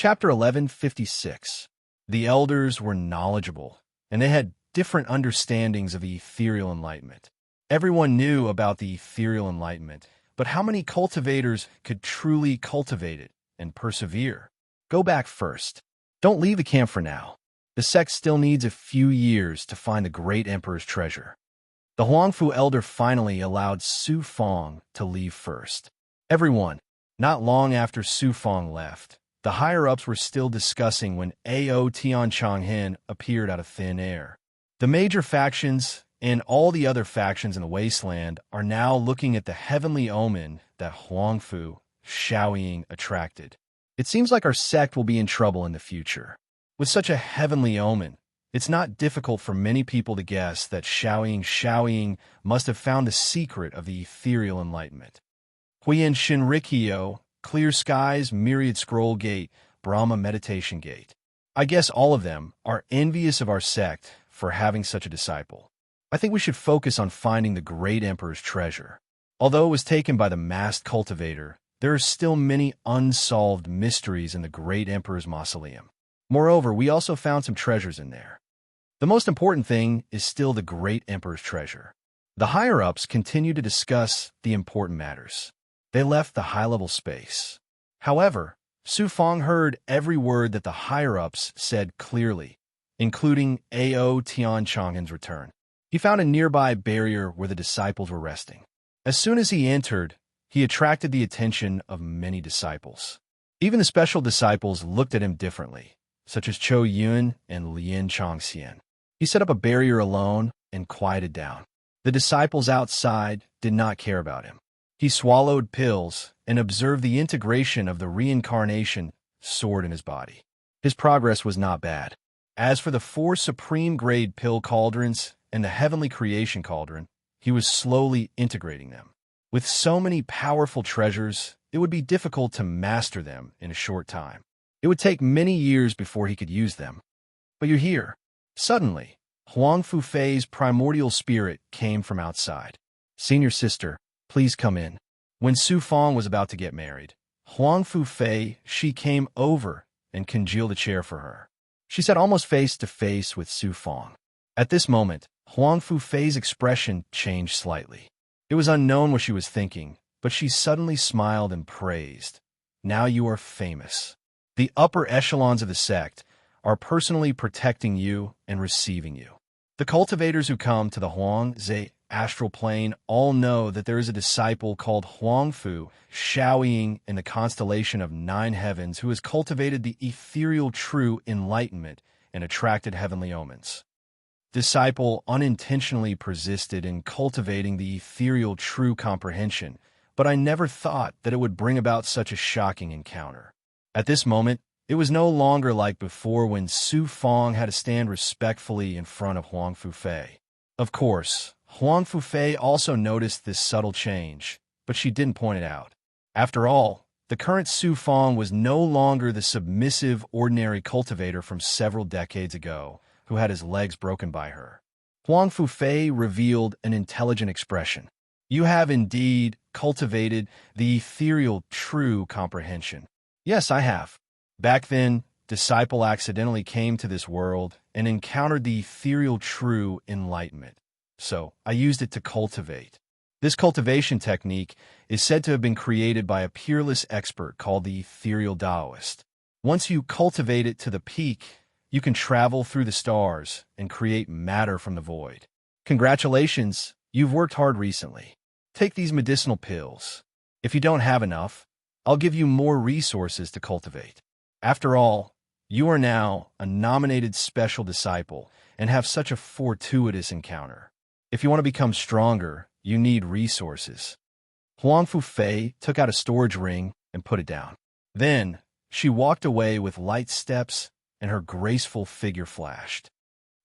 Chapter 1156. The elders were knowledgeable, and they had different understandings of the ethereal enlightenment. Everyone knew about the ethereal enlightenment, but how many cultivators could truly cultivate it and persevere? Go back first. Don't leave the camp for now. The sect still needs a few years to find the great emperor's treasure. The Huangfu elder finally allowed Su Fong to leave first. Everyone, not long after Su Fong left, the higher-ups were still discussing when Ao Tian Changhen appeared out of thin air. The major factions and all the other factions in the wasteland are now looking at the heavenly omen that Huangfu, Shaoying, attracted. It seems like our sect will be in trouble in the future. With such a heavenly omen, it's not difficult for many people to guess that Shaoying must have found the secret of the ethereal enlightenment. Huiyan Shinrikyo, Clear Skies, Myriad Scroll Gate, Brahma Meditation Gate. I guess all of them are envious of our sect for having such a disciple. I think we should focus on finding the great emperor's treasure. Although it was taken by the masked cultivator, there are still many unsolved mysteries in the great emperor's mausoleum. Moreover, we also found some treasures in there. The most important thing is still the great emperor's treasure. The higher-ups continue to discuss the important matters. They left the high-level space. However, Su Fong heard every word that the higher-ups said clearly, including Ao Tian Changhen's return. He found a nearby barrier where the disciples were resting. As soon as he entered, he attracted the attention of many disciples. Even the special disciples looked at him differently, such as Chou Yun and Lien Chongxian. He set up a barrier alone and quieted down. The disciples outside did not care about him. He swallowed pills and observed the integration of the reincarnation sword in his body. His progress was not bad. As for the 4 supreme-grade pill cauldrons and the heavenly creation cauldron, he was slowly integrating them. With so many powerful treasures, it would be difficult to master them in a short time. It would take many years before he could use them. But you're here. Suddenly, Huangfu Fei's primordial spirit came from outside. Senior sister, please come in. When Su Fong was about to get married, Huangfu Fei, she came over and congealed a chair for her. She sat almost face to face with Su Fong. At this moment, Huangfu Fei's expression changed slightly. It was unknown what she was thinking, but she suddenly smiled and praised. Now you are famous. The upper echelons of the sect are personally protecting you and receiving you. The cultivators who come to the Huangze astral plane all know that there is a disciple called Huangfu, Shaoying in the constellation of 9 heavens, who has cultivated the ethereal true enlightenment and attracted heavenly omens. Disciple unintentionally persisted in cultivating the ethereal true comprehension, but I never thought that it would bring about such a shocking encounter. At this moment, it was no longer like before when Su Fong had to stand respectfully in front of Huangfu Fei. Of course, Huangfu Fei also noticed this subtle change, but she didn't point it out. After all, the current Su Fong was no longer the submissive, ordinary cultivator from several decades ago, who had his legs broken by her. Huangfu Fei revealed an intelligent expression. You have indeed cultivated the ethereal true comprehension. Yes, I have. Back then, disciple accidentally came to this world and encountered the ethereal true enlightenment. So, I used it to cultivate. This cultivation technique is said to have been created by a peerless expert called the ethereal Taoist. Once you cultivate it to the peak, you can travel through the stars and create matter from the void. Congratulations, you've worked hard recently. Take these medicinal pills. If you don't have enough, I'll give you more resources to cultivate. After all, you are now a nominated special disciple and have such a fortuitous encounter. If you want to become stronger, you need resources. Huangfu Fei took out a storage ring and put it down. Then, she walked away with light steps and her graceful figure flashed.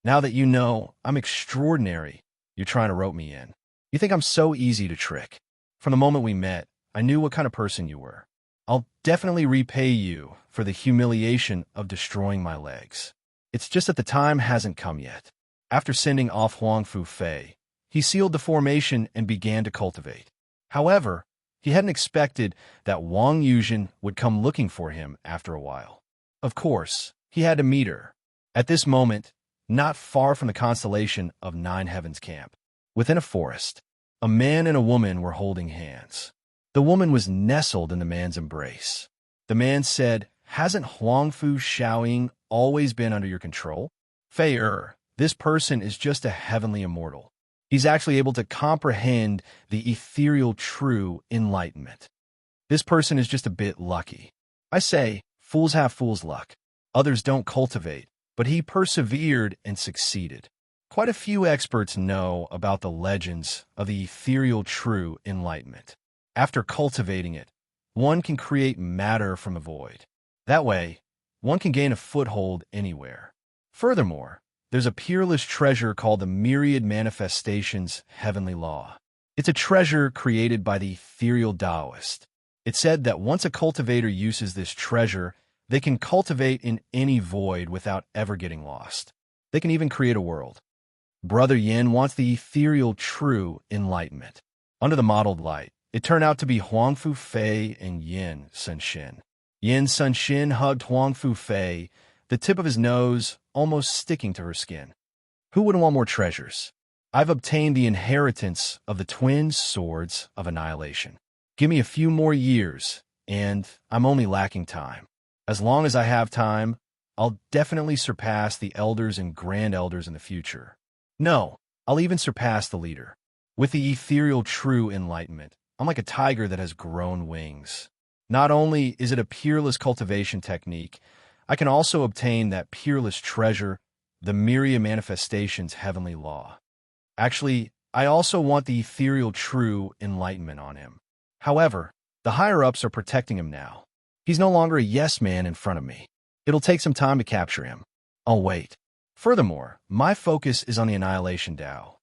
Now that you know I'm extraordinary, you're trying to rope me in. You think I'm so easy to trick. From the moment we met, I knew what kind of person you were. I'll definitely repay you for the humiliation of destroying my legs. It's just that the time hasn't come yet. After sending off Huangfu Fei, he sealed the formation and began to cultivate. However, he hadn't expected that Wang Yuzhen would come looking for him after a while. Of course, he had to meet her. At this moment, not far from the constellation of Nine Heavens camp, within a forest, a man and a woman were holding hands. The woman was nestled in the man's embrace. The man said, "Hasn't Huangfu Shaoying always been under your control? Fei this person is just a heavenly immortal. He's actually able to comprehend the ethereal true enlightenment. This person is just a bit lucky. I say, fools have fool's luck. Others don't cultivate, but he persevered and succeeded." Quite a few experts know about the legends of the ethereal true enlightenment. After cultivating it, one can create matter from the void. That way, one can gain a foothold anywhere. Furthermore, there's a peerless treasure called the Myriad Manifestations Heavenly Law. It's a treasure created by the ethereal Taoist. It's said that once a cultivator uses this treasure, they can cultivate in any void without ever getting lost. They can even create a world. Brother Yin wants the ethereal true enlightenment. Under the mottled light, it turned out to be Huangfu Fei and Yin Sunxin. Yin Sunxin hugged Huangfu Fei, the tip of his nose almost sticking to her skin. Who wouldn't want more treasures? I've obtained the inheritance of the twin swords of annihilation. Give me a few more years, and I'm only lacking time. As long as I have time, I'll definitely surpass the elders and grand elders in the future. No, I'll even surpass the leader. With the ethereal true enlightenment, I'm like a tiger that has grown wings. Not only is it a peerless cultivation technique, I can also obtain that peerless treasure, the Myriad Manifestations Heavenly Law. Actually, I also want the ethereal true enlightenment on him. However, the higher-ups are protecting him now. He's no longer a yes man in front of me. It'll take some time to capture him. I'll wait. Furthermore, my focus is on the Annihilation Tao.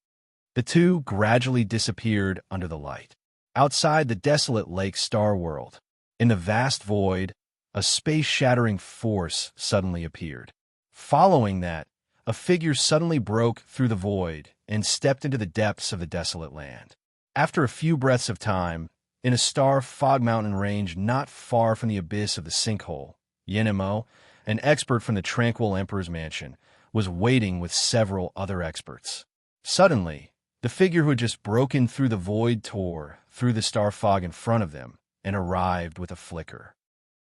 The two gradually disappeared under the light. Outside the desolate lake star world, in the vast void, a space-shattering force suddenly appeared. Following that, a figure suddenly broke through the void and stepped into the depths of the desolate land. After a few breaths of time, in a star fog mountain range not far from the abyss of the sinkhole, Yin Mo, an expert from the Tranquil Emperor's mansion, was waiting with several other experts. Suddenly, the figure who had just broken through the void tore through the star fog in front of them and arrived with a flicker.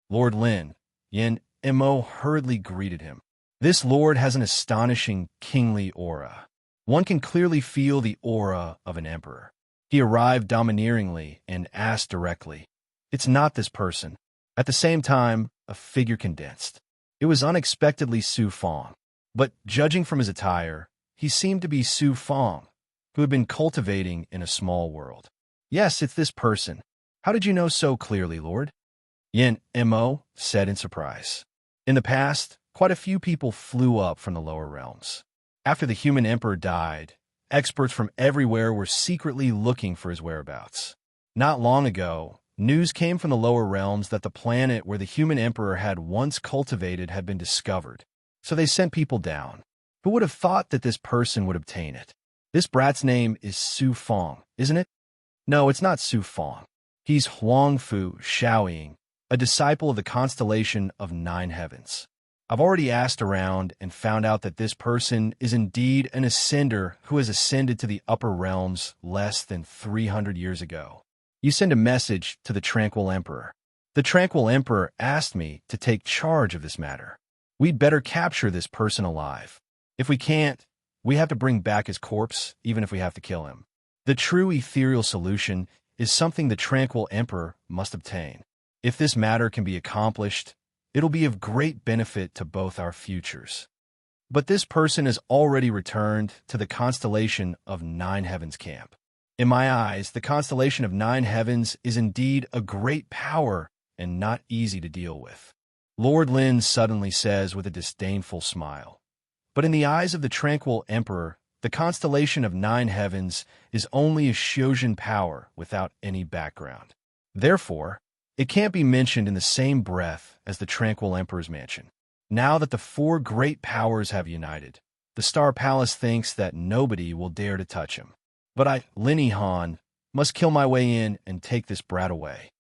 Lord Lin, Yin Mo hurriedly greeted him. This lord has an astonishing kingly aura. One can clearly feel the aura of an emperor. He arrived domineeringly and asked directly, "It's not this person." At the same time, a figure condensed. It was unexpectedly Su Fong. But judging from his attire, he seemed to be Su Fong, who had been cultivating in a small world. "Yes, it's this person. How did you know so clearly, Lord?" Yin Mo said in surprise. In the past, quite a few people flew up from the lower realms. After the human emperor died, experts from everywhere were secretly looking for his whereabouts. Not long ago, news came from the lower realms that the planet where the human emperor had once cultivated had been discovered. So they sent people down. Who would have thought that this person would obtain it? This brat's name is Su Fong, isn't it? No, it's not Su Fong. He's Huangfu Shaoying, a disciple of the constellation of Nine Heavens. I've already asked around and found out that this person is indeed an ascender who has ascended to the upper realms less than 300 years ago. You send a message to the Tranquil Emperor. The Tranquil Emperor asked me to take charge of this matter. We'd better capture this person alive. If we can't, we have to bring back his corpse, even if we have to kill him. The true ethereal solution is something the Tranquil Emperor must obtain. If this matter can be accomplished, it'll be of great benefit to both our futures. But this person has already returned to the constellation of Nine Heavens camp. In my eyes, the constellation of Nine Heavens is indeed a great power and not easy to deal with. Lord Lin suddenly says with a disdainful smile. But in the eyes of the Tranquil Emperor, the constellation of Nine Heavens is only a Xiuzhen power without any background. Therefore, it can't be mentioned in the same breath as the Tranquil Emperor's mansion. Now that the four great powers have united, the Star Palace thinks that nobody will dare to touch him. But I, Lin Han, must kill my way in and take this brat away.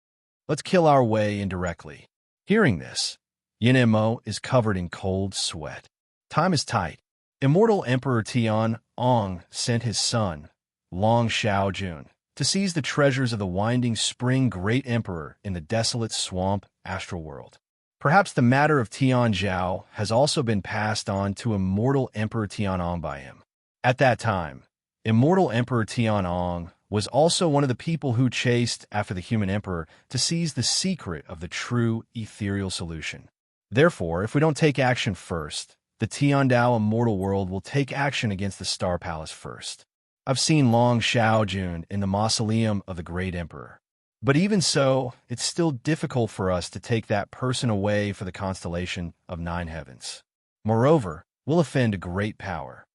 Let's kill our way indirectly. Hearing this, Yin is covered in cold sweat. Time is tight. Immortal Emperor Tian Ong sent his son, Long Xiaojun, to seize the treasures of the winding spring Great Emperor in the desolate swamp astral world. Perhaps the matter of Tian Zhao has also been passed on to Immortal Emperor Tianong by him. At that time, Immortal Emperor Tianong was also one of the people who chased after the human emperor to seize the secret of the true ethereal solution. Therefore, if we don't take action first, the Tiandao immortal world will take action against the Star Palace first. I've seen Long Xiaojun in the mausoleum of the great emperor. But even so, it's still difficult for us to take that person away for the constellation of 9 heavens. Moreover, we'll offend a great power.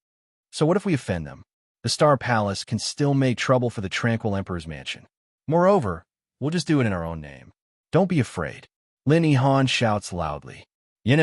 So what if we offend them? The Star Palace can still make trouble for the tranquil emperor's mansion. Moreover, we'll just do it in our own name. Don't be afraid. Lin Yihan shouts loudly. Yin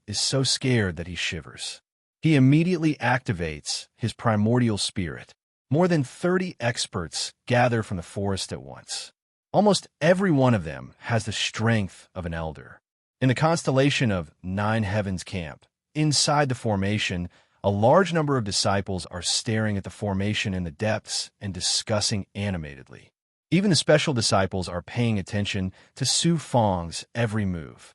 is so scared that he shivers. He immediately activates his primordial spirit. More than 30 experts gather from the forest at once. Almost every one of them has the strength of an elder. In the constellation of 9 heavens camp, inside the formation, a large number of disciples are staring at the formation in the depths and discussing animatedly. Even the special disciples are paying attention to Su Fang's every move.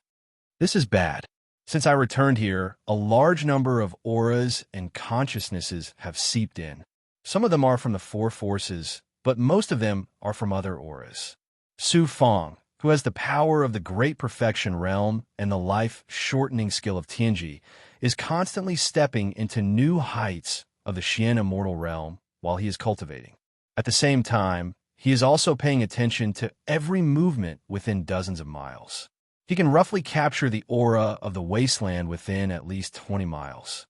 This is bad. Since I returned here, a large number of auras and consciousnesses have seeped in. Some of them are from the 4 forces, but most of them are from other auras. Su Fang, who has the power of the Great Perfection Realm and the life-shortening skill of Tianji, is constantly stepping into new heights of the Xian immortal realm while he is cultivating. At the same time, he is also paying attention to every movement within dozens of miles. He can roughly capture the aura of the wasteland within at least 20 miles.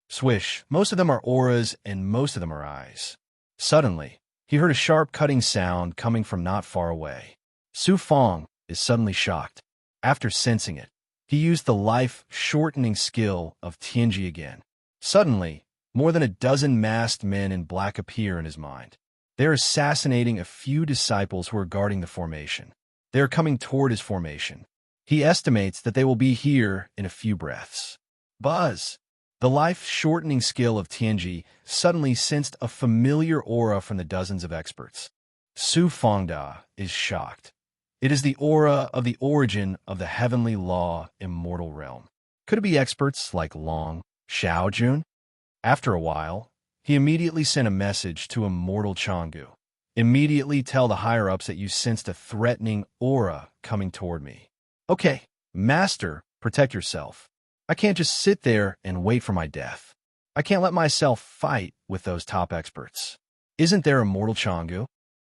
Swish, most of them are auras and most of them are eyes. Suddenly, he heard a sharp cutting sound coming from not far away. Su Fang is suddenly shocked. After sensing it, he used the life-shortening skill of Tianji again. Suddenly, more than a dozen masked men in black appear in his mind. They are assassinating a few disciples who are guarding the formation. They are coming toward his formation. He estimates that they will be here in a few breaths. Buzz! The life-shortening skill of Tianji suddenly sensed a familiar aura from the dozens of experts. Su Fangda is shocked. It is the aura of the origin of the heavenly law immortal realm. Could it be experts like Long Xiaojun? After a while, he immediately sent a message to Immortal Changgu. Immediately tell the higher-ups that you sensed a threatening aura coming toward me. Okay, Master, protect yourself. I can't just sit there and wait for my death. I can't let myself fight with those top experts. Isn't there Immortal Changgu?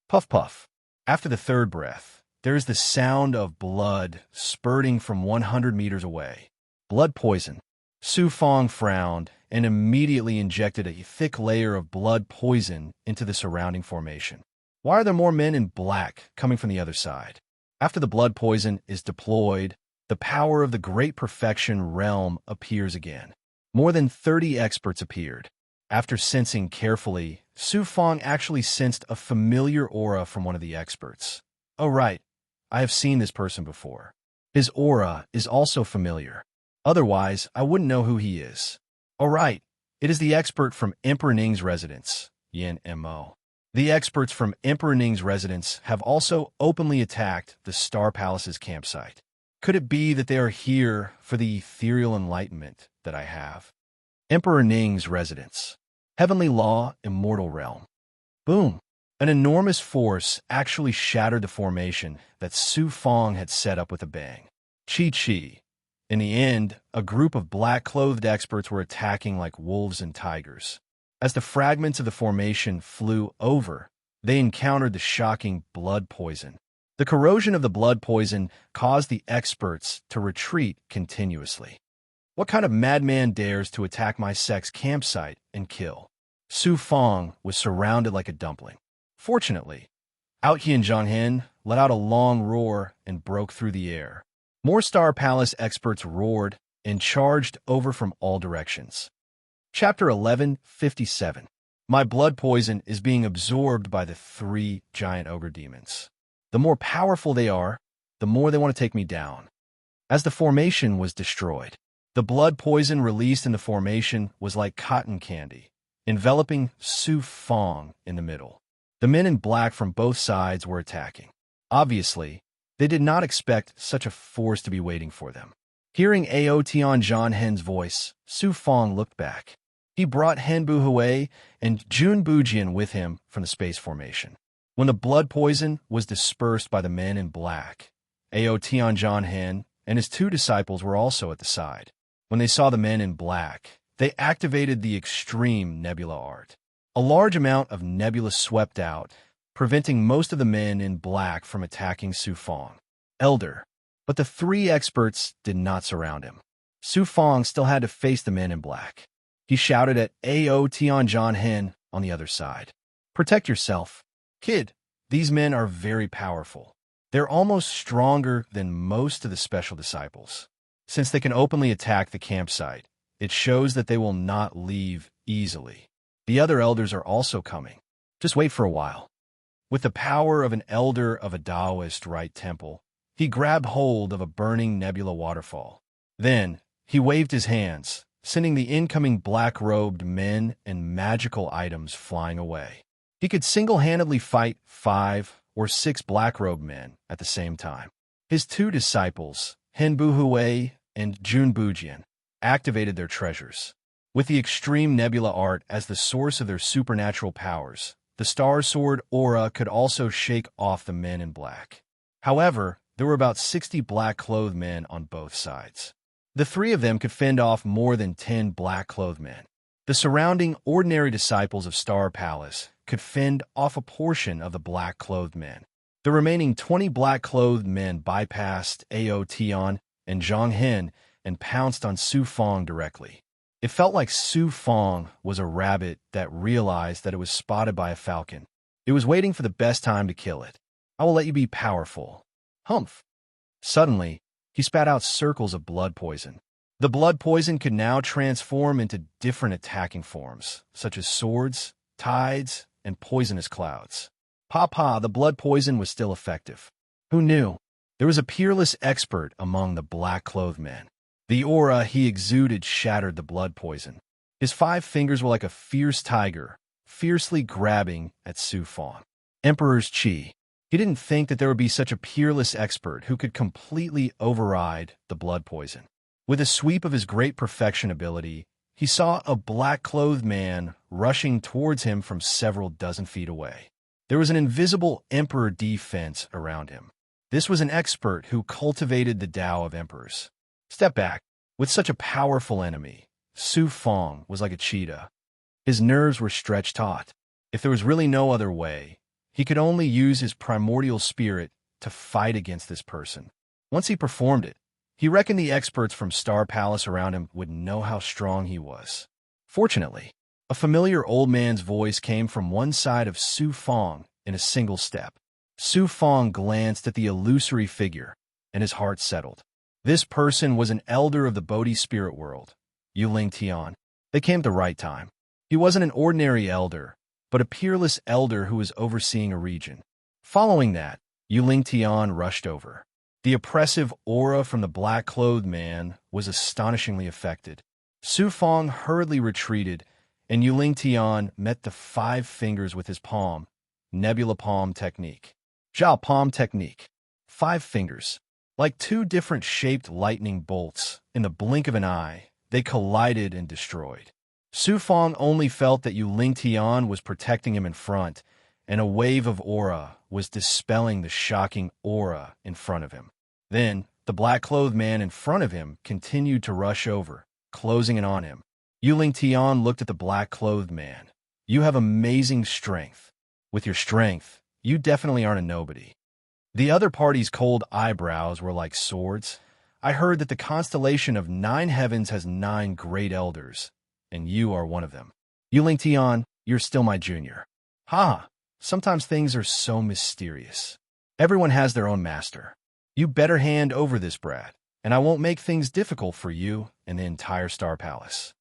Puff puff. After the third breath, there is the sound of blood spurting from 100 meters away. Blood poison. Su Fang frowned and immediately injected a thick layer of blood poison into the surrounding formation. Why are there more men in black coming from the other side? After the blood poison is deployed, the power of the Great Perfection Realm appears again. More than 30 experts appeared. After sensing carefully, Su Fang actually sensed a familiar aura from one of the experts. Oh right, I have seen this person before. His aura is also familiar. Otherwise, I wouldn't know who he is. Oh right, it is the expert from Emperor Ning's residence, Yin Mo. The experts from Emperor Ning's residence have also openly attacked the Star Palace's campsite. Could it be that they are here for the ethereal enlightenment that I have? Emperor Ning's residence. Heavenly Law, Immortal Realm. Boom! An enormous force actually shattered the formation that Su Fang had set up with a bang. Chi. In the end, a group of black-clothed experts were attacking like wolves and tigers. As the fragments of the formation flew over, they encountered the shocking blood poison. The corrosion of the blood poison caused the experts to retreat continuously. What kind of madman dares to attack my sect's campsite and kill? Su Fang was surrounded like a dumpling. Fortunately, Out Hian Zhanghen let out a long roar and broke through the air. More Star Palace experts roared and charged over from all directions. Chapter 1157. My blood poison is being absorbed by the 3 giant ogre demons. The more powerful they are, the more they want to take me down. as the formation was destroyed. The blood poison released in the formation was like cotton candy, enveloping Su Fong in the middle. The men in black from both sides were attacking. Obviously, they did not expect such a force to be waiting for them. Hearing Ao Tian John Hen's voice, Su Fong looked back. He brought Hen Buhui and Jun Bujian with him from the space formation. When the blood poison was dispersed by the men in black, Ao Tian John Hen and his 2 disciples were also at the side. When they saw the men in black, they activated the extreme nebula art. A large amount of nebula swept out, preventing most of the men in black from attacking Su Fong. Elder. But the 3 experts did not surround him. Su Fong still had to face the men in black. He shouted at Ao Tian John Hen on the other side. Protect yourself. Kid, these men are very powerful. They're almost stronger than most of the special disciples. Since they can openly attack the campsite, it shows that they will not leave easily. The other elders are also coming. Just wait for a while. With the power of an elder of a Taoist Rite temple, he grabbed hold of a burning nebula waterfall. Then, he waved his hands, sending the incoming black-robed men and magical items flying away. He could single-handedly fight 5 or 6 black-robed men at the same time. His 2 disciples, Hen Buhui and Jun Bujian, activated their treasures. With the extreme nebula art as the source of their supernatural powers, the Star Sword aura could also shake off the men in black. However, there were about 60 black-clothed men on both sides. The 3 of them could fend off more than 10 black-clothed men. The surrounding ordinary disciples of Star Palace could fend off a portion of the black-clothed men. The remaining 20 black-clothed men bypassed Ao Tian and Zhang Hen and pounced on Su Fong directly. It felt like Su Fong was a rabbit that realized that it was spotted by a falcon. It was waiting for the best time to kill it. I will let you be powerful. Humph. Suddenly, he spat out circles of blood poison. The blood poison could now transform into different attacking forms, such as swords, tides, and poisonous clouds. Papa, the blood poison was still effective. Who knew? There was a peerless expert among the black-clothed men. The aura he exuded shattered the blood poison. His 5 fingers were like a fierce tiger, fiercely grabbing at Su Fong. Emperor's Qi. He didn't think that there would be such a peerless expert who could completely override the blood poison. With a sweep of his great perfection ability, he saw a black-clothed man rushing towards him from several dozen feet away. There was an invisible emperor defense around him. This was an expert who cultivated the Tao of emperors. Step back. With such a powerful enemy, Su Fong was like a cheetah. His nerves were stretched taut. If there was really no other way, he could only use his primordial spirit to fight against this person. Once he performed it, he reckoned the experts from Star Palace around him would know how strong he was. Fortunately, a familiar old man's voice came from one side of Su Fong in a single step. Su Fong glanced at the illusory figure, and his heart settled. This person was an elder of the Bodhi spirit world, Yuling Tian. They came at the right time. He wasn't an ordinary elder, but a peerless elder who was overseeing a region. Following that, Yuling Tian rushed over. The oppressive aura from the black-clothed man was astonishingly affected. Su Fong hurriedly retreated, and Yuling Tian met the 5 fingers with his palm, nebula palm technique. Zhao palm technique. 5 fingers. Like 2 different shaped lightning bolts, in the blink of an eye, they collided and destroyed. Su Fong only felt that Yuling Tian was protecting him in front, and a wave of aura was dispelling the shocking aura in front of him. Then, the black-clothed man in front of him continued to rush over, closing in on him. Yuling Tian looked at the black-clothed man. You have amazing strength. With your strength, you definitely aren't a nobody. The other party's cold eyebrows were like swords. I heard that the constellation of 9 heavens has 9 great elders, and you are one of them. Yuling Tian, you're still my junior. Ha! Sometimes things are so mysterious. Everyone has their own master. You better hand over this brat, and I won't make things difficult for you and the entire Star Palace.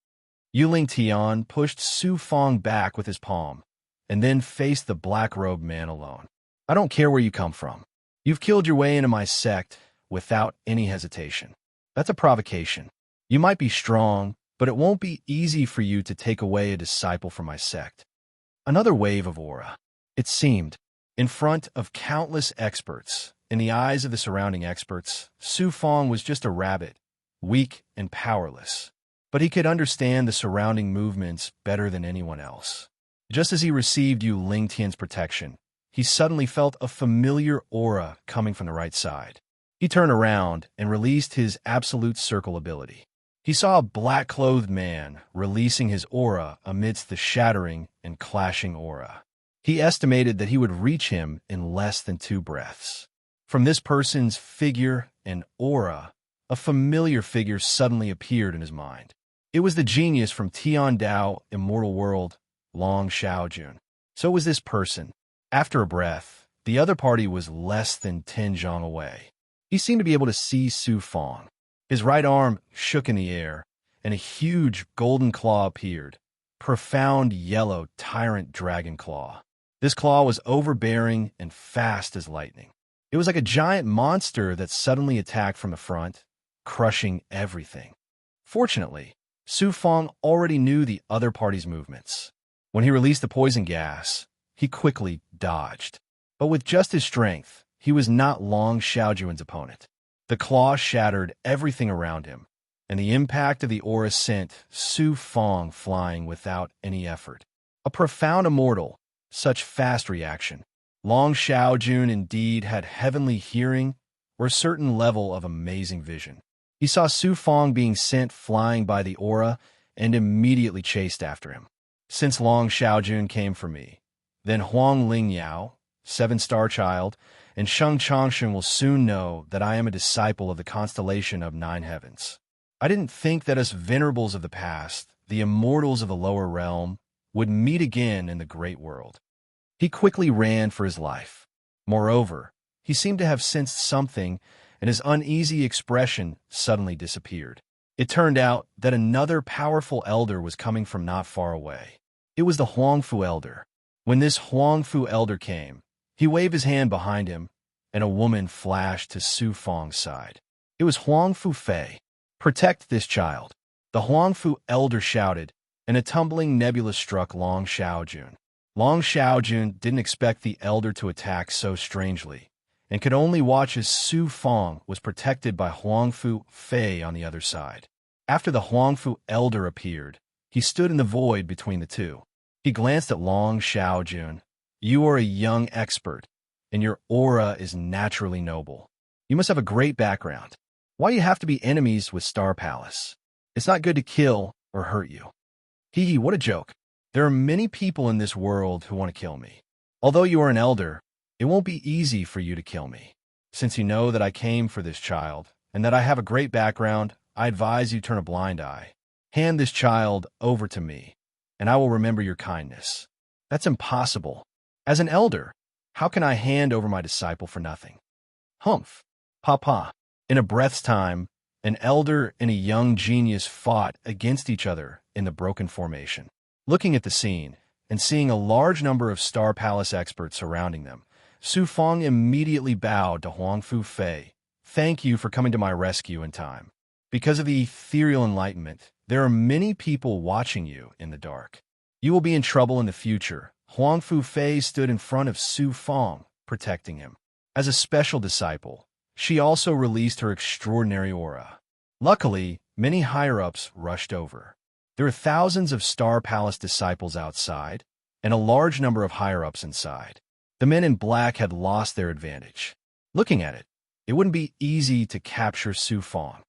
Yuling Tian pushed Su Fong back with his palm, and then faced the black-robed man alone. I don't care where you come from. You've killed your way into my sect without any hesitation. That's a provocation. You might be strong, but it won't be easy for you to take away a disciple from my sect. Another wave of aura. It seemed, in front of countless experts, in the eyes of the surrounding experts, Su Fong was just a rabbit, weak and powerless. But he could understand the surrounding movements better than anyone else. Just as he received Yu Lingtian's protection, he suddenly felt a familiar aura coming from the right side. He turned around and released his absolute circle ability. He saw a black-clothed man releasing his aura amidst the shattering and clashing aura. He estimated that he would reach him in less than 2 breaths. From this person's figure and aura, a familiar figure suddenly appeared in his mind. It was the genius from Tian Dao Immortal World, Long Xiaojun. So was this person. After a breath, the other party was less than 10 zhang away. He seemed to be able to see Su Fong. His right arm shook in the air, and a huge golden claw appeared. Profound yellow tyrant dragon claw. This claw was overbearing and fast as lightning. It was like a giant monster that suddenly attacked from the front, crushing everything. Fortunately, Su Fong already knew the other party's movements. When he released the poison gas, he quickly dodged. But with just his strength, he was not Long Xiaojun's opponent. The claw shattered everything around him, and the impact of the aura sent Su Fong flying without any effort. A profound immortal, such fast reaction. Long Xiaojun indeed had heavenly hearing or a certain level of amazing vision. He saw Su Fong being sent flying by the aura and immediately chased after him. Since Long Xiaojun came for me, then Huang Lingyao, 7-star child, and Sheng Changshen will soon know that I am a disciple of the constellation of 9 heavens. I didn't think that us venerables of the past, the immortals of the lower realm, would meet again in the great world. He quickly ran for his life. Moreover, he seemed to have sensed something, and his uneasy expression suddenly disappeared. It turned out that another powerful elder was coming from not far away. It was the Huangfu elder. When this Huangfu elder came, he waved his hand behind him, and a woman flashed to Su Fong's side. It was Huangfu Fei. "Protect this child," the Huangfu elder shouted, and a tumbling nebula struck Long Xiaojun. Long Xiaojun didn't expect the elder to attack so strangely, and could only watch as Su Fong was protected by Huangfu Fei on the other side. After the Huangfu elder appeared, he stood in the void between the two. He glanced at Long Xiaojun. "You are a young expert, and your aura is naturally noble. You must have a great background. Why do you have to be enemies with Star Palace? It's not good to kill or hurt you." Hee hee, what a joke. There are many people in this world who want to kill me. Although you are an elder, it won't be easy for you to kill me. Since you know that I came for this child, and that I have a great background, I advise you turn a blind eye. Hand this child over to me, and I will remember your kindness. That's impossible. As an elder, how can I hand over my disciple for nothing? Humph. Papa. In a breath's time, an elder and a young genius fought against each other in the broken formation. Looking at the scene, and seeing a large number of Star Palace experts surrounding them, Su Fong immediately bowed to Huangfu Fei. "Thank you for coming to my rescue in time. Because of the ethereal enlightenment, there are many people watching you in the dark. You will be in trouble in the future." Huangfu Fei stood in front of Su Fong, protecting him. As a special disciple, she also released her extraordinary aura. Luckily, many higher-ups rushed over. There are thousands of Star Palace disciples outside, and a large number of higher-ups inside. The men in black had lost their advantage. Looking at it, it wouldn't be easy to capture Su Fong.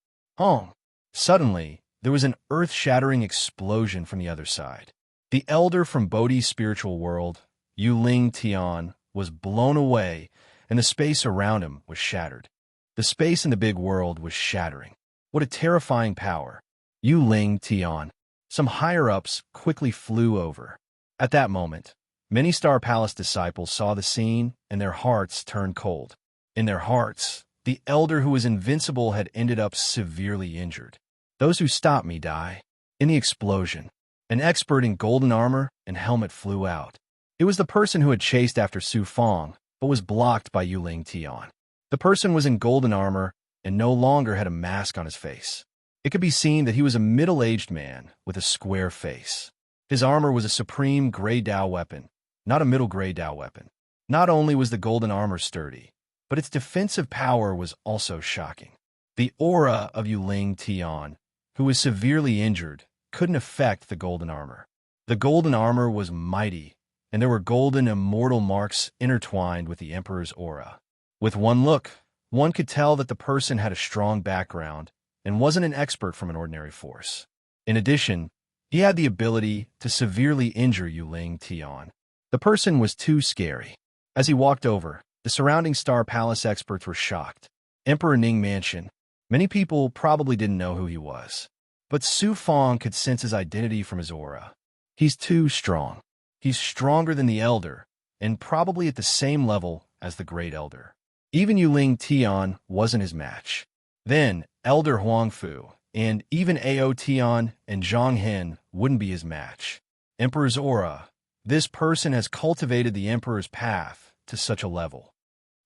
Suddenly, there was an earth-shattering explosion from the other side. The elder from Bodhi's spiritual world, Yu Lingtian, was blown away, and the space around him was shattered. The space in the big world was shattering. What a terrifying power. Yu Lingtian. Some higher-ups quickly flew over. At that moment, many Star Palace disciples saw the scene, and their hearts turned cold. In their hearts, the elder who was invincible had ended up severely injured. "Those who stop me die." In the explosion, an expert in golden armor and helmet flew out. It was the person who had chased after Su Fong, but was blocked by Yu Lingtian. The person was in golden armor and no longer had a mask on his face. It could be seen that he was a middle-aged man with a square face. His armor was a supreme gray Dao weapon, not a middle gray Dao weapon. Not only was the golden armor sturdy, but its defensive power was also shocking. The aura of Yuling Tian, who was severely injured, couldn't affect the golden armor. The golden armor was mighty, and there were golden immortal marks intertwined with the Emperor's aura. With one look, one could tell that the person had a strong background and wasn't an expert from an ordinary force. In addition, he had the ability to severely injure Yuling Tian. The person was too scary. As he walked over, the surrounding Star Palace experts were shocked. Emperor Ning Mansion. Many people probably didn't know who he was, but Su Fong could sense his identity from his aura. He's too strong. He's stronger than the Elder, and probably at the same level as the Great Elder. Even Yuling Tian wasn't his match. Then, Elder Huangfu, and even Ao Tian and Zhang Hen wouldn't be his match. Emperor's aura. This person has cultivated the Emperor's path to such a level.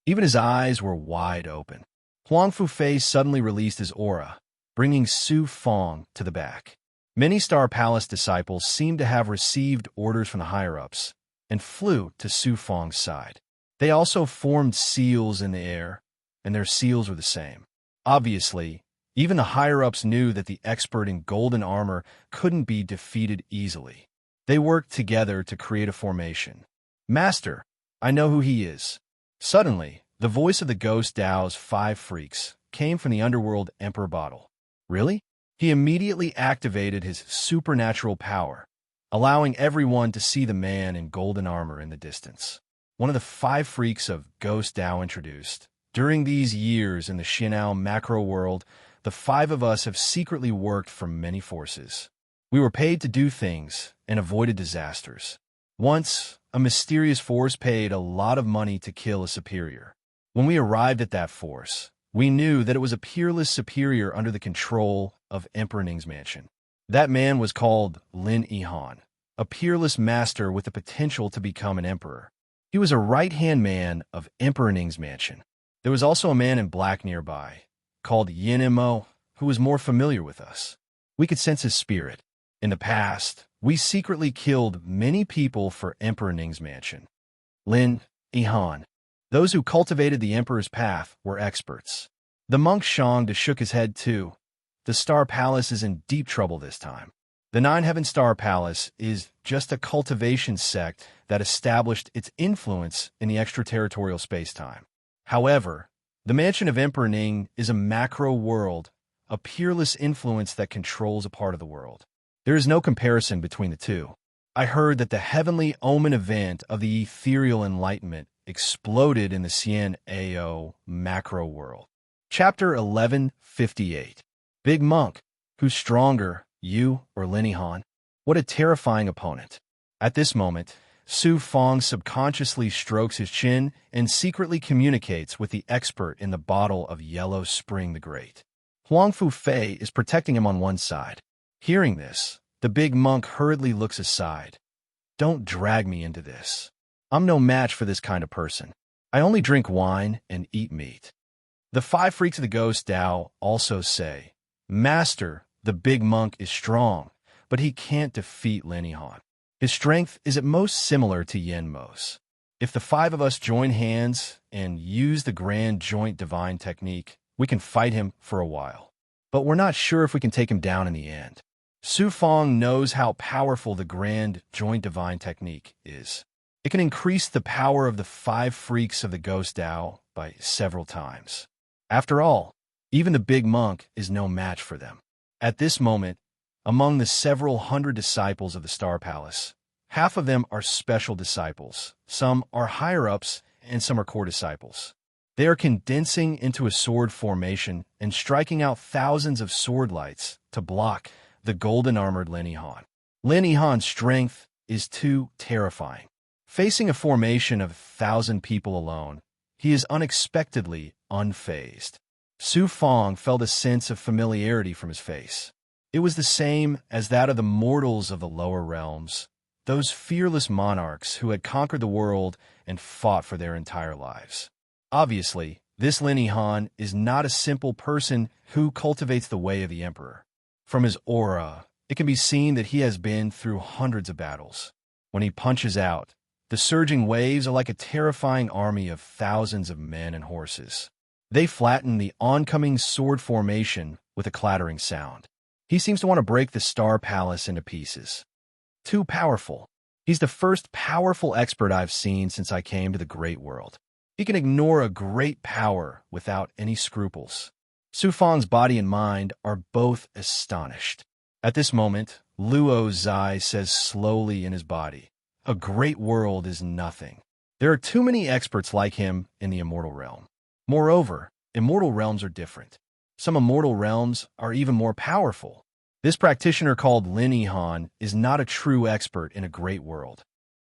Even his eyes were wide open. Huangfu Fei suddenly released his aura, bringing Su Fong to the back. Many Star Palace disciples seemed to have received orders from the higher-ups and flew to Su Fong's side. They also formed seals in the air, and their seals were the same. Obviously, even the higher-ups knew that the expert in golden armor couldn't be defeated easily. They worked together to create a formation. Master, I know who he is. Suddenly, the voice of the ghost Dao's 5 freaks came from the underworld Emperor bottle. Really? He immediately activated his supernatural power, allowing everyone to see the man in golden armor in the distance. One of the 5 freaks of Ghost Dao introduced. During these years in the Xinao macro world, the 5 of us have secretly worked for many forces. We were paid to do things and avoided disasters. Once, a mysterious force paid a lot of money to kill a superior. When we arrived at that force, we knew that it was a peerless superior under the control of Emperor Ning's mansion. That man was called Lin Yihan, a peerless master with the potential to become an emperor. He was a right-hand man of Emperor Ning's mansion. There was also a man in black nearby, called Yin Mo, who was more familiar with us. We could sense his spirit. In the past, we secretly killed many people for Emperor Ning's mansion. Lin Yihan. Those who cultivated the Emperor's path were experts. The monk Shangde shook his head too. The Star Palace is in deep trouble this time. The Nine Heaven Star Palace is just a cultivation sect that established its influence in the extraterritorial space-time. However, the mansion of Emperor Ning is a macro world, a peerless influence that controls a part of the world. There is no comparison between the two. I heard that the heavenly omen event of the ethereal enlightenment exploded in the Xian Ao macro world. Chapter 1158. Big Monk. Who's stronger, you or Lin Yihan? What a terrifying opponent. At this moment, Su Fong subconsciously strokes his chin and secretly communicates with the expert in the bottle of Yellow Spring the Great. Huangfu Fei is protecting him on one side. Hearing this, the big monk hurriedly looks aside. Don't drag me into this. I'm no match for this kind of person. I only drink wine and eat meat. The 5 freaks of the Ghost Dao also say, Master, the big monk is strong, but he can't defeat Lin Yihan. His strength is at most similar to Yen Mo's. If the 5 of us join hands and use the Grand Joint Divine Technique, we can fight him for a while. But we're not sure if we can take him down in the end. Su Fong knows how powerful the Grand Joint Divine Technique is. It can increase the power of the 5 freaks of the Ghost Dao by several times. After all, even the big monk is no match for them. At this moment, among the several hundred disciples of the Star Palace, half of them are special disciples, some are higher-ups, and some are core disciples. They are condensing into a sword formation and striking out thousands of sword lights to block the golden-armored Lin Yihan. Lin Yihan's strength is too terrifying. Facing a formation of 1,000 people alone, he is unexpectedly unfazed. Su Fong felt a sense of familiarity from his face. It was the same as that of the mortals of the lower realms, those fearless monarchs who had conquered the world and fought for their entire lives. Obviously, This Lin Yihan is not a simple person who cultivates the way of the emperor. From his aura, it can be seen that he has been through hundreds of battles. When he punches out, the surging waves are like a terrifying army of thousands of men and horses. They flatten the oncoming sword formation with a clattering sound. He seems to want to break the Star Palace into pieces. Too powerful. He's the first powerful expert I've seen since I came to the great world. He can ignore a great power without any scruples. Su Fang's body and mind are both astonished. At this moment, Luo Zai says slowly in his body, "A great world is nothing. There are too many experts like him in the immortal realm. Moreover, immortal realms are different. Some immortal realms are even more powerful. This practitioner called Lin Yihan is not a true expert in a great world.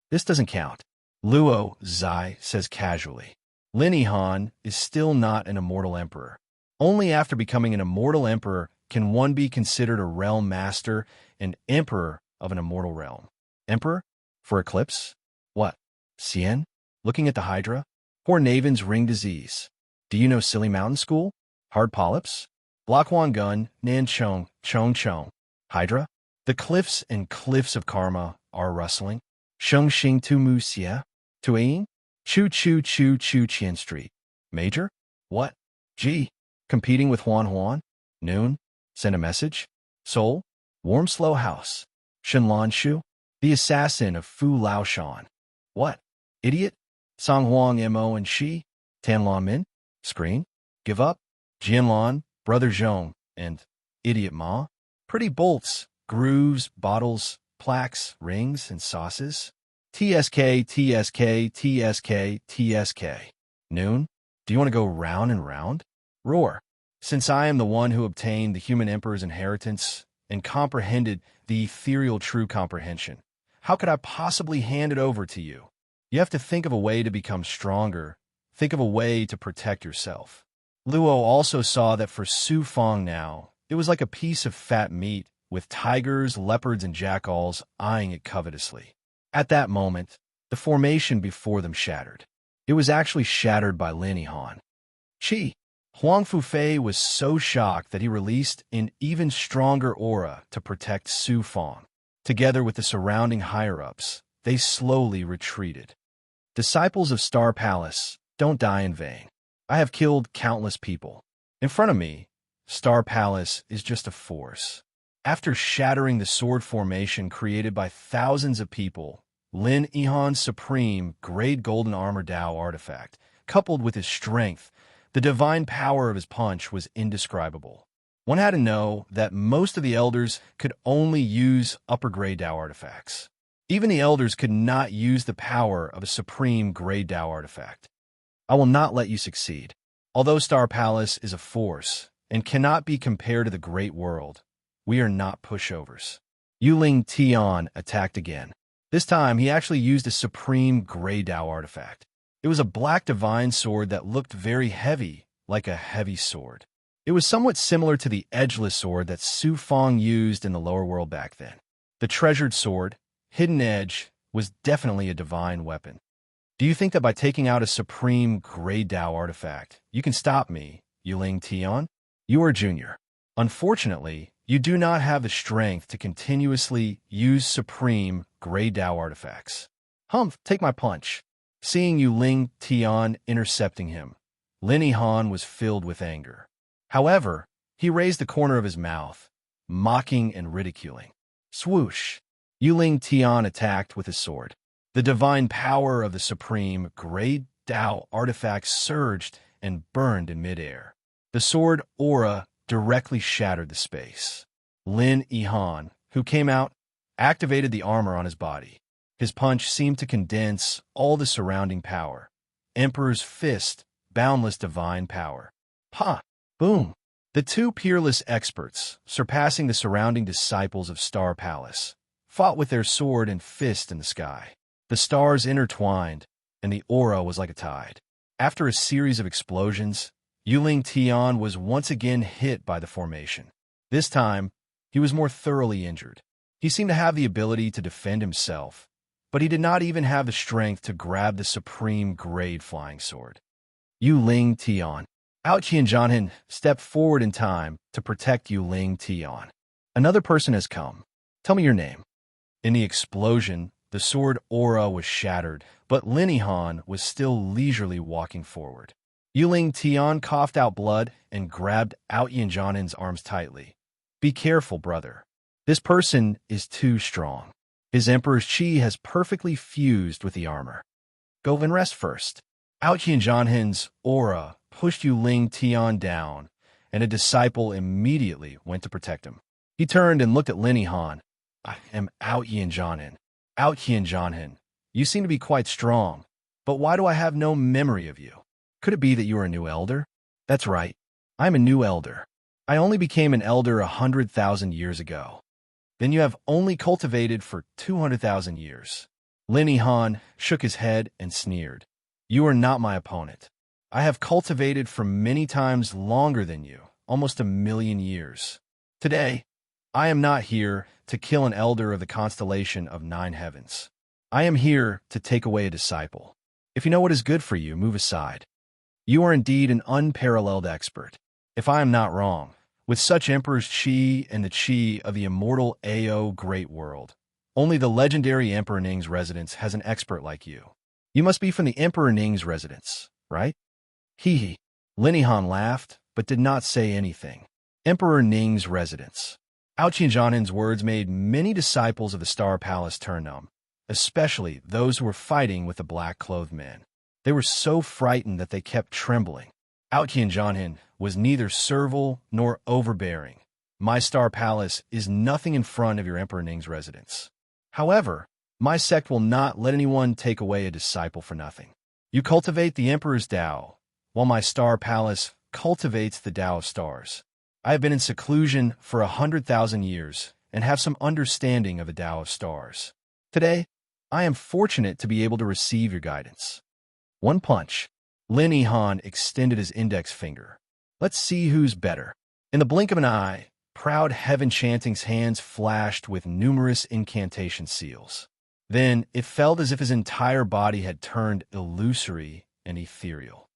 This doesn't count." Luo Zai says casually. Lin Yihan is still not an immortal emperor. Only after becoming an immortal emperor can one be considered a realm master and emperor of an immortal realm. Emperor? For eclipse? What? Xian? Looking at the Hydra? Poor Naven's ring disease. Do you know Silly Mountain School? Hard polyps? Blockwan Gun, Nan Chong, Chong Chong. Hydra? The cliffs and cliffs of karma are rustling. Sheng Xing Tu Mu Xie? Tuing? Chu Chu Chu Chu Chien Street. Major? What? G. Competing with Huan Huan? Noon? Send a message? Seoul? Warm Slow House. Shenlan Shu? The assassin of Fu Laoshan. What? Idiot? Song Huang Mo and Shi? Tan Min? Screen? Give up? Jianlan, Brother Zhong, and Idiot Ma? Pretty bolts, grooves, bottles, plaques, rings, and sauces. TSK, TSK, TSK, TSK. Noon? Do you want to go round and round? Roar. Since I am the one who obtained the human emperor's inheritance and comprehended the ethereal true comprehension, how could I possibly hand it over to you? You have to think of a way to become stronger. Think of a way to protect yourself. Luo also saw that for Su Fang now, it was like a piece of fat meat with tigers, leopards, and jackals eyeing it covetously. At that moment, the formation before them shattered. It was actually shattered by Lin Yihan. Chi. Huang Fufei was so shocked that he released an even stronger aura to protect Su Fang. Together with the surrounding higher-ups, they slowly retreated. Disciples of Star Palace, don't die in vain. I have killed countless people. In front of me, Star Palace is just a force. After shattering the sword formation created by thousands of people, Lin Yihan's supreme grade golden armor Dao artifact, coupled with his strength, the divine power of his punch was indescribable. One had to know that most of the elders could only use upper-grade Dao artifacts. Even the elders could not use the power of a supreme grade Dao artifact. I will not let you succeed. Although Star Palace is a force and cannot be compared to the great world, we are not pushovers. Yuling Tian attacked again. This time, he actually used a supreme grey Dao artifact. It was a black divine sword that looked very heavy, like a heavy sword. It was somewhat similar to the edgeless sword that Su Fang used in the lower world back then. The treasured sword, Hidden Edge, was definitely a divine weapon. Do you think that by taking out a supreme grey Dao artifact, you can stop me, Yuling Tian? You are junior. Unfortunately, you do not have the strength to continuously use supreme grey Dao artifacts. Humph, take my punch. Seeing Yuling Tian intercepting him, Lin Yihan was filled with anger. However, he raised the corner of his mouth, mocking and ridiculing. Swoosh! Yuling Tian attacked with his sword. The divine power of the supreme grey Dao artifact surged and burned in midair. The sword aura directly shattered the space. Lin Yihan, who came out, activated the armor on his body. His punch seemed to condense all the surrounding power. Emperor's fist, boundless divine power. Ha! Boom! The two peerless experts, surpassing the surrounding disciples of Star Palace, fought with their sword and fist in the sky. The stars intertwined, and the aura was like a tide. After a series of explosions, Yuling Tian was once again hit by the formation. This time, he was more thoroughly injured. He seemed to have the ability to defend himself, but he did not even have the strength to grab the supreme grade flying sword. Yu Ling Tian. Out Qianzhanhan stepped forward in time to protect Yu Ling Tian. Another person has come. Tell me your name. In the explosion, the sword aura was shattered, but Linihan was still leisurely walking forward. Yuling Tian coughed out blood and grabbed Out Yanjanen's arms tightly. Be careful, brother. This person is too strong. His Emperor's Qi has perfectly fused with the armor. Go and rest first. Out Yanjanen's aura pushed Yuling Tian down, and a disciple immediately went to protect him. He turned and looked at Linihan. I am Out Yanjanen. Out Qianzhanhan, you seem to be quite strong, but why do I have no memory of you? Could it be that you are a new elder? That's right, I'm a new elder. I only became an elder 100,000 years ago. Then you have only cultivated for 200,000 years. Linihan shook his head and sneered. You are not my opponent. I have cultivated for many times longer than you, almost 1,000,000 years. Today, I am not here to kill an elder of the constellation of 9 heavens. I am here to take away a disciple. If you know what is good for you, move aside. You are indeed an unparalleled expert. If I am not wrong, with such Emperor's Qi and the Qi of the immortal Ao Great World, only the legendary Emperor Ning's residence has an expert like you. You must be from the Emperor Ning's residence, right? Hee hee. Linihan laughed, but did not say anything. Emperor Ning's residence. Out Qianzhanhan's words made many disciples of the Star Palace turn numb, especially those who were fighting with the black-clothed men. They were so frightened that they kept trembling. Out Qianzhanhan was neither servile nor overbearing. My Star Palace is nothing in front of your Emperor Ning's residence. However, my sect will not let anyone take away a disciple for nothing. You cultivate the Emperor's Tao, while my Star Palace cultivates the Tao of stars. I have been in seclusion for 100,000 years and have some understanding of the Tao of stars. Today, I am fortunate to be able to receive your guidance. One punch. Lin Yihan extended his index finger. Let's see who's better. In the blink of an eye, proud Heaven Chanting's hands flashed with numerous incantation seals. Then it felt as if his entire body had turned illusory and ethereal.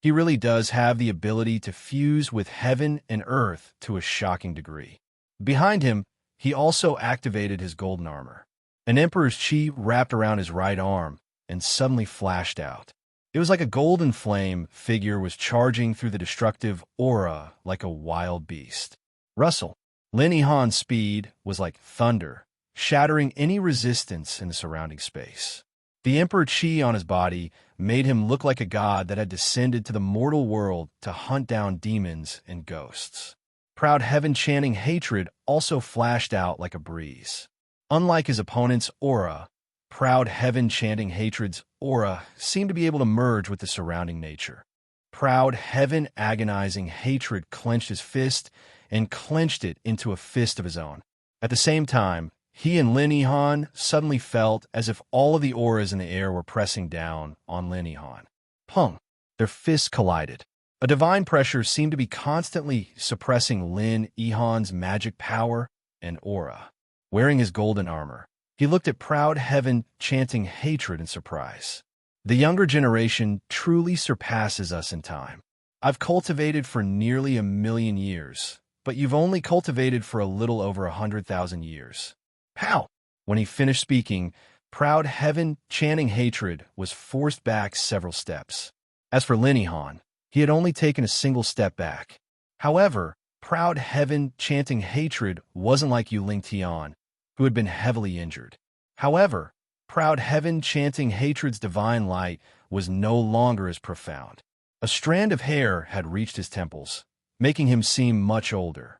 He really does have the ability to fuse with heaven and earth to a shocking degree. Behind him, he also activated his golden armor. An Emperor's Qi wrapped around his right arm and suddenly flashed out. It was like a golden flame figure was charging through the destructive aura like a wild beast. Russell. Lin Yihan's speed was like thunder, shattering any resistance in the surrounding space. The Emperor Qi on his body made him look like a god that had descended to the mortal world to hunt down demons and ghosts. Proud heaven-chanting hatred also flashed out like a breeze. Unlike his opponent's aura, proud heaven-chanting hatred's aura seemed to be able to merge with the surrounding nature. Proud heaven-agonizing hatred clenched his fist and clenched it into a fist of his own. At the same time, he and Lin Yihan suddenly felt as if all of the auras in the air were pressing down on Lin Yihan. Pung! Their fists collided. A divine pressure seemed to be constantly suppressing Lin Yihan's magic power and aura. Wearing his golden armor, he looked at proud heaven chanting hatred and surprise. The younger generation truly surpasses us in time. I've cultivated for nearly 1,000,000 years, but you've only cultivated for a little over 100,000 years. Pow! When he finished speaking, proud heaven-chanting hatred was forced back several steps. As for Lin Yihan, he had only taken a single step back. However, proud heaven-chanting hatred wasn't like Yuling Tian, who had been heavily injured. However, proud heaven-chanting hatred's divine light was no longer as profound. A strand of hair had reached his temples, making him seem much older.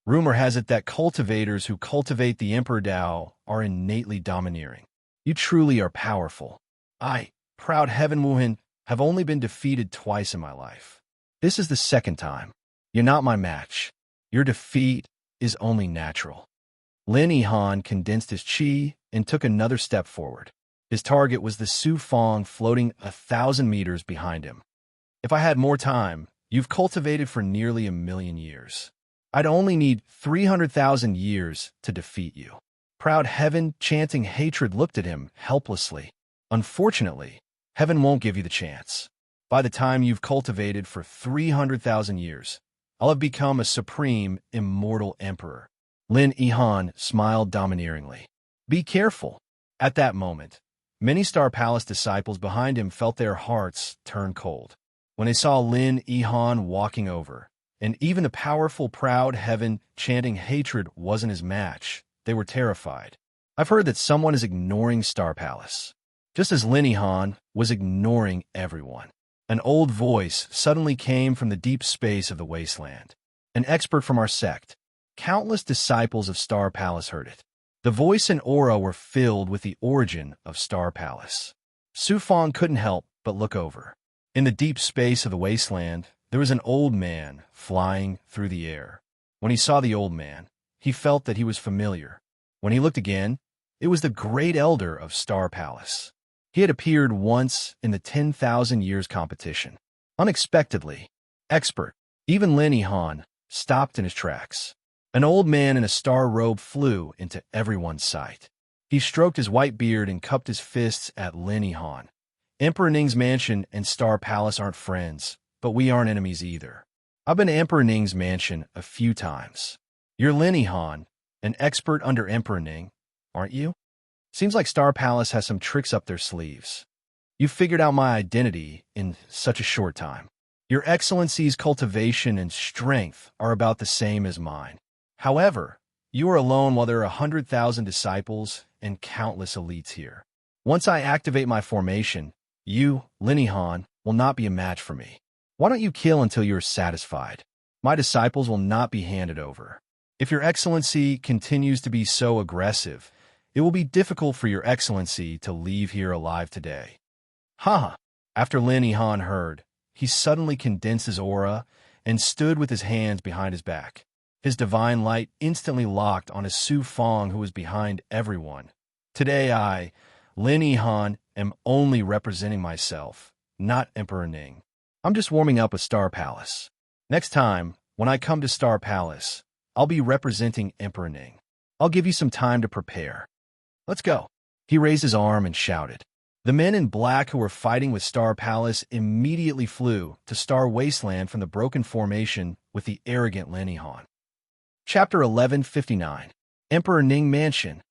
Rumor has it that cultivators who cultivate the Emperor Tao are innately domineering. You truly are powerful. I, proud Heaven Wuhan, have only been defeated twice in my life. This is the second time. You're not my match. Your defeat is only natural. Lin Yihan condensed his qi and took another step forward. His target was the Su Fong floating 1,000 meters behind him. If I had more time, you've cultivated for nearly 1,000,000 years. I'd only need 300,000 years to defeat you. Proud Heaven chanting hatred looked at him helplessly. Unfortunately, Heaven won't give you the chance. By the time you've cultivated for 300,000 years, I'll have become a supreme, immortal emperor." Lin Yihan smiled domineeringly. "Be careful." At that moment, many Star Palace disciples behind him felt their hearts turn cold. When they saw Lin Yihan walking over, and even the powerful, proud heaven chanting hatred wasn't his match, they were terrified. "I've heard that someone is ignoring Star Palace." Just as Lin Yihan was ignoring everyone, an old voice suddenly came from the deep space of the wasteland. "An expert from our sect." Countless disciples of Star Palace heard it. The voice and aura were filled with the origin of Star Palace. Su Fong couldn't help but look over. In the deep space of the wasteland, there was an old man flying through the air. When he saw the old man, he felt that he was familiar. When he looked again, it was the great elder of Star Palace. He had appeared once in the 10,000 years competition. Unexpectedly, expert, even Lin Yihan stopped in his tracks. An old man in a star robe flew into everyone's sight. He stroked his white beard and cupped his fists at Lin Yihan. "Emperor Ning's mansion and Star Palace aren't friends, but we aren't enemies either. I've been to Emperor Ning's mansion a few times. You're Lin Yihan, an expert under Emperor Ning, aren't you? Seems like Star Palace has some tricks up their sleeves. You figured out my identity in such a short time. Your Excellency's cultivation and strength are about the same as mine. However, you are alone while there are 100,000 disciples and countless elites here. Once I activate my formation, you, Lin Yihan, will not be a match for me. Why don't you kill until you are satisfied? My disciples will not be handed over. If your Excellency continues to be so aggressive, it will be difficult for your Excellency to leave here alive today." Haha. After Lin Yihan heard, he suddenly condensed his aura and stood with his hands behind his back. His divine light instantly locked on his Su Fong, who was behind everyone. "Today I, Lin Yihan, am only representing myself, not Emperor Ning. I'm just warming up with Star Palace. Next time, when I come to Star Palace, I'll be representing Emperor Ning. I'll give you some time to prepare. Let's go." He raised his arm and shouted. The men in black who were fighting with Star Palace immediately flew to Star Wasteland from the broken formation with the arrogant Lin Yihan. Chapter 1159. Emperor Ning Mansion.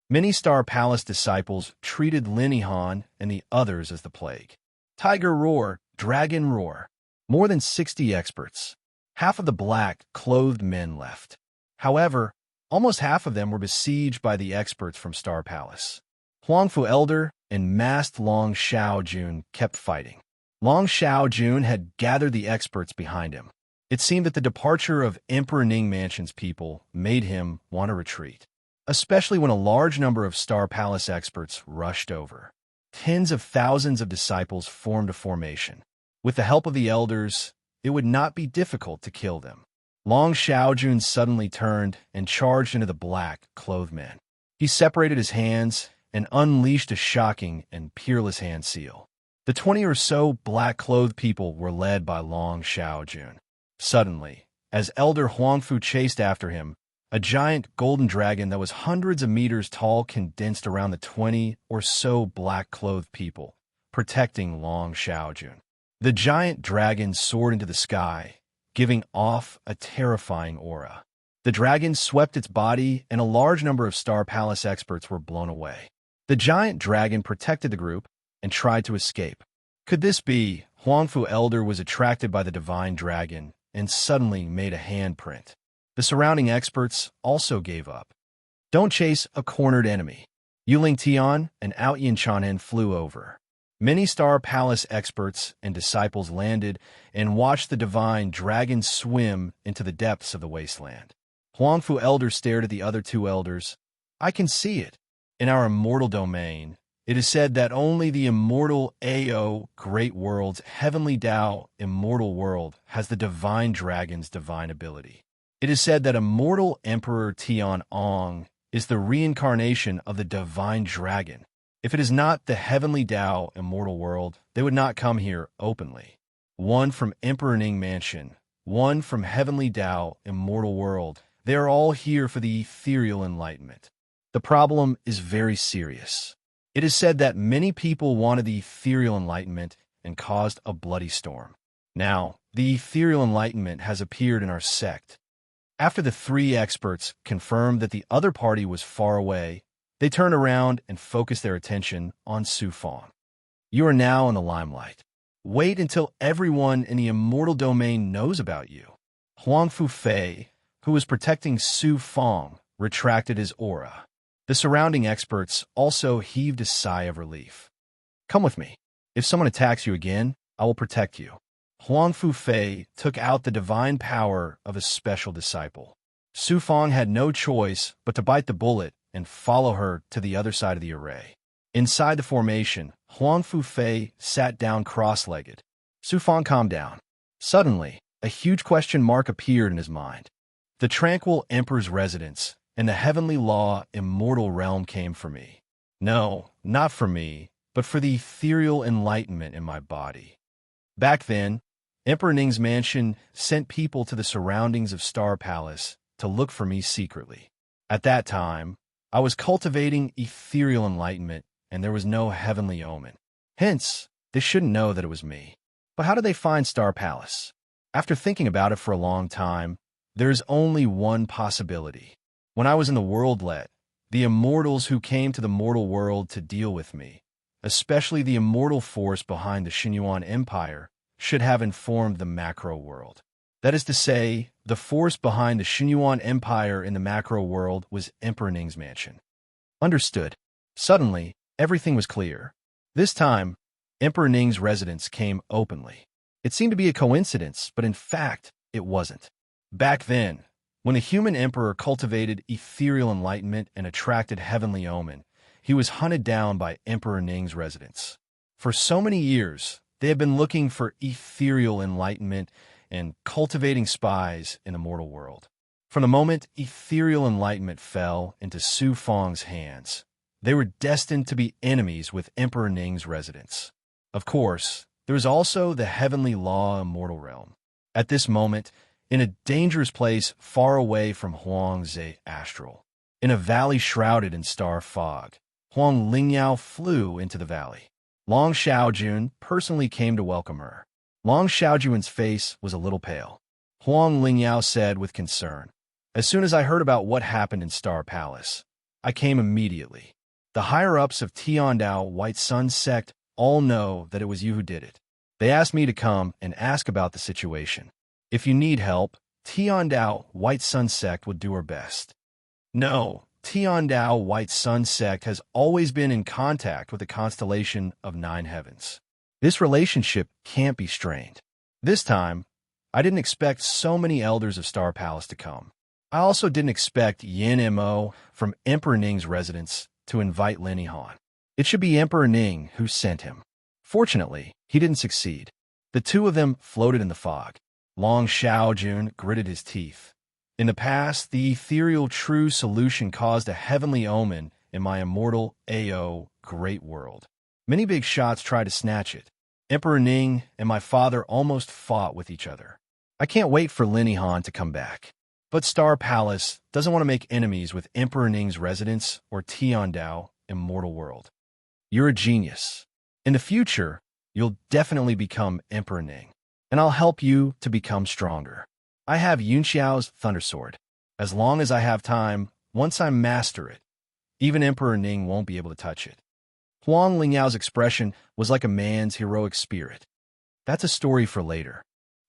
Many Star Palace disciples treated Lin Yihan and the others as the plague. Tiger roar, dragon roar. More than 60 experts. Half of the black-clothed men left. However, almost half of them were besieged by the experts from Star Palace. Huangfu Elder and masked Long Xiaojun kept fighting. Long Xiaojun had gathered the experts behind him. It seemed that the departure of Emperor Ning Mansion's people made him want to retreat, especially when a large number of Star Palace experts rushed over. Tens of thousands of disciples formed a formation. With the help of the elders, it would not be difficult to kill them. Long Xiaojun suddenly turned and charged into the black-clothed men. He separated his hands and unleashed a shocking and peerless hand seal. The 20 or so black-clothed people were led by Long Xiaojun. Suddenly, as Elder Huangfu chased after him, a giant golden dragon that was hundreds of meters tall condensed around the 20 or so black-clothed people, protecting Long Xiaojun. The giant dragon soared into the sky, giving off a terrifying aura. The dragon swept its body, and a large number of Star Palace experts were blown away. The giant dragon protected the group and tried to escape. Could this be? Huangfu Elder was attracted by the divine dragon and suddenly made a handprint. The surrounding experts also gave up. Don't chase a cornered enemy. Yuling Tian and Out Yin Chanen flew over. Many Star Palace experts and disciples landed and watched the divine dragon swim into the depths of the wasteland. Huangfu Elder stared at the other two elders. "I can see it. In our immortal domain, it is said that only the immortal Ao Great World's heavenly Tao immortal world has the divine dragon's divine ability. It is said that immortal Emperor Tian Ong is the reincarnation of the divine dragon. If it is not the heavenly Tao immortal world, they would not come here openly. One from Emperor Ning Mansion, one from heavenly Tao immortal world. They are all here for the ethereal enlightenment. The problem is very serious. It is said that many people wanted the ethereal enlightenment and caused a bloody storm. Now, the ethereal enlightenment has appeared in our sect. After the three experts confirmed that the other party was far away, they turned around and focused their attention on Su Fong. You are now in the limelight. Wait until everyone in the immortal domain knows about you. Huang Fu Fei, who was protecting Su Fong, retracted his aura. The surrounding experts also heaved a sigh of relief. Come with me. If someone attacks you again, I will protect you. Huang Fu Fei took out the divine power of a special disciple. Su Fong had no choice but to bite the bullet and follow her to the other side of the array. Inside the formation, Huang Fu Fei sat down cross-legged. Su Fong calmed down. Suddenly, a huge question mark appeared in his mind. The tranquil emperor's residence and the heavenly law immortal realm came for me. No, not for me, but for the ethereal enlightenment in my body. Back then, Emperor Ning's mansion sent people to the surroundings of Star Palace to look for me secretly. At that time, I was cultivating ethereal enlightenment, and there was no heavenly omen. Hence, they shouldn't know that it was me. But how did they find Star Palace? After thinking about it for a long time, there is only one possibility. When I was in the worldlet, the immortals who came to the mortal world to deal with me, especially the immortal force behind the Xinyuan Empire, should have informed the macro world. That is to say, the force behind the Xinyuan Empire in the macro world was Emperor Ning's mansion. Understood. Suddenly, everything was clear. This time, Emperor Ning's residence came openly. It seemed to be a coincidence, but in fact, it wasn't. Back then, when the human emperor cultivated ethereal enlightenment and attracted heavenly omen, he was hunted down by Emperor Ning's residence. For so many years, they had been looking for ethereal enlightenment and cultivating spies in the mortal world. From the moment ethereal enlightenment fell into Su Fong's hands, they were destined to be enemies with Emperor Ning's residence. Of course, there was also the heavenly law immortal realm. At this moment, in a dangerous place far away from Huangze Astral, in a valley shrouded in star fog, Huang Lingyao flew into the valley. Long Xiaojun personally came to welcome her. Long Xiaojun's face was a little pale. Huang Lingyao said with concern, "As soon as I heard about what happened in Star Palace, I came immediately. The higher-ups of Tiandao White Sun sect all know that it was you who did it. They asked me to come and ask about the situation. If you need help, Tiandao White Sun sect will do her best." No, Tiandao White Sun sect has always been in contact with the constellation of Nine Heavens. This relationship can't be strained. This time, I didn't expect so many elders of Star Palace to come. I also didn't expect Yin Mo from Emperor Ning's residence to invite Lin Han. It should be Emperor Ning who sent him. Fortunately, he didn't succeed. The two of them floated in the fog. Long Xiaojun gritted his teeth. In the past, the ethereal true solution caused a heavenly omen in my immortal AO great world. Many big shots tried to snatch it. Emperor Ning and my father almost fought with each other. I can't wait for Lin Han to come back. But Star Palace doesn't want to make enemies with Emperor Ning's residence or Tiandao immortal world. You're a genius. In the future, you'll definitely become Emperor Ning, and I'll help you to become stronger. I have Yunxiao's Thundersword. As long as I have time, once I master it, even Emperor Ning won't be able to touch it. Huang Lingyao's expression was like a man's heroic spirit. That's a story for later.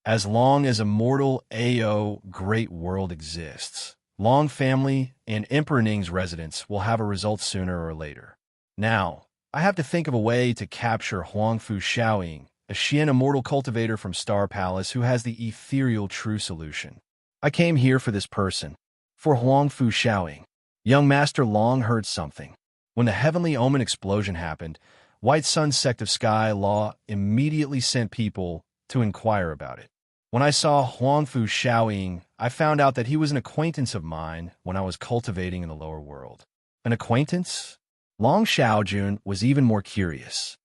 As long as immortal AO great world exists, Long family and Emperor Ning's residence will have a result sooner or later. Now, I have to think of a way to capture Huangfu Xiaoying, a Xian immortal cultivator from Star Palace who has the ethereal true solution. I came here for this person, for Huangfu Xiaoying. Young Master Long heard something. When the heavenly omen explosion happened, White Sun sect of Sky Law immediately sent people to inquire about it. When I saw Huangfu Xiaoying, I found out that he was an acquaintance of mine when I was cultivating in the lower world. An acquaintance? Long Xiaojun was even more curious.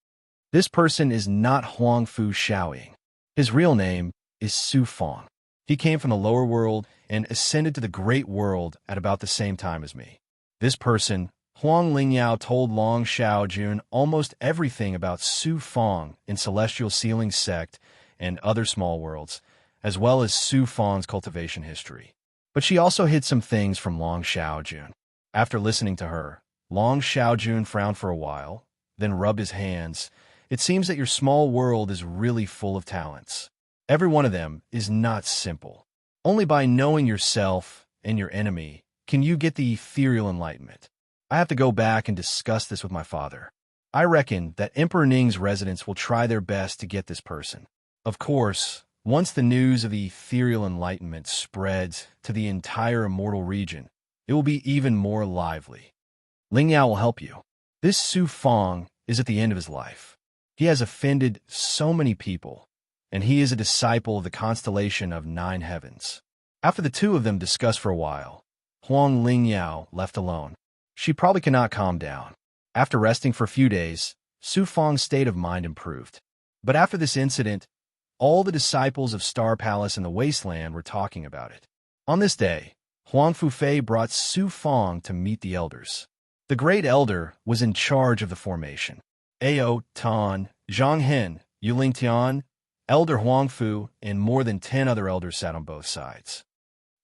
This person is not Huangfu Xiaoying. His real name is Su Fong. He came from the lower world and ascended to the great world at about the same time as me. This person, Huang Lingyao told Long Xiaojun almost everything about Su Fong in Celestial Sealing Sect and other small worlds, as well as Su Fong's cultivation history. But she also hid some things from Long Xiaojun. After listening to her, Long Xiaojun frowned for a while, then rubbed his hands. It seems that your small world is really full of talents. Every one of them is not simple. Only by knowing yourself and your enemy can you get the ethereal enlightenment. I have to go back and discuss this with my father. I reckon that Emperor Ning's residents will try their best to get this person. Of course, once the news of the ethereal enlightenment spreads to the entire immortal region, it will be even more lively. Ling Yao will help you. This Su Fong is at the end of his life. He has offended so many people, and he is a disciple of the constellation of 9 heavens. After the two of them discussed for a while, Huang Lingyao left alone. She probably cannot calm down. After resting for a few days, Su Fong's state of mind improved. But after this incident, all the disciples of Star Palace in the Wasteland were talking about it. On this day, Huang Fufei brought Su Fong to meet the elders. The Great Elder was in charge of the formation. Ao Tan, Zhang Hen, Yuling Tian, Elder Huang Fu, and more than 10 other elders sat on both sides.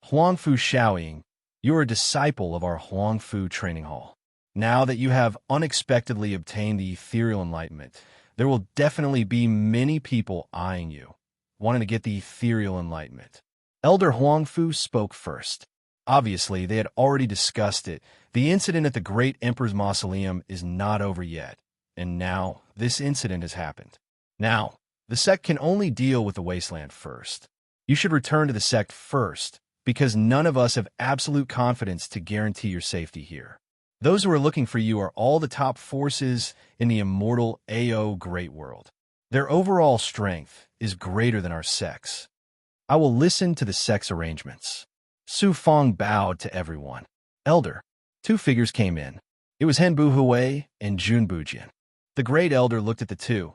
Huang Fu Xiaoying, you are a disciple of our Huang Fu training hall. Now that you have unexpectedly obtained the ethereal enlightenment, there will definitely be many people eyeing you, wanting to get the ethereal enlightenment. Elder Huang Fu spoke first. Obviously, they had already discussed it. The incident at the Great Emperor's Mausoleum is not over yet, and now this incident has happened. Now, the sect can only deal with the wasteland first. You should return to the sect first, because none of us have absolute confidence to guarantee your safety here. Those who are looking for you are all the top forces in the immortal AO Great World. Their overall strength is greater than our sect's. I will listen to the sect's arrangements. Su Fong bowed to everyone. Elder. 2 figures came in. It was Hen Buhui and Jun Bujin. The Great Elder looked at the two.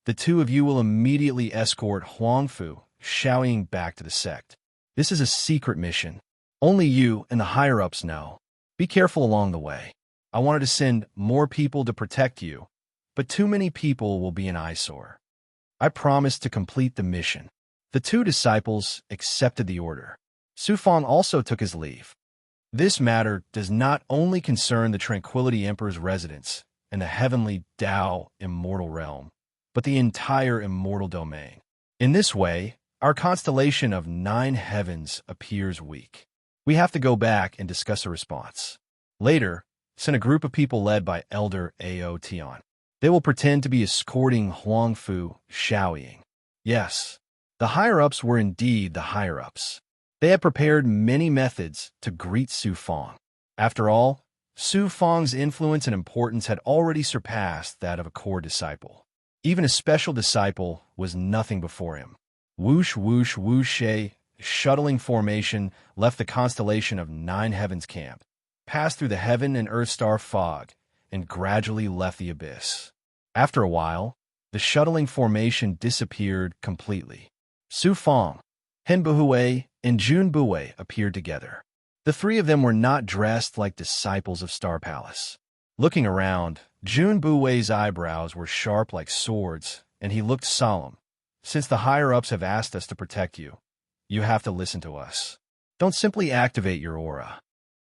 The two of you will immediately escort Huang Fu, Xiaoying back to the sect. This is a secret mission. Only you and the higher-ups know. Be careful along the way. I wanted to send more people to protect you, but too many people will be an eyesore. I promised to complete the mission. The 2 disciples accepted the order. Su Fong also took his leave. This matter does not only concern the Tranquility Emperor's residence and the heavenly Tao immortal realm, but the entire immortal domain. In this way, our constellation of 9 heavens appears weak. We have to go back and discuss a response. Later, send a group of people led by Elder Ao Tian. They will pretend to be escorting Huang Fu Xiaoying. Yes, the higher-ups were indeed the higher-ups. They had prepared many methods to greet Su Fong. After all, Su Fong's influence and importance had already surpassed that of a core disciple. Even a special disciple was nothing before him. Whoosh, whoosh, whoosh, shuttling formation left the constellation of 9 heavens camp, passed through the heaven and earth star fog, and gradually left the abyss. After a while, the shuttling formation disappeared completely. Su Fong, Hen Buhui, and Jun Bui appeared together. The 3 of them were not dressed like disciples of Star Palace. Looking around, Jun Bui's eyebrows were sharp like swords, and he looked solemn. Since the higher-ups have asked us to protect you, you have to listen to us. Don't simply activate your aura.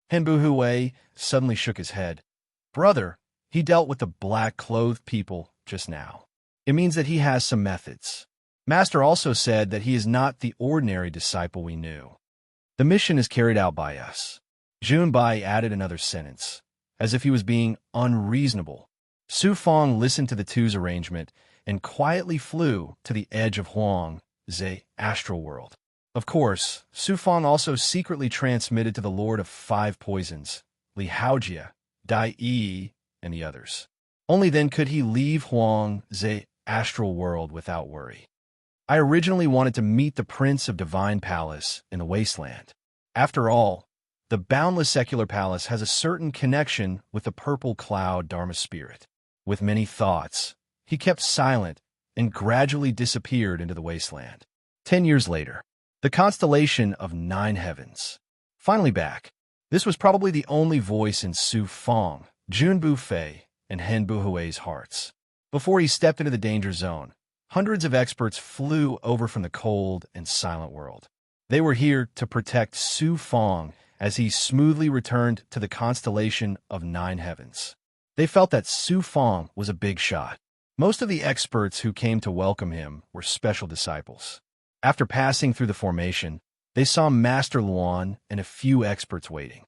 Hen Buhui suddenly shook his head. Brother, he dealt with the black-clothed people just now. It means that he has some methods. Master also said that he is not the ordinary disciple we knew. The mission is carried out by us. Jun Bai added another sentence, as if he was being unreasonable. Su Fong listened to the two's arrangement and quietly flew to the edge of Huang Zhe astral world. Of course, Su Fong also secretly transmitted to the Lord of 5 Poisons, Li Haojia, Dai Yi, and the others. Only then could he leave Huang Zhe astral world without worry. I originally wanted to meet the Prince of Divine Palace in the Wasteland. After all, the boundless secular palace has a certain connection with the purple cloud Dharma spirit. With many thoughts, he kept silent and gradually disappeared into the wasteland. 10 years later, the constellation of 9 heavens. Finally back. This was probably the only voice in Su Fong, Junbu Fei and Henbu Hui's hearts. Before he stepped into the danger zone, hundreds of experts flew over from the cold and silent world. They were here to protect Su Fong as he smoothly returned to the constellation of Nine Heavens. They felt that Su Fong was a big shot. Most of the experts who came to welcome him were special disciples. After passing through the formation, they saw Master Luan and a few experts waiting.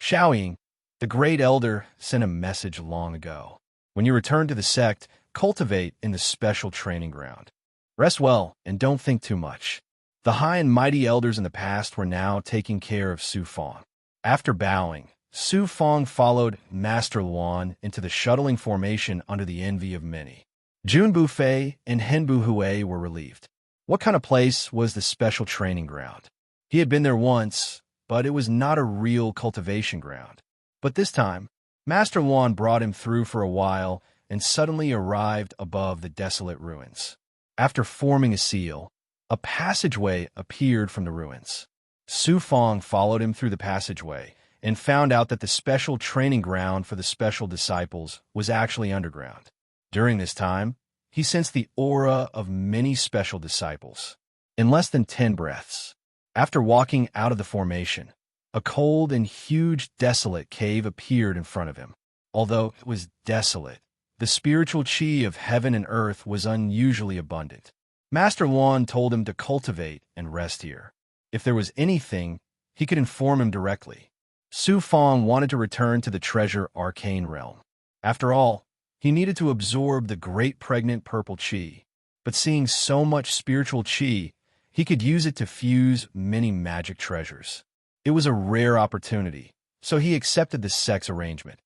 Xiaoying, the great elder, sent a message long ago. When you return to the sect, cultivate in the special training ground. Rest well and don't think too much. The high and mighty elders in the past were now taking care of Su Fong. After bowing, Su Fong followed Master Luan into the shuttling formation under the envy of many. Junbu Fei and Henbu Hui were relieved. What kind of place was the special training ground? He had been there once, but it was not a real cultivation ground. But this time, Master Luan brought him through for a while and suddenly arrived above the desolate ruins. After forming a seal, a passageway appeared from the ruins. Su Fong followed him through the passageway and found out that the special training ground for the special disciples was actually underground. During this time, he sensed the aura of many special disciples. In less than 10 breaths, after walking out of the formation, a cold and huge desolate cave appeared in front of him. Although it was desolate, the spiritual chi of heaven and earth was unusually abundant. Master Luan told him to cultivate and rest here. If there was anything, he could inform him directly. Su Fong wanted to return to the treasure arcane realm. After all, he needed to absorb the great pregnant purple chi. But seeing so much spiritual chi, he could use it to fuse many magic treasures. It was a rare opportunity, so he accepted the sect's arrangement.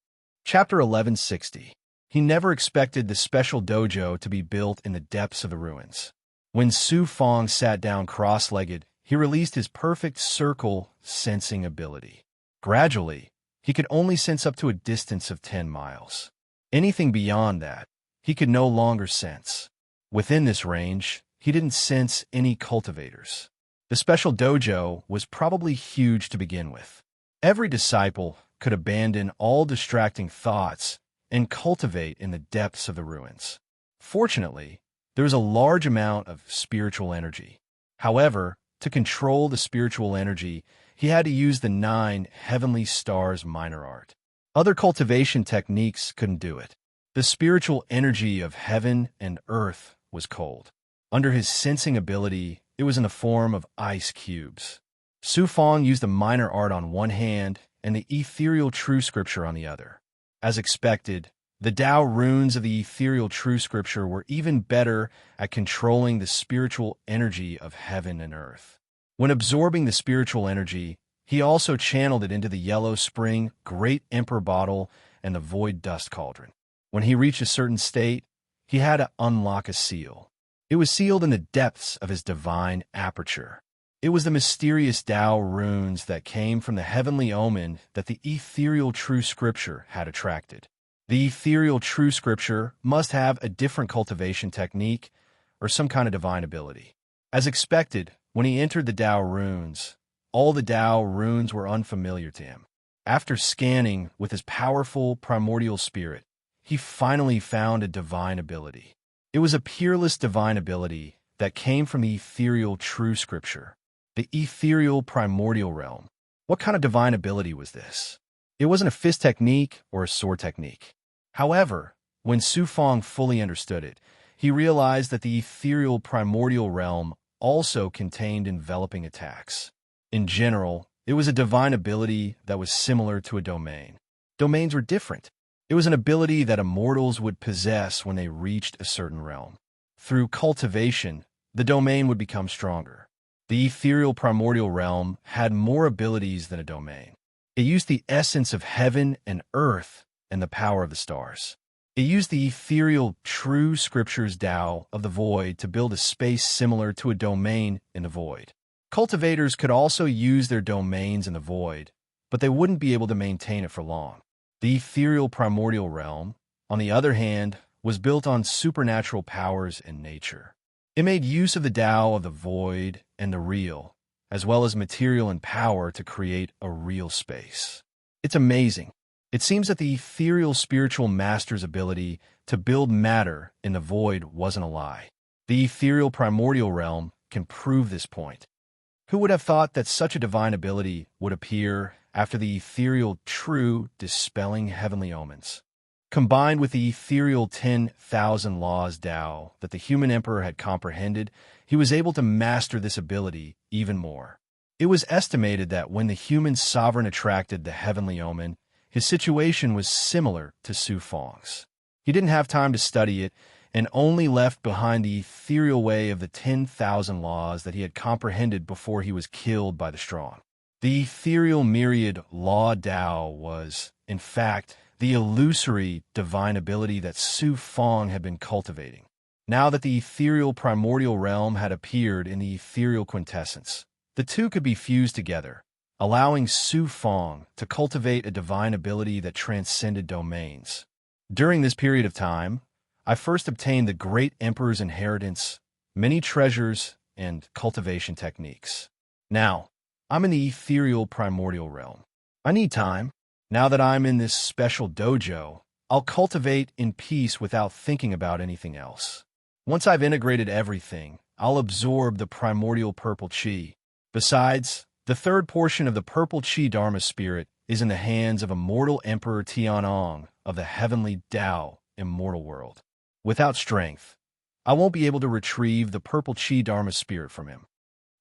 Chapter 1160. He never expected the special dojo to be built in the depths of the ruins. When Su Fong sat down cross-legged, he released his perfect circle sensing ability. Gradually, he could only sense up to a distance of 10 miles. Anything beyond that, he could no longer sense. Within this range, he didn't sense any cultivators. The special dojo was probably huge to begin with. Every disciple could abandon all distracting thoughts and cultivate in the depths of the ruins. Fortunately, there was a large amount of spiritual energy. However, to control the spiritual energy, he had to use the 9 heavenly stars minor art. Other cultivation techniques couldn't do it. The spiritual energy of heaven and earth was cold. Under his sensing ability, it was in the form of ice cubes. Su Fong used the minor art on one hand and the ethereal true scripture on the other. As expected, the Tao runes of the ethereal true scripture were even better at controlling the spiritual energy of heaven and earth. When absorbing the spiritual energy, he also channeled it into the yellow spring, great emperor bottle, and the void dust cauldron. When he reached a certain state, he had to unlock a seal. It was sealed in the depths of his divine aperture. It was the mysterious Tao runes that came from the heavenly omen that the ethereal true scripture had attracted. The ethereal true scripture must have a different cultivation technique or some kind of divine ability. As expected, when he entered the Tao runes, all the Tao runes were unfamiliar to him. After scanning with his powerful primordial spirit, he finally found a divine ability. It was a peerless divine ability that came from the ethereal true scripture, the ethereal primordial realm. What kind of divine ability was this? It wasn't a fist technique or a sword technique. However, when Su Fong fully understood it, he realized that the ethereal primordial realm also contained enveloping attacks. In general, it was a divine ability that was similar to a domain. Domains were different. It was an ability that immortals would possess when they reached a certain realm. Through cultivation, the domain would become stronger. The ethereal primordial realm had more abilities than a domain. It used the essence of heaven and earth and the power of the stars. It used the ethereal true scriptures Tao of the void to build a space similar to a domain in the void. Cultivators could also use their domains in the void, but they wouldn't be able to maintain it for long. The ethereal primordial realm, on the other hand, was built on supernatural powers in nature. It made use of the Tao of the void and the real, as well as material and power to create a real space. It's amazing. It seems that the ethereal spiritual master's ability to build matter in the void wasn't a lie. The ethereal primordial realm can prove this point. Who would have thought that such a divine ability would appear after the ethereal true dispelling heavenly omens? Combined with the ethereal 10,000 laws Tao that the human emperor had comprehended, he was able to master this ability even more. It was estimated that when the human sovereign attracted the heavenly omen, his situation was similar to Su Feng's. He didn't have time to study it and only left behind the ethereal way of the 10,000 laws that he had comprehended before he was killed by the strong. The ethereal myriad law Tao was, in fact, the illusory divine ability that Su Feng had been cultivating. Now that the ethereal primordial realm had appeared in the ethereal quintessence, the two could be fused together, allowing Su Feng to cultivate a divine ability that transcended domains. During this period of time, I first obtained the great emperor's inheritance, many treasures, and cultivation techniques. Now, I'm in the ethereal primordial realm. I need time. Now that I'm in this special dojo, I'll cultivate in peace without thinking about anything else. Once I've integrated everything, I'll absorb the primordial purple chi. Besides, the third portion of the purple chi Dharma spirit is in the hands of immortal Emperor Tianong of the heavenly Tao immortal world. Without strength, I won't be able to retrieve the purple chi Dharma spirit from him.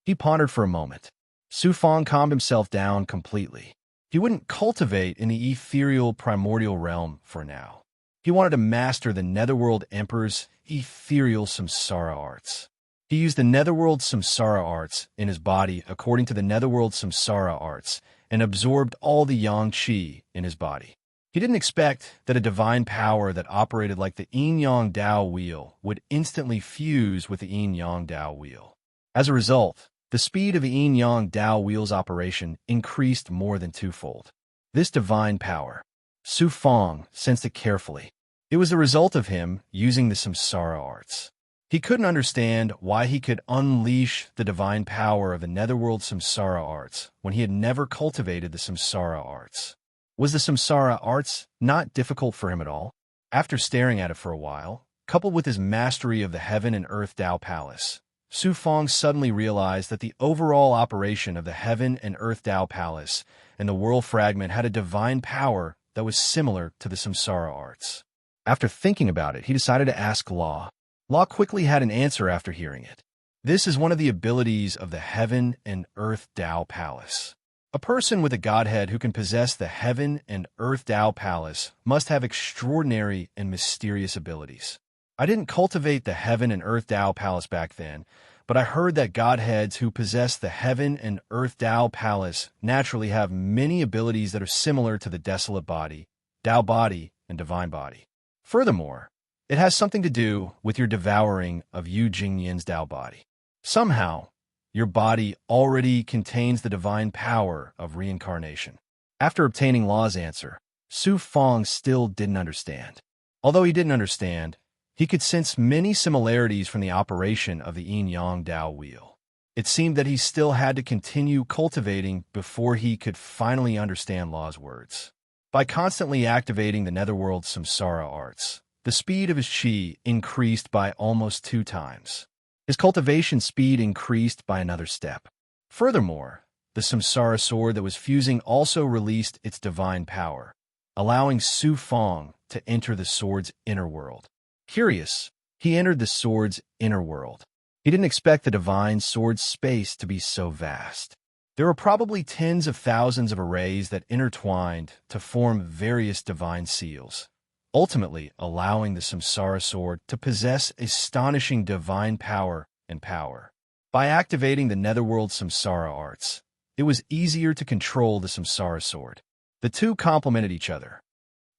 He pondered for a moment. Su Feng calmed himself down completely. He wouldn't cultivate in the ethereal primordial realm for now. He wanted to master the Netherworld Emperor's ethereal samsara arts. He used the Netherworld samsara arts in his body according to the Netherworld samsara arts and absorbed all the yang qi in his body. He didn't expect that a divine power that operated like the yin-yang Dao wheel would instantly fuse with the yin-yang Dao wheel. As a result, the speed of the yin-yang Dao wheel's operation increased more than twofold. This divine power, Su Feng sensed it carefully. It was the result of him using the samsara arts. He couldn't understand why he could unleash the divine power of the Netherworld samsara arts when he had never cultivated the samsara arts. Was the samsara arts not difficult for him at all? After staring at it for a while, coupled with his mastery of the Heaven and Earth Tao Palace, Su Feng suddenly realized that the overall operation of the Heaven and Earth Tao Palace and the World Fragment had a divine power that was similar to the samsara arts. After thinking about it, he decided to ask Law. Law quickly had an answer after hearing it. This is one of the abilities of the Heaven and Earth Tao Palace. A person with a godhead who can possess the Heaven and Earth Tao Palace must have extraordinary and mysterious abilities. I didn't cultivate the Heaven and Earth Tao Palace back then, but I heard that godheads who possess the Heaven and Earth Tao Palace naturally have many abilities that are similar to the Desolate Body, Tao Body, and Divine Body. Furthermore, it has something to do with your devouring of Yu Jingyin's Tao Body. Somehow, your body already contains the divine power of reincarnation. After obtaining Law's answer, Su Feng still didn't understand. Although he didn't understand, he could sense many similarities from the operation of the yin-yang Tao wheel. It seemed that he still had to continue cultivating before he could finally understand Law's words. By constantly activating the Netherworld samsara arts, the speed of his chi increased by almost 2 times. His cultivation speed increased by another step. Furthermore, the samsara sword that was fusing also released its divine power, allowing Su Feng to enter the sword's inner world. Curious, he entered the sword's inner world. He didn't expect the divine sword's space to be so vast. There were probably tens of thousands of arrays that intertwined to form various divine seals, ultimately allowing the samsara sword to possess astonishing divine power and power. By activating the Netherworld samsara arts, it was easier to control the samsara sword. The two complemented each other.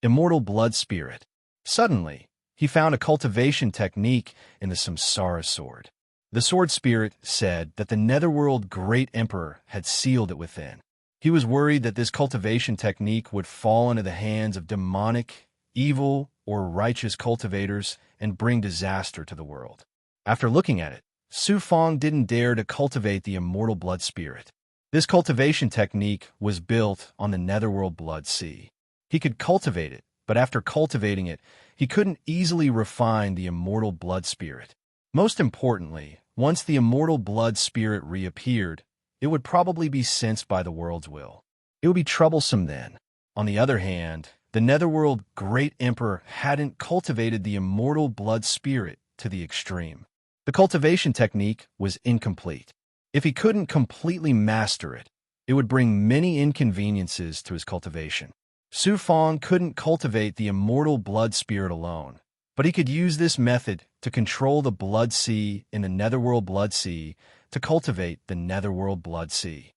Immortal blood spirit. Suddenly, he found a cultivation technique in the samsara sword. The sword spirit said that the Netherworld Great Emperor had sealed it within. He was worried that this cultivation technique would fall into the hands of demonic, evil, or righteous cultivators and bring disaster to the world. After looking at it, Su Feng didn't dare to cultivate the immortal blood spirit. This cultivation technique was built on the Netherworld Blood Sea. He could cultivate it, but after cultivating it, he couldn't easily refine the immortal blood spirit. Most importantly, once the immortal blood spirit reappeared, it would probably be sensed by the world's will. It would be troublesome then. On the other hand, the Netherworld Great Emperor hadn't cultivated the immortal blood spirit to the extreme. The cultivation technique was incomplete. If he couldn't completely master it, it would bring many inconveniences to his cultivation. Su Fong couldn't cultivate the immortal blood spirit alone, but he could use this method to control the blood sea in the Netherworld Blood Sea to cultivate the Netherworld Blood Sea.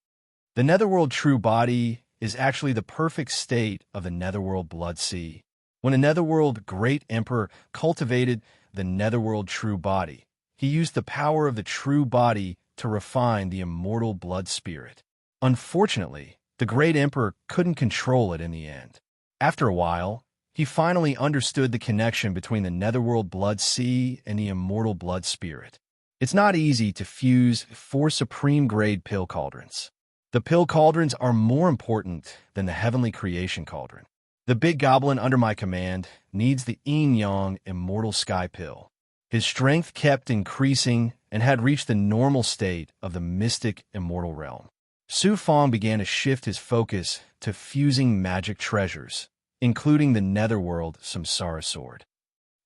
The Netherworld True Body is actually the perfect state of the Netherworld Blood Sea. When a Netherworld Great Emperor cultivated the Netherworld True Body, he used the power of the True Body to refine the immortal blood spirit. Unfortunately, the Great Emperor couldn't control it in the end. After a while, he finally understood the connection between the Netherworld Blood Sea and the immortal blood spirit. It's not easy to fuse 4 supreme-grade pill cauldrons. The pill cauldrons are more important than the heavenly creation cauldron. The big goblin under my command needs the yin-yang immortal sky pill. His strength kept increasing and had reached the normal state of the mystic immortal realm. Su Fong began to shift his focus to fusing magic treasures, including the Netherworld Samsara Sword.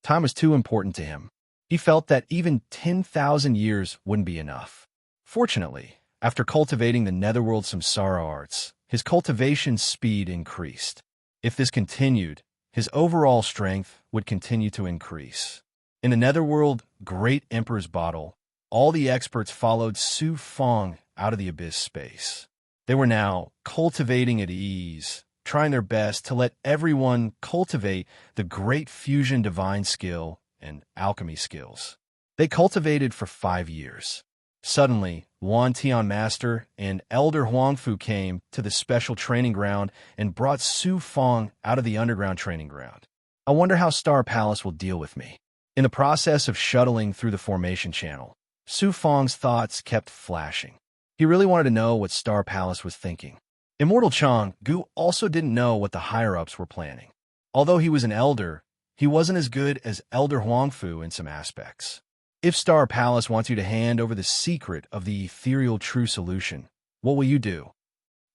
Time was too important to him. He felt that even 10,000 years wouldn't be enough. Fortunately, after cultivating the Netherworld Samsara arts, his cultivation speed increased. If this continued, his overall strength would continue to increase. In the Netherworld Great Emperor's bottle, all the experts followed Su Fong out of the abyss space. They were now cultivating at ease, trying their best to let everyone cultivate the great fusion divine skill and alchemy skills. They cultivated for 5 years. Suddenly, Wan Tian Master and Elder Huangfu came to the special training ground and brought Su Fong out of the underground training ground. I wonder how Star Palace will deal with me. In the process of shuttling through the formation channel, Su Fong's thoughts kept flashing. He really wanted to know what Star Palace was thinking. Immortal Chang Gu also didn't know what the higher-ups were planning. Although he was an elder, he wasn't as good as Elder Huangfu in some aspects. If Star Palace wants you to hand over the secret of the ethereal true solution, what will you do?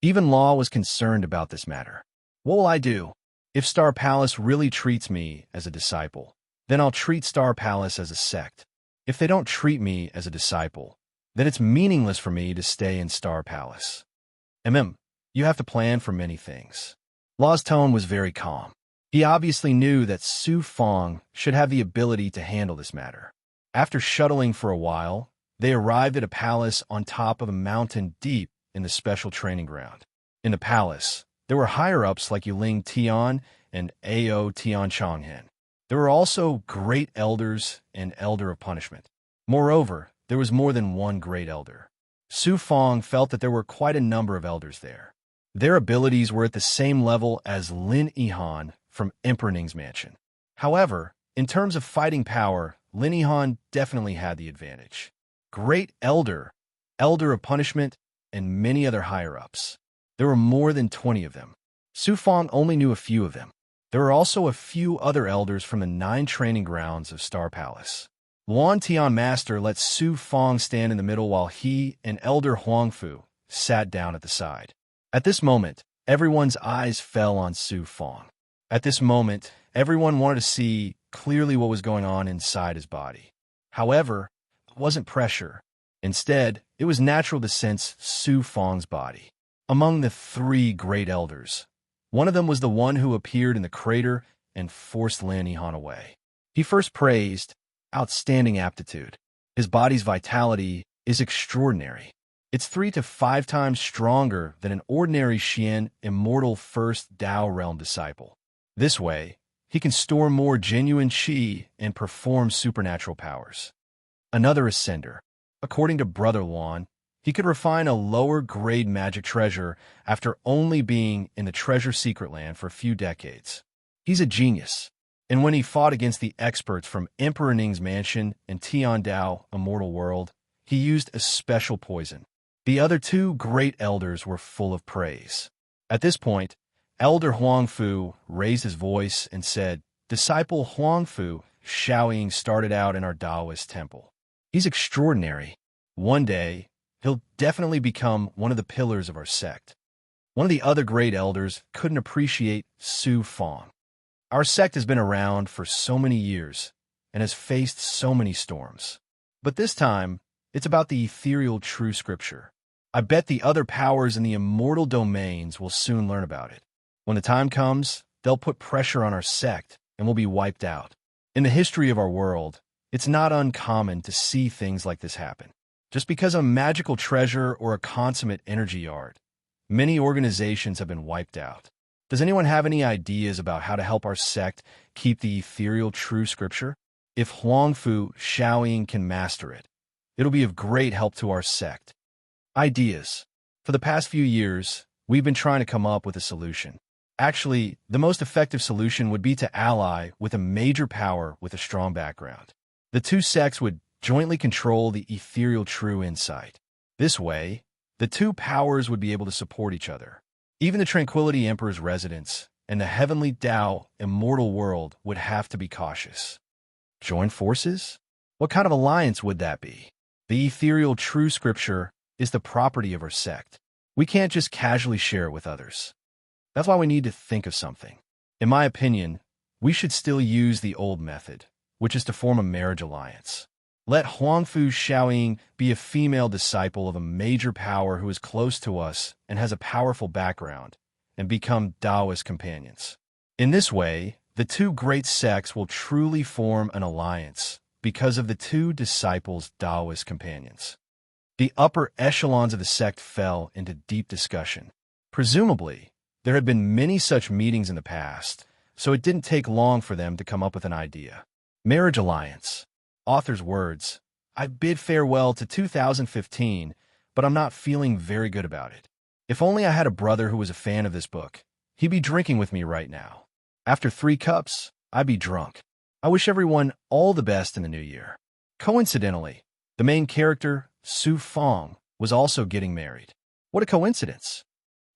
Even Law was concerned about this matter. What will I do? If Star Palace really treats me as a disciple, then I'll treat Star Palace as a sect. If they don't treat me as a disciple, then it's meaningless for me to stay in Star Palace. You have to plan for many things. Law's tone was very calm. He obviously knew that Su Fong should have the ability to handle this matter. After shuttling for a while, they arrived at a palace on top of a mountain deep in the special training ground. In the palace, there were higher-ups like Yuling Tian and Ao Tian Changhen. There were also great elders and elder of punishment. Moreover, there was more than one great elder. Su Fong felt that there were quite a number of elders there. Their abilities were at the same level as Lin Yihan from Emperor Ning's mansion. However, in terms of fighting power, Lin Yihan definitely had the advantage. Great elder, elder of punishment, and many other higher-ups. There were more than 20 of them. Su Fong only knew a few of them. There were also a few other elders from the 9 training grounds of Star Palace. Wan Tian Master let Su Fong stand in the middle while he and Elder Huangfu sat down at the side. At this moment, everyone's eyes fell on Su Fong. At this moment, everyone wanted to see clearly what was going on inside his body. However, it wasn't pressure. Instead, it was natural to sense Su Fong's body. Among the 3 great elders, one of them was the one who appeared in the crater and forced Lin Yihan away. He first praised outstanding aptitude. His body's vitality is extraordinary. It's 3 to 5 times stronger than an ordinary Xian immortal first Dao realm disciple. This way, he can store more genuine qi and perform supernatural powers. Another ascender. According to Brother Luan, he could refine a lower-grade magic treasure after only being in the treasure secret land for a few decades. He's a genius, and when he fought against the experts from Emperor Ning's mansion and Tian Dao Immortal World, he used a special poison. The other 2 great elders were full of praise. At this point, Elder Huangfu raised his voice and said, "Disciple Huangfu, Shaoying started out in our Taoist temple. He's extraordinary. One day, he'll definitely become one of the pillars of our sect." One of the other great elders couldn't appreciate Su Fong. "Our sect has been around for so many years and has faced so many storms. But this time, it's about the ethereal true scripture. I bet the other powers in the immortal domains will soon learn about it. When the time comes, they'll put pressure on our sect and we'll be wiped out." In the history of our world, it's not uncommon to see things like this happen. Just because of a magical treasure or a consummate energy art, many organizations have been wiped out. Does anyone have any ideas about how to help our sect keep the ethereal true scripture? If Huangfu Shaoying can master it, it'll be of great help to our sect. Ideas. For the past few years, we've been trying to come up with a solution. Actually, the most effective solution would be to ally with a major power with a strong background. The two sects would jointly control the ethereal true insight. This way, the two powers would be able to support each other. Even the Tranquility Emperor's residence and the heavenly Tao immortal world would have to be cautious. Join forces? What kind of alliance would that be? The ethereal true scripture is the property of our sect. We can't just casually share it with others. That's why we need to think of something. In my opinion, we should still use the old method, which is to form a marriage alliance. Let Huangfu Shaoying be a female disciple of a major power who is close to us and has a powerful background, and become Taoist companions. In this way, the two great sects will truly form an alliance because of the two disciples' Taoist companions. The upper echelons of the sect fell into deep discussion. Presumably, there had been many such meetings in the past, so it didn't take long for them to come up with an idea. Marriage alliance. Author's words, "I bid farewell to 2015, but I'm not feeling very good about it. If only I had a brother who was a fan of this book. He'd be drinking with me right now. After 3 cups, I'd be drunk. I wish everyone all the best in the new year." Coincidentally, the main character, Su Fong, was also getting married. What a coincidence.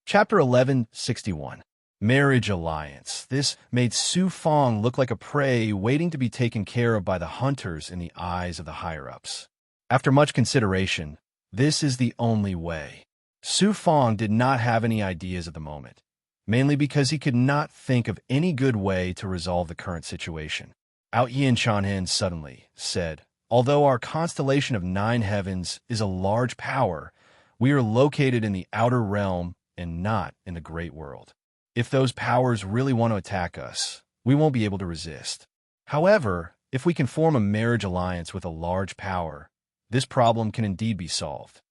Chapter 1161. Marriage Alliance. This made Su Fong look like a prey waiting to be taken care of by the hunters in the eyes of the higher-ups. After much consideration, this is the only way. Su Fong did not have any ideas at the moment, mainly because he could not think of any good way to resolve the current situation. Out Yin Chanhen suddenly said, "Although our constellation of 9 heavens is a large power, we are located in the outer realm and not in the great world. If those powers really want to attack us, we won't be able to resist. However, if we can form a marriage alliance with a large power, this problem can indeed be solved."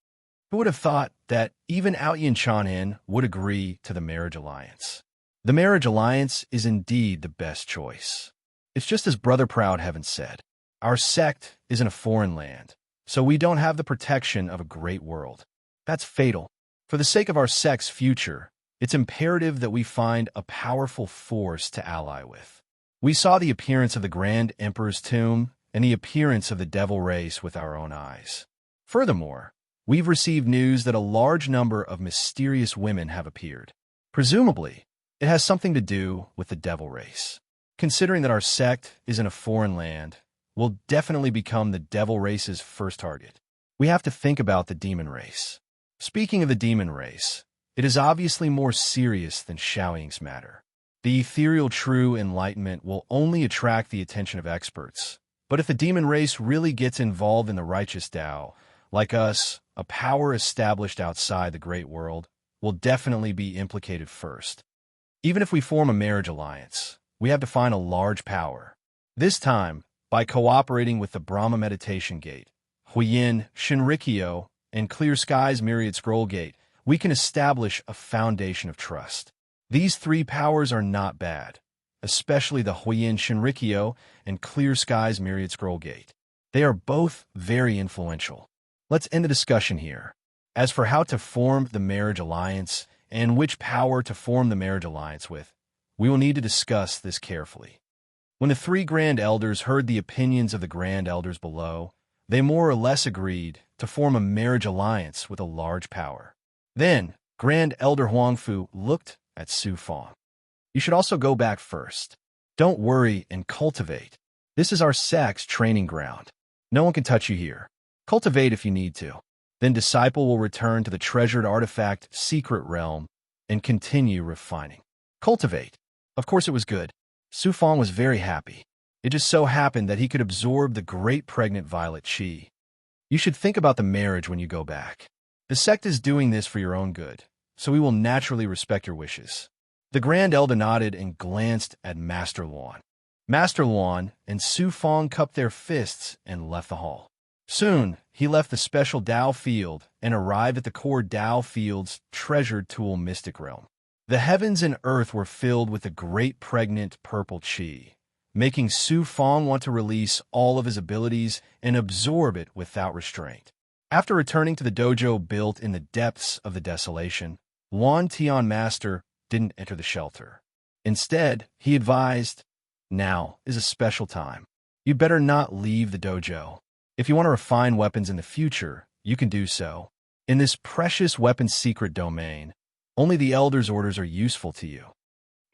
Who would have thought that even Out Yin Chanhen would agree to the marriage alliance? The marriage alliance is indeed the best choice. It's just as Brother Proudheaven said, our sect is in a foreign land, so we don't have the protection of a great world. That's fatal. For the sake of our sect's future, it's imperative that we find a powerful force to ally with. We saw the appearance of the Grand Emperor's tomb and the appearance of the devil race with our own eyes. Furthermore, we've received news that a large number of mysterious women have appeared. Presumably, it has something to do with the devil race. Considering that our sect is in a foreign land, we'll definitely become the devil race's first target. We have to think about the demon race. Speaking of the demon race, it is obviously more serious than Shaoying's matter. The ethereal true enlightenment will only attract the attention of experts. But if the demon race really gets involved in the righteous Tao, like us, a power established outside the great world, will definitely be implicated first. Even if we form a marriage alliance, we have to find a large power. This time, by cooperating with the Brahma Meditation Gate, Huiyin Shinrikyo, and Clear Sky's Myriad Scroll Gate, we can establish a foundation of trust. These 3 powers are not bad, especially the Huiyin Shinrikyo and Clear Sky's Myriad Scroll Gate. They are both very influential. Let's end the discussion here. As for how to form the marriage alliance and which power to form the marriage alliance with, we will need to discuss this carefully. When the 3 Grand Elders heard the opinions of the Grand Elders below, they more or less agreed to form a marriage alliance with a large power. Then, Grand Elder Huangfu looked at Su Fong. You should also go back first. Don't worry and cultivate. This is our sex training ground. No one can touch you here. Cultivate if you need to. Then disciple will return to the treasured artifact secret realm and continue refining. Cultivate. Of course it was good. Su Fong was very happy. It just so happened that he could absorb the great pregnant violet qi. You should think about the marriage when you go back. The sect is doing this for your own good, so we will naturally respect your wishes. The Grand Elder nodded and glanced at Master Luan. Master Luan and Su Fong cupped their fists and left the hall. Soon, he left the special Dao field and arrived at the core Dao field's treasured tool mystic realm. The heavens and earth were filled with the great pregnant purple qi, making Su Fong want to release all of his abilities and absorb it without restraint. After returning to the dojo built in the depths of the desolation, Luan Tian Master didn't enter the shelter. Instead, he advised, "Now is a special time. You'd better not leave the dojo. If you want to refine weapons in the future, you can do so. In this precious weapons secret domain, only the Elder's orders are useful to you."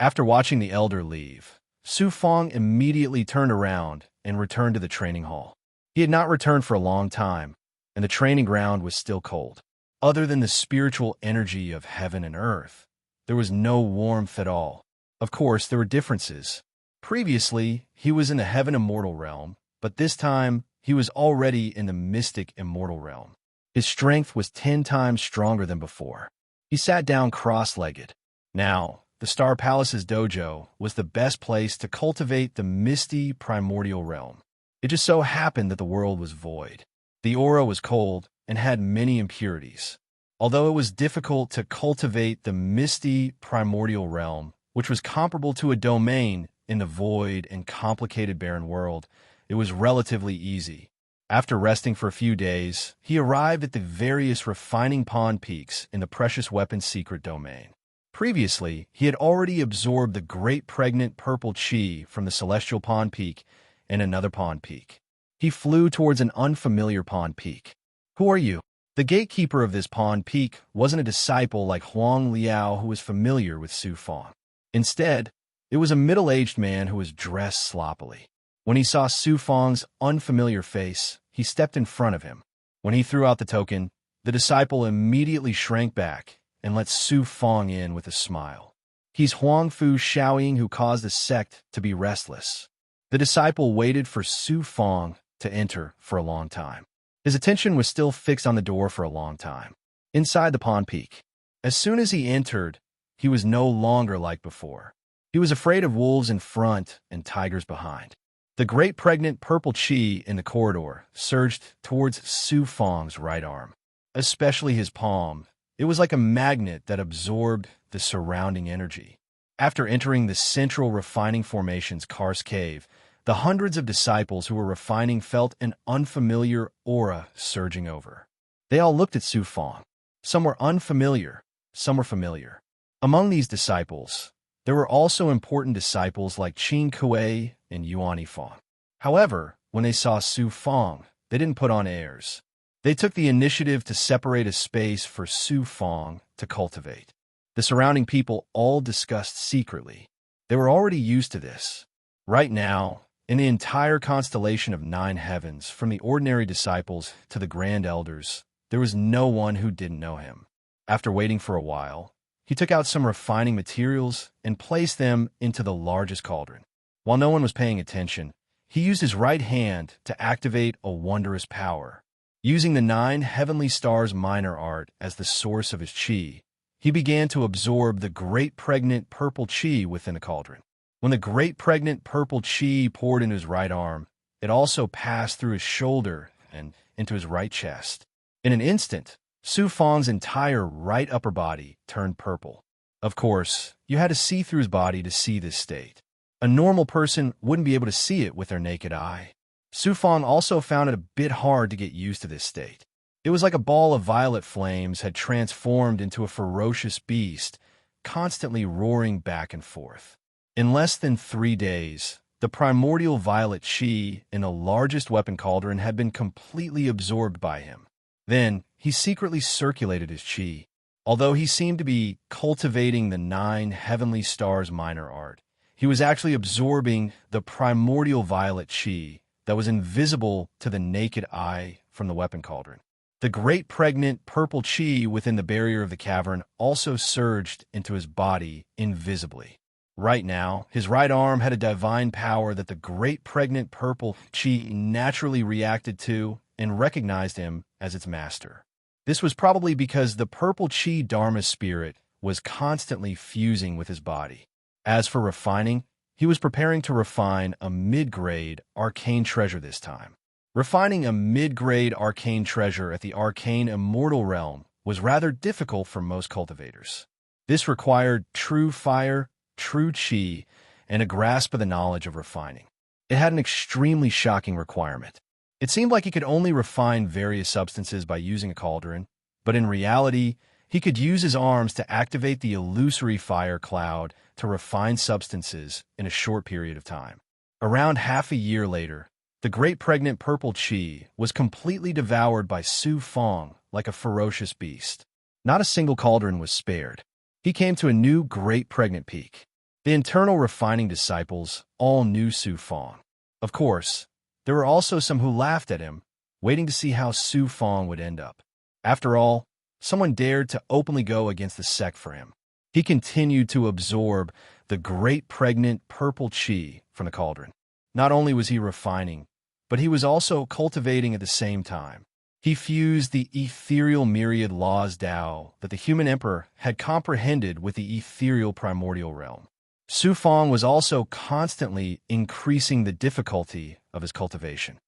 After watching the Elder leave, Su Fong immediately turned around and returned to the training hall. He had not returned for a long time, and the training ground was still cold. Other than the spiritual energy of heaven and earth, there was no warmth at all. Of course, there were differences. Previously, he was in the heaven immortal realm, but this time, he was already in the mystic immortal realm. His strength was 10 times stronger than before. He sat down cross-legged. Now, the Star Palace's dojo was the best place to cultivate the misty primordial realm. It just so happened that the world was void. The aura was cold and had many impurities. Although it was difficult to cultivate the misty primordial realm, which was comparable to a domain in the void and complicated barren world, it was relatively easy. After resting for a few days, he arrived at the various refining pawn peaks in the precious weapons secret domain. Previously, he had already absorbed the great pregnant purple qi from the celestial pawn peak and another pawn peak. He flew towards an unfamiliar pawn peak. "Who are you?" The gatekeeper of this pawn peak wasn't a disciple like Huang Liao who was familiar with Su Fong. Instead, it was a middle-aged man who was dressed sloppily. When he saw Su Fong's unfamiliar face, he stepped in front of him. When he threw out the token, the disciple immediately shrank back and let Su Fong in with a smile. "He's Huang Fu Shaoying who caused the sect to be restless." The disciple waited for Su Fong to enter for a long time. His attention was still fixed on the door for a long time, inside the pawn peak. As soon as he entered, he was no longer like before. He was afraid of wolves in front and tigers behind. The great pregnant purple qi in the corridor surged towards Su Fong's right arm, especially his palm. It was like a magnet that absorbed the surrounding energy. After entering the central refining formation's Karst Cave, the hundreds of disciples who were refining felt an unfamiliar aura surging over. They all looked at Su Fong. Some were unfamiliar, some were familiar. Among these disciples, there were also important disciples like Qin Kuei and Yuan Yifang. However, when they saw Su Fong, they didn't put on airs. They took the initiative to separate a space for Su Fong to cultivate. The surrounding people all discussed secretly. They were already used to this. Right now, in the entire constellation of 9 heavens, from the ordinary disciples to the grand elders, there was no one who didn't know him. After waiting for a while, he took out some refining materials and placed them into the largest cauldron. While no one was paying attention, he used his right hand to activate a wondrous power. Using the 9 heavenly stars minor art as the source of his qi, he began to absorb the great pregnant purple qi within the cauldron. When the great pregnant purple qi poured into his right arm, it also passed through his shoulder and into his right chest. In an instant, Su Fong's entire right upper body turned purple. Of course, you had to see through his body to see this state. A normal person wouldn't be able to see it with their naked eye. Su Fong also found it a bit hard to get used to this state. It was like a ball of violet flames had transformed into a ferocious beast, constantly roaring back and forth. In less than 3 days, the primordial violet qi in the largest weapon cauldron had been completely absorbed by him. Then, he secretly circulated his qi. Although he seemed to be cultivating the 9 heavenly stars minor art, he was actually absorbing the primordial violet chi that was invisible to the naked eye from the weapon cauldron. The great pregnant purple chi within the barrier of the cavern also surged into his body invisibly. Right now, his right arm had a divine power that the great pregnant purple chi naturally reacted to and recognized him as its master. This was probably because the purple chi dharma spirit was constantly fusing with his body. As for refining, he was preparing to refine a mid-grade arcane treasure this time. Refining a mid-grade arcane treasure at the arcane immortal realm was rather difficult for most cultivators. This required true fire, true chi, and a grasp of the knowledge of refining. It had an extremely shocking requirement. It seemed like he could only refine various substances by using a cauldron, but in reality, he could use his arms to activate the illusory fire cloud to refine substances in a short period of time. Around half a year later, the great pregnant purple chi was completely devoured by Su Fong like a ferocious beast. Not a single cauldron was spared. He came to a new great pregnant peak. The internal refining disciples all knew Su Fong. Of course, there were also some who laughed at him, waiting to see how Su Fong would end up. After all, someone dared to openly go against the sect for him. He continued to absorb the great pregnant purple chi from the cauldron. Not only was he refining, but he was also cultivating at the same time. He fused the ethereal myriad laws Dao that the human emperor had comprehended with the ethereal primordial realm. Su Fong was also constantly increasing the difficulty of his cultivation.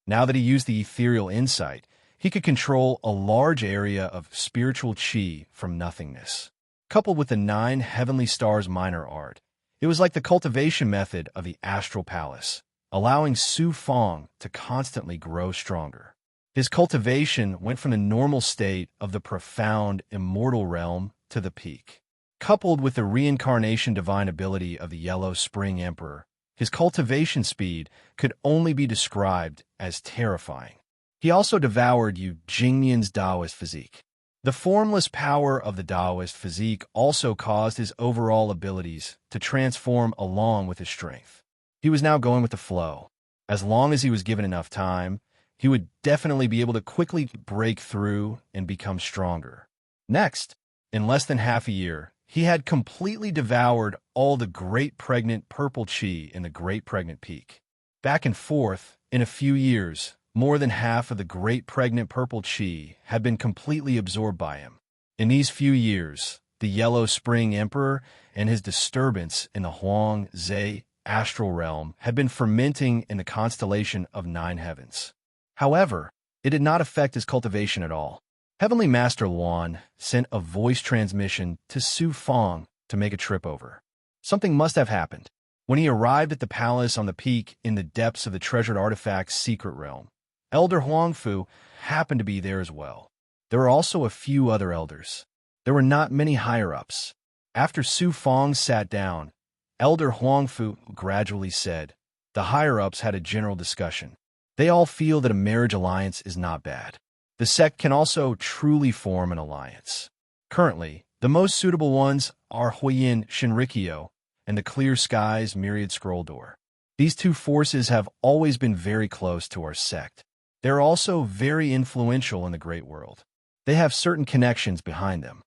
Now that he used the ethereal insight, he could control a large area of spiritual chi from nothingness. Coupled with the 9 heavenly stars minor art, it was like the cultivation method of the astral palace, allowing Su Fong to constantly grow stronger. His cultivation went from the normal state of the profound immortal realm to the peak. Coupled with the reincarnation divine ability of the Yellow Spring Emperor, his cultivation speed could only be described as terrifying. He also devoured Yu Jingmian's Taoist physique. The formless power of the Taoist physique also caused his overall abilities to transform along with his strength. He was now going with the flow. As long as he was given enough time, he would definitely be able to quickly break through and become stronger. Next, in less than half a year, he had completely devoured all the great pregnant purple chi in the great pregnant peak. Back and forth, in a few years, more than half of the great pregnant purple chi had been completely absorbed by him. In these few years, the Yellow Spring Emperor and his disturbance in the Huang Zhe astral realm had been fermenting in the constellation of 9 heavens. However, it did not affect his cultivation at all. Heavenly Master Luan sent a voice transmission to Su Fong to make a trip over. Something must have happened. When he arrived at the palace on the peak in the depths of the treasured artifact's secret realm, Elder Huangfu happened to be there as well. There were also a few other elders. There were not many higher-ups. After Su Fong sat down, Elder Huangfu gradually said, "The higher-ups had a general discussion. They all feel that a marriage alliance is not bad. The sect can also truly form an alliance. Currently, the most suitable ones are Huiyin Shinrikyo and the Clear Skies Myriad Scroll Door. These two forces have always been very close to our sect. They're also very influential in the great world. They have certain connections behind them.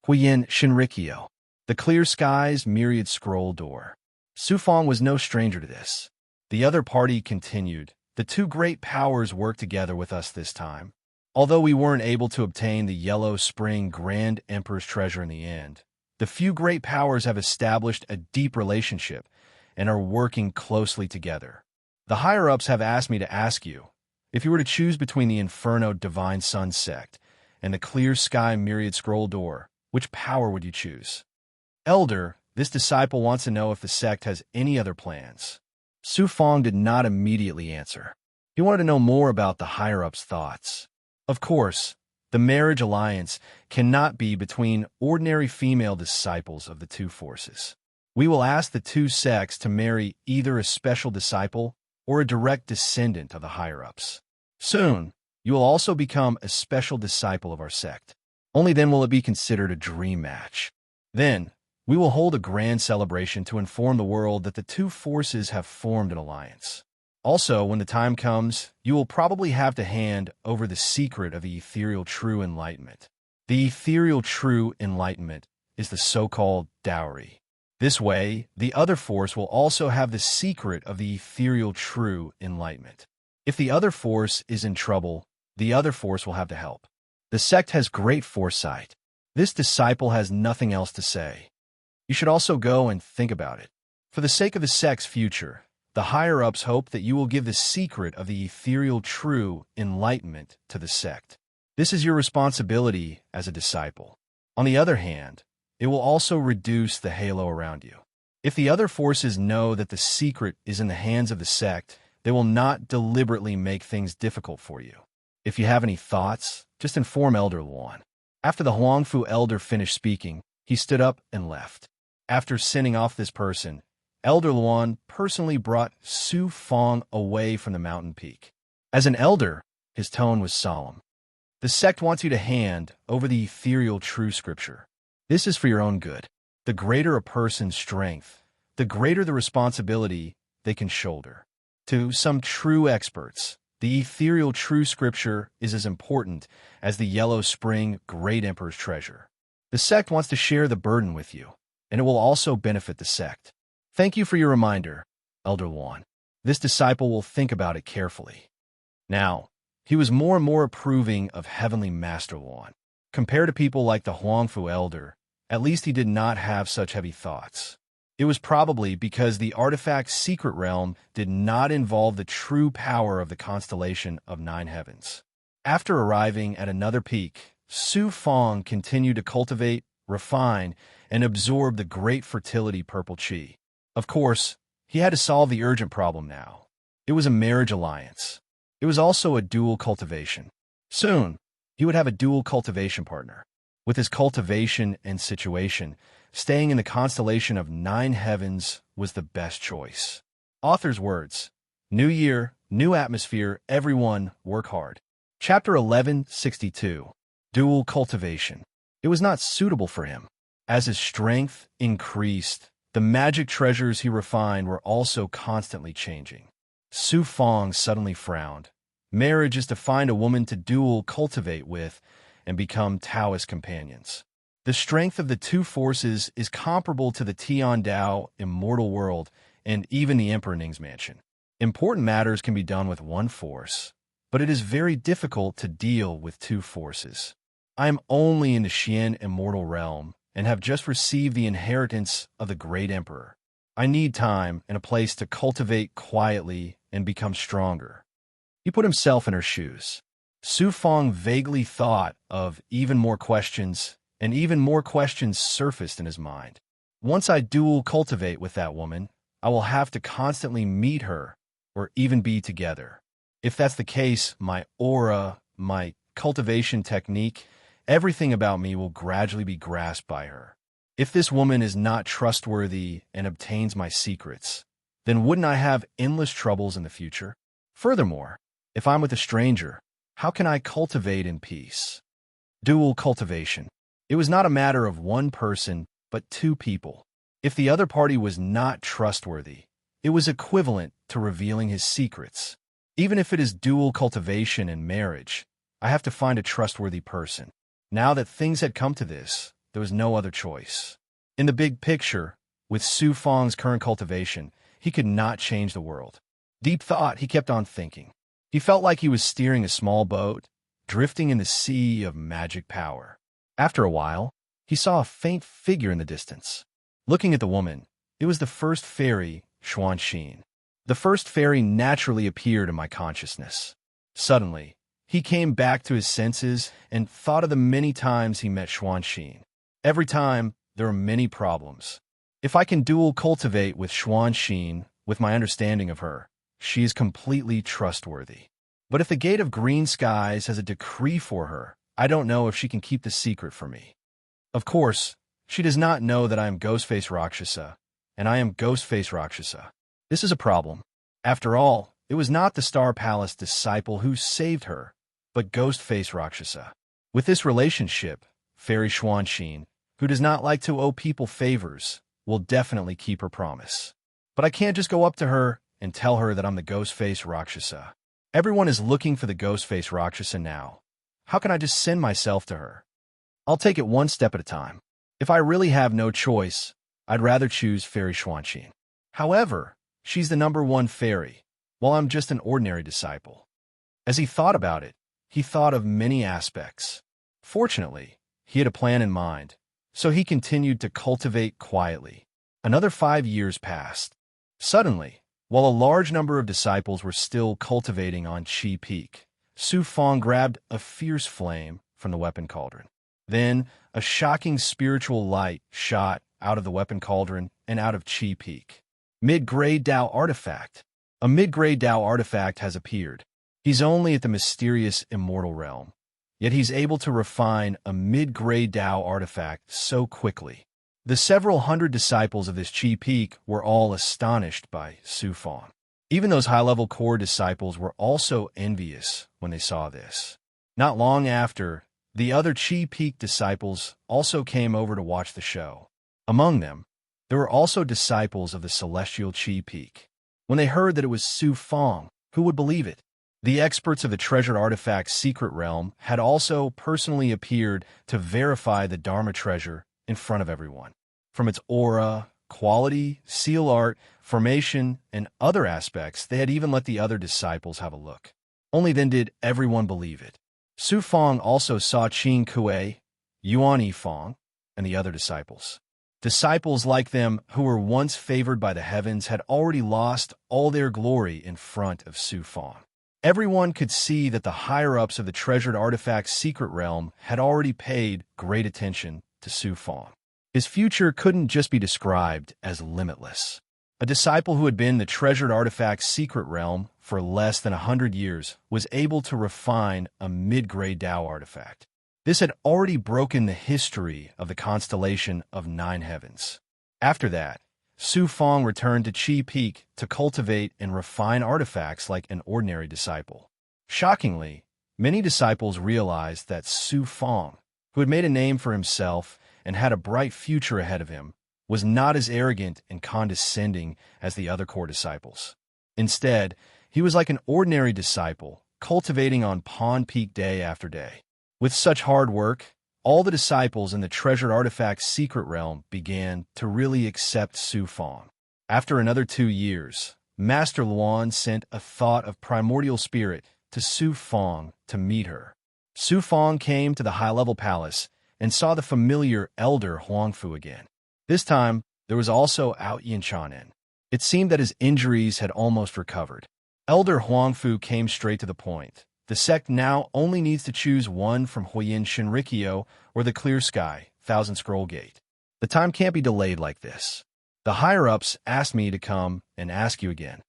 Huiyin Shinrikyo, the Clear Skies Myriad Scroll Door." Su Fong was no stranger to this. The other party continued, "The two great powers work together with us this time. Although we weren't able to obtain the Yellow Spring Grand Emperor's treasure in the end, the few great powers have established a deep relationship and are working closely together. The higher-ups have asked me to ask you, if you were to choose between the Inferno Divine Sun sect and the Clear Sky Myriad Scroll Door, which power would you choose?" "Elder, this disciple wants to know if the sect has any other plans." Su Fong did not immediately answer. He wanted to know more about the higher-ups' thoughts. Of course, the marriage alliance cannot be between ordinary female disciples of the two forces. We will ask the two sects to marry either a special disciple or a direct descendant of the higher-ups. Soon, you will also become a special disciple of our sect. Only then will it be considered a dream match. Then, we will hold a grand celebration to inform the world that the two forces have formed an alliance. Also, when the time comes, you will probably have to hand over the secret of the ethereal true enlightenment. The ethereal true enlightenment is the so-called dowry. This way, the other force will also have the secret of the ethereal true enlightenment. If the other force is in trouble, the other force will have to help. The sect has great foresight. This disciple has nothing else to say. You should also go and think about it. For the sake of the sect's future, the higher-ups hope that you will give the secret of the ethereal true enlightenment to the sect. This is your responsibility as a disciple. On the other hand, it will also reduce the halo around you. If the other forces know that the secret is in the hands of the sect, they will not deliberately make things difficult for you. If you have any thoughts, just inform Elder Luan. After the Huangfu elder finished speaking, he stood up and left. After sending off this person, Elder Luan personally brought Su Fong away from the mountain peak. As an elder, his tone was solemn. The sect wants you to hand over the ethereal true scripture. This is for your own good. The greater a person's strength, the greater the responsibility they can shoulder. To some true experts, the ethereal true scripture is as important as the Yellow Spring Great Emperor's treasure. The sect wants to share the burden with you, and it will also benefit the sect. Thank you for your reminder, Elder Luan. This disciple will think about it carefully. Now, he was more and more approving of Heavenly Master Luan. Compared to people like the Huangfu elder, at least he did not have such heavy thoughts. It was probably because the artifact's secret realm did not involve the true power of the constellation of 9 heavens. After arriving at another peak, Su Fong continued to cultivate, refine, and absorb the great fertility purple chi. Of course, he had to solve the urgent problem now. It was a marriage alliance. It was also a dual cultivation. Soon, he would have a dual cultivation partner. With his cultivation and situation, staying in the constellation of 9 heavens was the best choice. Author's words: New year, new atmosphere, everyone work hard. Chapter 1162. Dual cultivation. It was not suitable for him. As his strength increased, the magic treasures he refined were also constantly changing. Su Fong suddenly frowned. Marriage is to find a woman to dual cultivate with and become Taoist companions. The strength of the two forces is comparable to the Tian Dao immortal world and even the Emperor Ning's mansion. Important matters can be done with one force, but it is very difficult to deal with two forces. I am only in the Xian immortal realm and have just received the inheritance of the great emperor. I need time and a place to cultivate quietly and become stronger. He put himself in her shoes. Su Fong vaguely thought of even more questions, and even more questions surfaced in his mind. Once I dual cultivate with that woman, I will have to constantly meet her or even be together. If that's the case, my aura, my cultivation technique, everything about me will gradually be grasped by her. If this woman is not trustworthy and obtains my secrets, then wouldn't I have endless troubles in the future? Furthermore, if I'm with a stranger, how can I cultivate in peace? Dual cultivation. It was not a matter of one person, but two people. If the other party was not trustworthy, it was equivalent to revealing his secrets. Even if it is dual cultivation and marriage, I have to find a trustworthy person. Now that things had come to this, there was no other choice. In the big picture, with Su Fong's current cultivation, he could not change the world. Deep thought, he kept on thinking. He felt like he was steering a small boat, drifting in the sea of magic power. After a while, he saw a faint figure in the distance. Looking at the woman, it was the first fairy, Xuanxin. The first fairy naturally appeared in my consciousness. Suddenly, he came back to his senses and thought of the many times he met Xuanxin. Every time, there were many problems. If I can dual cultivate with Xuanxin, with my understanding of her, she is completely trustworthy. But if the Gate of Green Skies has a decree for her, I don't know if she can keep the secret from me. Of course, she does not know that I am Ghostface Rakshasa, and I am Ghostface Rakshasa. This is a problem. After all, it was not the Star Palace disciple who saved her, but Ghostface Rakshasa. With this relationship, Fairy Xuanxin, who does not like to owe people favors, will definitely keep her promise. But I can't just go up to her and tell her that I'm the ghost-faced Rakshasa. Everyone is looking for the ghost-faced Rakshasa now. How can I just send myself to her? I'll take it one step at a time. If I really have no choice, I'd rather choose Fairy Xuanxin. However, she's the #1 fairy, while I'm just an ordinary disciple. As he thought about it, he thought of many aspects. Fortunately, he had a plan in mind, so he continued to cultivate quietly. Another 5 years passed. Suddenly, while a large number of disciples were still cultivating on Qi Peak, Su Fong grabbed a fierce flame from the weapon cauldron. Then, a shocking spiritual light shot out of the weapon cauldron and out of Qi Peak. Mid-grade Dao artifact. A mid-grade Dao artifact has appeared. He's only at the mysterious immortal realm, yet he's able to refine a mid-grade Dao artifact so quickly. The several hundred disciples of this Qi Peak were all astonished by Su Fong. Even those high-level core disciples were also envious when they saw this. Not long after, the other Qi Peak disciples also came over to watch the show. Among them, there were also disciples of the celestial Qi Peak. When they heard that it was Su Fong, who would believe it? The experts of the treasured artifact's secret realm had also personally appeared to verify the Dharma treasure in front of everyone. From its aura, quality, seal art, formation, and other aspects, they had even let the other disciples have a look. Only then did everyone believe it. Su Fong also saw Qin Kuei, Yuan Yifong, and the other disciples. Disciples like them who were once favored by the heavens had already lost all their glory in front of Su Fong. Everyone could see that the higher-ups of the treasured artifact's secret realm had already paid great attention to Su Fong. His future couldn't just be described as limitless. A disciple who had been the treasured artifact's secret realm for less than 100 years was able to refine a mid-grade Dao artifact. This had already broken the history of the constellation of 9 heavens. After that, Su Fong returned to Qi Peak to cultivate and refine artifacts like an ordinary disciple. Shockingly, many disciples realized that Su Fong, who had made a name for himself and had a bright future ahead of him, was not as arrogant and condescending as the other core disciples. Instead, he was like an ordinary disciple, cultivating on Pawn Peak day after day. With such hard work, all the disciples in the treasured artifact's secret realm began to really accept Su Fong. After another 2 years, Master Luan sent a thought of primordial spirit to Su Fong to meet her. Su Fong came to the high-level palace and saw the familiar elder Huangfu again. This time, there was also Out Yin Chanen. It seemed that his injuries had almost recovered. Elder Huangfu came straight to the point. The sect now only needs to choose one from Huayin Shinrikyo or the Clear Sky, Thousand Scroll Gate. The time can't be delayed like this. The higher-ups asked me to come and ask you again.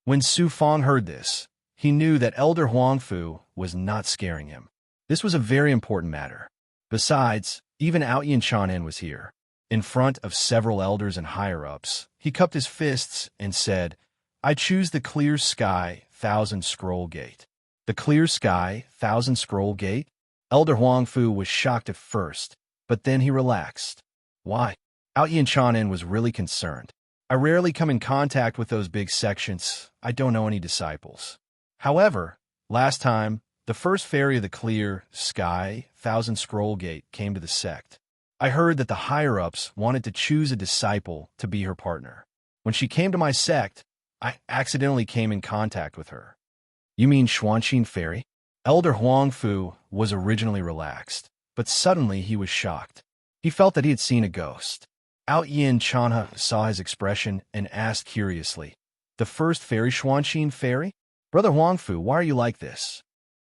When Su Fong heard this, he knew that Elder Huangfu was not scaring him. This was a very important matter. Besides, even Out Yin Chanen was here. In front of several elders and higher-ups, he cupped his fists and said, I choose the Clear Sky, Thousand Scroll Gate. The Clear Sky, Thousand Scroll Gate? Elder Huangfu was shocked at first, but then he relaxed. Why? Out Yin Chanen was really concerned. I rarely come in contact with those big sections. I don't know any disciples. However, last time, the first fairy of the Clear Sky, Thousand Scroll Gate came to the sect. I heard that the higher-ups wanted to choose a disciple to be her partner. When she came to my sect, I accidentally came in contact with her. You mean Xuanxin Fairy? Elder Huangfu was originally relaxed, but suddenly he was shocked. He felt that he had seen a ghost. Out Yin Chanha saw his expression and asked curiously, The first fairy Xuanxin Fairy? Brother Huangfu, why are you like this?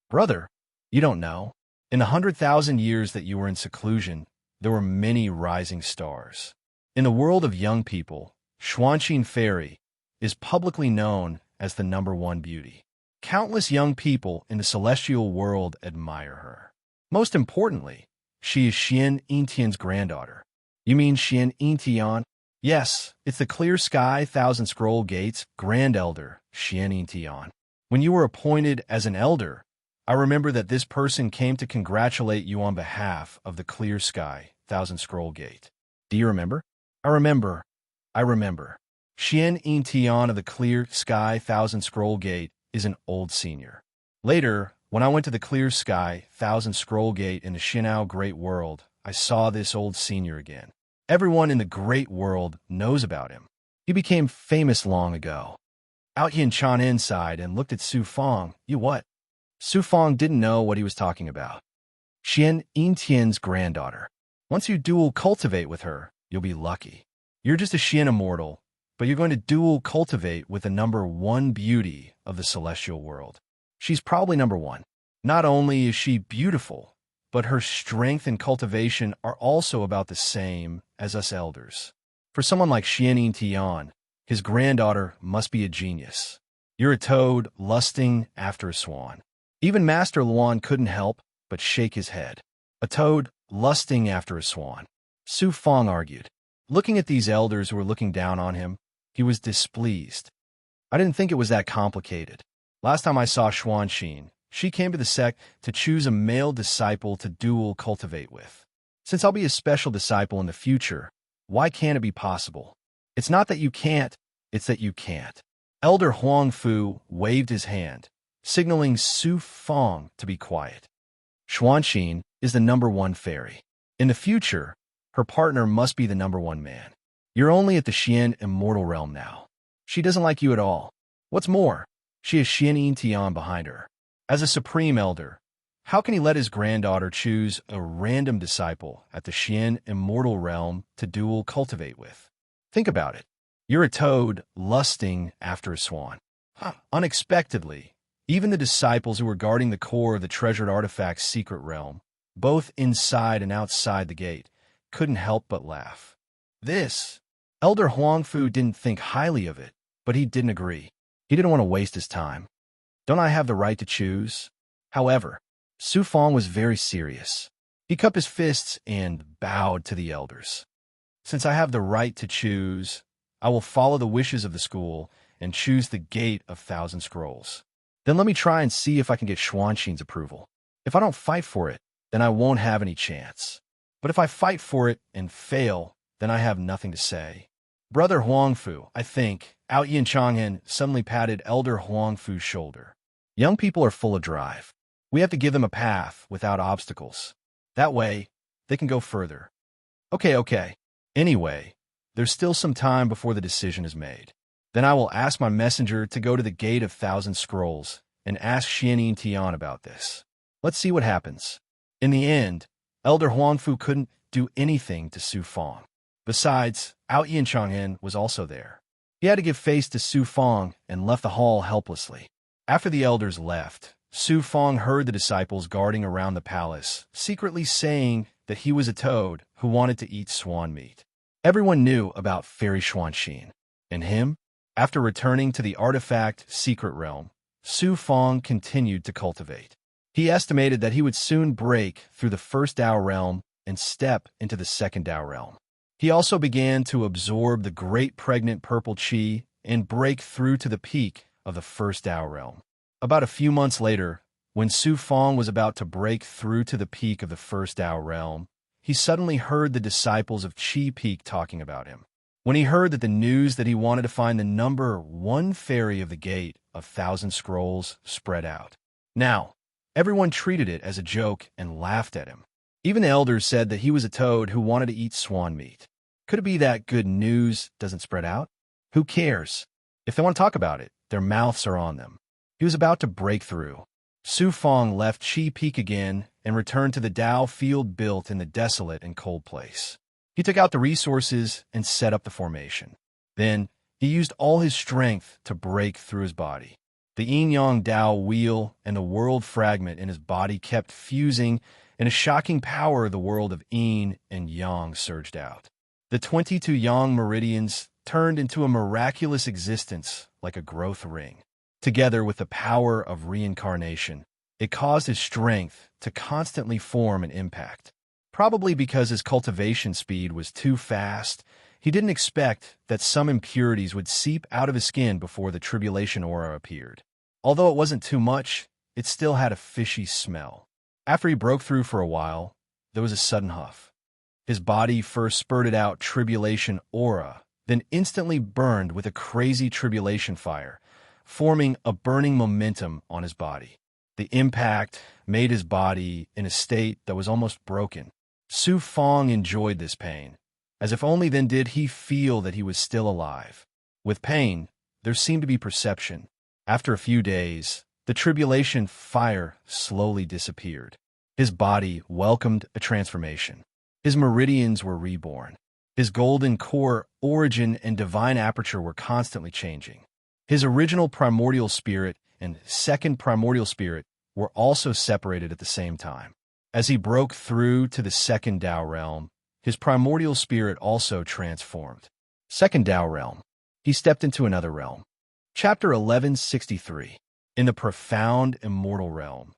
Brother, you don't know. In the 100,000 years that you were in seclusion, there were many rising stars. In the world of young people, Xuanxin Fairy is publicly known as the #1 beauty. Countless young people in the celestial world admire her. Most importantly, she is Xian Yintian's granddaughter. You mean Xian Yintian? Yes, it's the Clear Sky, Thousand Scroll Gate's grand elder, Xian Yintian. When you were appointed as an elder, I remember that this person came to congratulate you on behalf of the clear sky, Thousand Scroll Gate. Do you remember? I remember. I remember. Xian Yintian of the Clear Sky Thousand Scroll Gate is an old senior. Later, when I went to the Clear Sky Thousand Scroll Gate in the Xinao Great World, I saw this old senior again. Everyone in the Great World knows about him. He became famous long ago. Out Yin Chan inside and looked at Su Fong. You what? Su Fong didn't know what he was talking about. Xian Yintian's granddaughter. Once you dual cultivate with her, you'll be lucky. You're just a Xian immortal, but you're going to dual cultivate with the number one beauty of the celestial world. She's probably number one. Not only is she beautiful, but her strength and cultivation are also about the same as us elders. For someone like Xian Yintian, his granddaughter must be a genius. You're a toad lusting after a swan. Even Master Luan couldn't help but shake his head. A toad lusting after a swan. Su Fong argued. Looking at these elders who were looking down on him, he was displeased. I didn't think it was that complicated. Last time I saw Xuanxin, she came to the sect to choose a male disciple to dual cultivate with. Since I'll be a special disciple in the future, why can't it be possible? It's not that you can't, it's that you can't. Elder Huangfu waved his hand, signaling Su Fong to be quiet. Xuanxin is the number one fairy. In the future, her partner must be the number one man. You're only at the Xian immortal realm now. She doesn't like you at all. What's more, she has Xian Yintian behind her. As a supreme elder, how can he let his granddaughter choose a random disciple at the Xian immortal realm to dual cultivate with? Think about it. You're a toad lusting after a swan. Unexpectedly, even the disciples who were guarding the core of the treasured artifact's secret realm, both inside and outside the gate, couldn't help but laugh. Elder Huangfu didn't think highly of it, but he didn't agree. He didn't want to waste his time. Don't I have the right to choose? However, Su Fong was very serious. He cupped his fists and bowed to the elders. Since I have the right to choose, I will follow the wishes of the school and choose the Gate of Thousand Scrolls. Then let me try and see if I can get Xuanxin's approval. If I don't fight for it, then I won't have any chance. But if I fight for it and fail, then I have nothing to say. Brother Huangfu, I think, Out Yin Changhen suddenly patted Elder Huangfu's shoulder. Young people are full of drive. We have to give them a path without obstacles. That way, they can go further. Okay. Anyway, there's still some time before the decision is made. Then I will ask my messenger to go to the Gate of Thousand Scrolls and ask Xian Yintian about this. Let's see what happens. In the end, Elder Huangfu couldn't do anything to Su Fong. Besides, Out Yin Changhen was also there. He had to give face to Su Fong and left the hall helplessly. After the elders left, Su Fong heard the disciples guarding around the palace, secretly saying that he was a toad who wanted to eat swan meat. Everyone knew about Fairy Xuanxin. And him? After returning to the artifact secret realm, Su Fong continued to cultivate. He estimated that he would soon break through the first Dao realm and step into the second Dao realm. He also began to absorb the great pregnant purple qi and break through to the peak of the first Dao realm. About a few months later, when Su Fong was about to break through to the peak of the first Dao realm, he suddenly heard the disciples of Qi Peak talking about him. When he heard that the news that he wanted to find the number one fairy of the Gate of Thousand Scrolls spread out. Now, everyone treated it as a joke and laughed at him. Even the elders said that he was a toad who wanted to eat swan meat. Could it be that good news doesn't spread out? Who cares? If they want to talk about it, their mouths are on them. He was about to break through. Su Fong left Qi Peak again and returned to the Dao field built in the desolate and cold place. He took out the resources and set up the formation. Then, he used all his strength to break through his body. The yin-yang Dao wheel and the world fragment in his body kept fusing, and a shocking power of the world of yin and yang surged out. The 22 yang meridians turned into a miraculous existence like a growth ring. Together with the power of reincarnation, it caused his strength to constantly form an impact. Probably because his cultivation speed was too fast, he didn't expect that some impurities would seep out of his skin before the tribulation aura appeared. Although it wasn't too much, it still had a fishy smell. After he broke through for a while, there was a sudden huff. His body first spurted out tribulation aura, then instantly burned with a crazy tribulation fire, forming a burning momentum on his body. The impact made his body in a state that was almost broken. Su Fong enjoyed this pain, as if only then did he feel that he was still alive. With pain, there seemed to be perception. After a few days, the tribulation fire slowly disappeared. His body welcomed a transformation. His meridians were reborn. His golden core, origin, and divine aperture were constantly changing. His original primordial spirit and second primordial spirit were also separated at the same time. As he broke through to the second Tao realm, his primordial spirit also transformed. Second Tao realm. He stepped into another realm. Chapter 1163. In the profound immortal realm,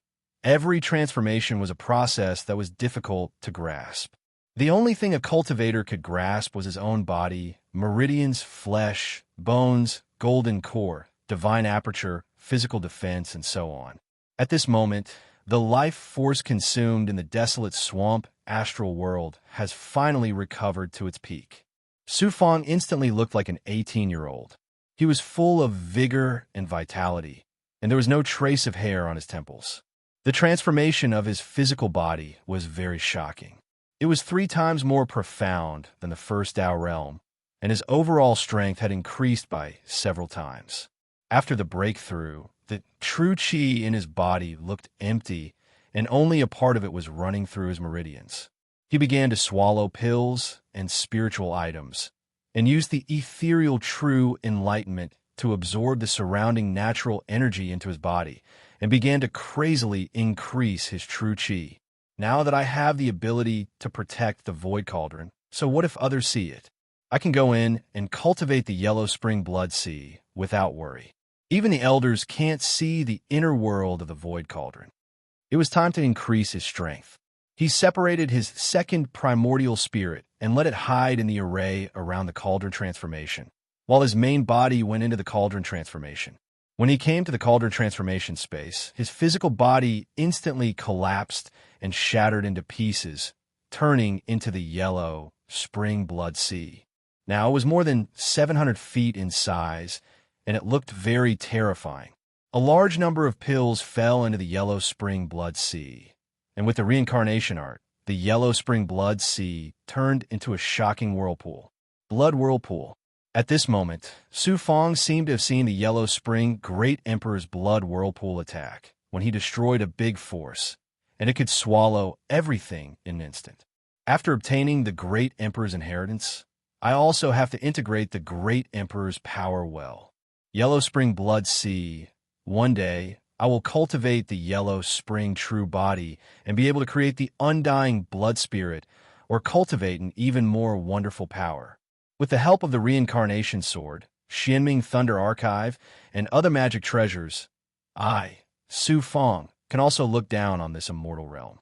every transformation was a process that was difficult to grasp. The only thing a cultivator could grasp was his own body, meridians, flesh, bones, golden core, divine aperture, physical defense, and so on. At this moment, the life force consumed in the desolate swamp astral world has finally recovered to its peak. Su Fong instantly looked like an 18-year-old. He was full of vigor and vitality, and there was no trace of hair on his temples. The transformation of his physical body was very shocking. It was 3 times more profound than the first Tao realm, and his overall strength had increased by several times. After the breakthrough, the true qi in his body looked empty, and only a part of it was running through his meridians. He began to swallow pills and spiritual items, and used the ethereal true enlightenment to absorb the surrounding natural energy into his body, and began to crazily increase his true qi. Now that I have the ability to protect the void cauldron, so what if others see it? I can go in and cultivate the yellow spring blood sea without worry. Even the elders can't see the inner world of the void cauldron. It was time to increase his strength. He separated his second primordial spirit and let it hide in the array around the cauldron transformation, while his main body went into the cauldron transformation. When he came to the cauldron transformation space, his physical body instantly collapsed and shattered into pieces, turning into the yellow spring blood sea. Now, it was more than 700 feet in size, and it looked very terrifying. A large number of pills fell into the yellow spring blood sea, and with the reincarnation art, the yellow spring blood sea turned into a shocking whirlpool. Blood whirlpool. At this moment, Su Fong seemed to have seen the Yellow Spring Great Emperor's blood whirlpool attack when he destroyed a big force, and it could swallow everything in an instant. After obtaining the Great Emperor's inheritance, I also have to integrate the Great Emperor's power well. Yellow Spring Blood Sea. One day, I will cultivate the Yellow Spring True Body and be able to create the Undying Blood Spirit, or cultivate an even more wonderful power. With the help of the Reincarnation Sword, Xianming Thunder Archive, and other magic treasures, I, Su Fong, can also look down on this immortal realm.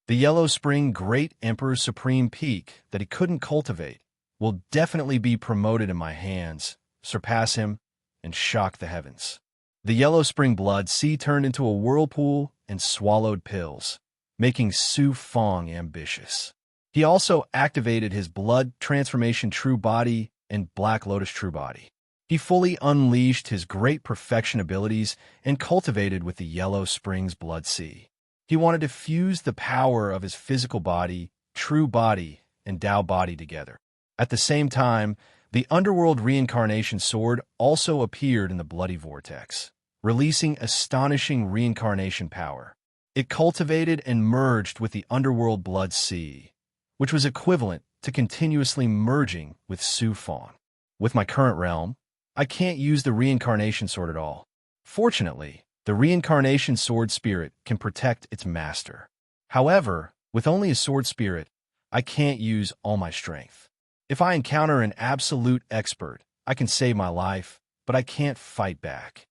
The Yellow Spring Great Emperor's Supreme Peak that he couldn't cultivate will definitely be promoted in my hands, surpass him, and shock the heavens. The Yellow Spring Blood Sea turned into a whirlpool and swallowed pills, making Su Fong ambitious. He also activated his Blood Transformation True Body and Black Lotus True Body. He fully unleashed his great perfection abilities and cultivated with the Yellow Springs Blood Sea. He wanted to fuse the power of his physical body, true body, and Tao body together. At the same time, the Underworld Reincarnation Sword also appeared in the Bloody Vortex, releasing astonishing reincarnation power. It cultivated and merged with the Underworld Blood Sea, which was equivalent to continuously merging with Su Fong. With my current realm, I can't use the Reincarnation Sword at all. Fortunately, the Reincarnation Sword Spirit can protect its master. However, with only a Sword Spirit, I can't use all my strength. If I encounter an absolute expert, I can save my life, but I can't fight back.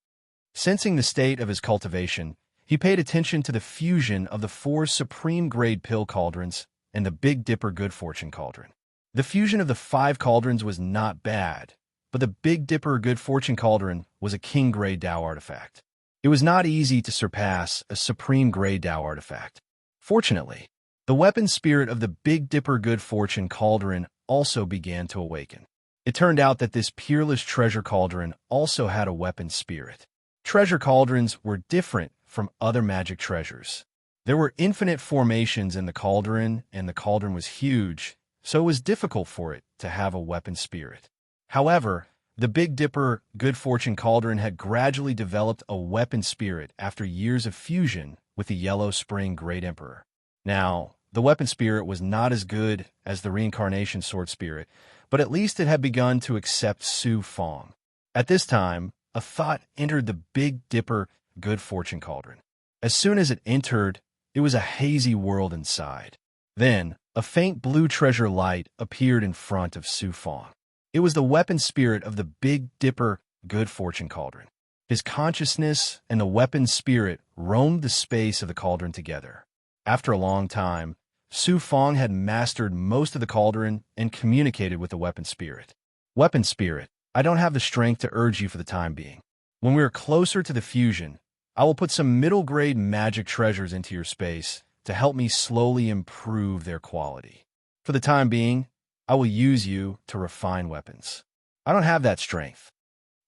Sensing the state of his cultivation, he paid attention to the fusion of the 4 supreme-grade pill cauldrons and the Big Dipper Good Fortune Cauldron. The fusion of the 5 cauldrons was not bad, but the Big Dipper Good Fortune Cauldron was a king-grade Tao artifact. It was not easy to surpass a supreme gray Tao artifact. Fortunately, the weapon spirit of the Big Dipper Good Fortune Cauldron also began to awaken. It turned out that this peerless treasure cauldron also had a weapon spirit. Treasure cauldrons were different from other magic treasures. There were infinite formations in the cauldron, and the cauldron was huge, so it was difficult for it to have a weapon spirit. However, the Big Dipper Good Fortune Cauldron had gradually developed a weapon spirit after years of fusion with the Yellow Spring Great Emperor. Now, the weapon spirit was not as good as the reincarnation sword spirit, but at least it had begun to accept Su Fong. At this time, a thought entered the Big Dipper Good Fortune Cauldron. As soon as it entered, it was a hazy world inside. Then, a faint blue treasure light appeared in front of Su Fong. It was the weapon spirit of the Big Dipper Good Fortune Cauldron. His consciousness and the weapon spirit roamed the space of the cauldron together. After a long time, Su Fong had mastered most of the cauldron and communicated with the weapon spirit. Weapon spirit, I don't have the strength to urge you for the time being. When we are closer to the fusion, I will put some middle-grade magic treasures into your space to help me slowly improve their quality. For the time being, I will use you to refine weapons. I don't have that strength.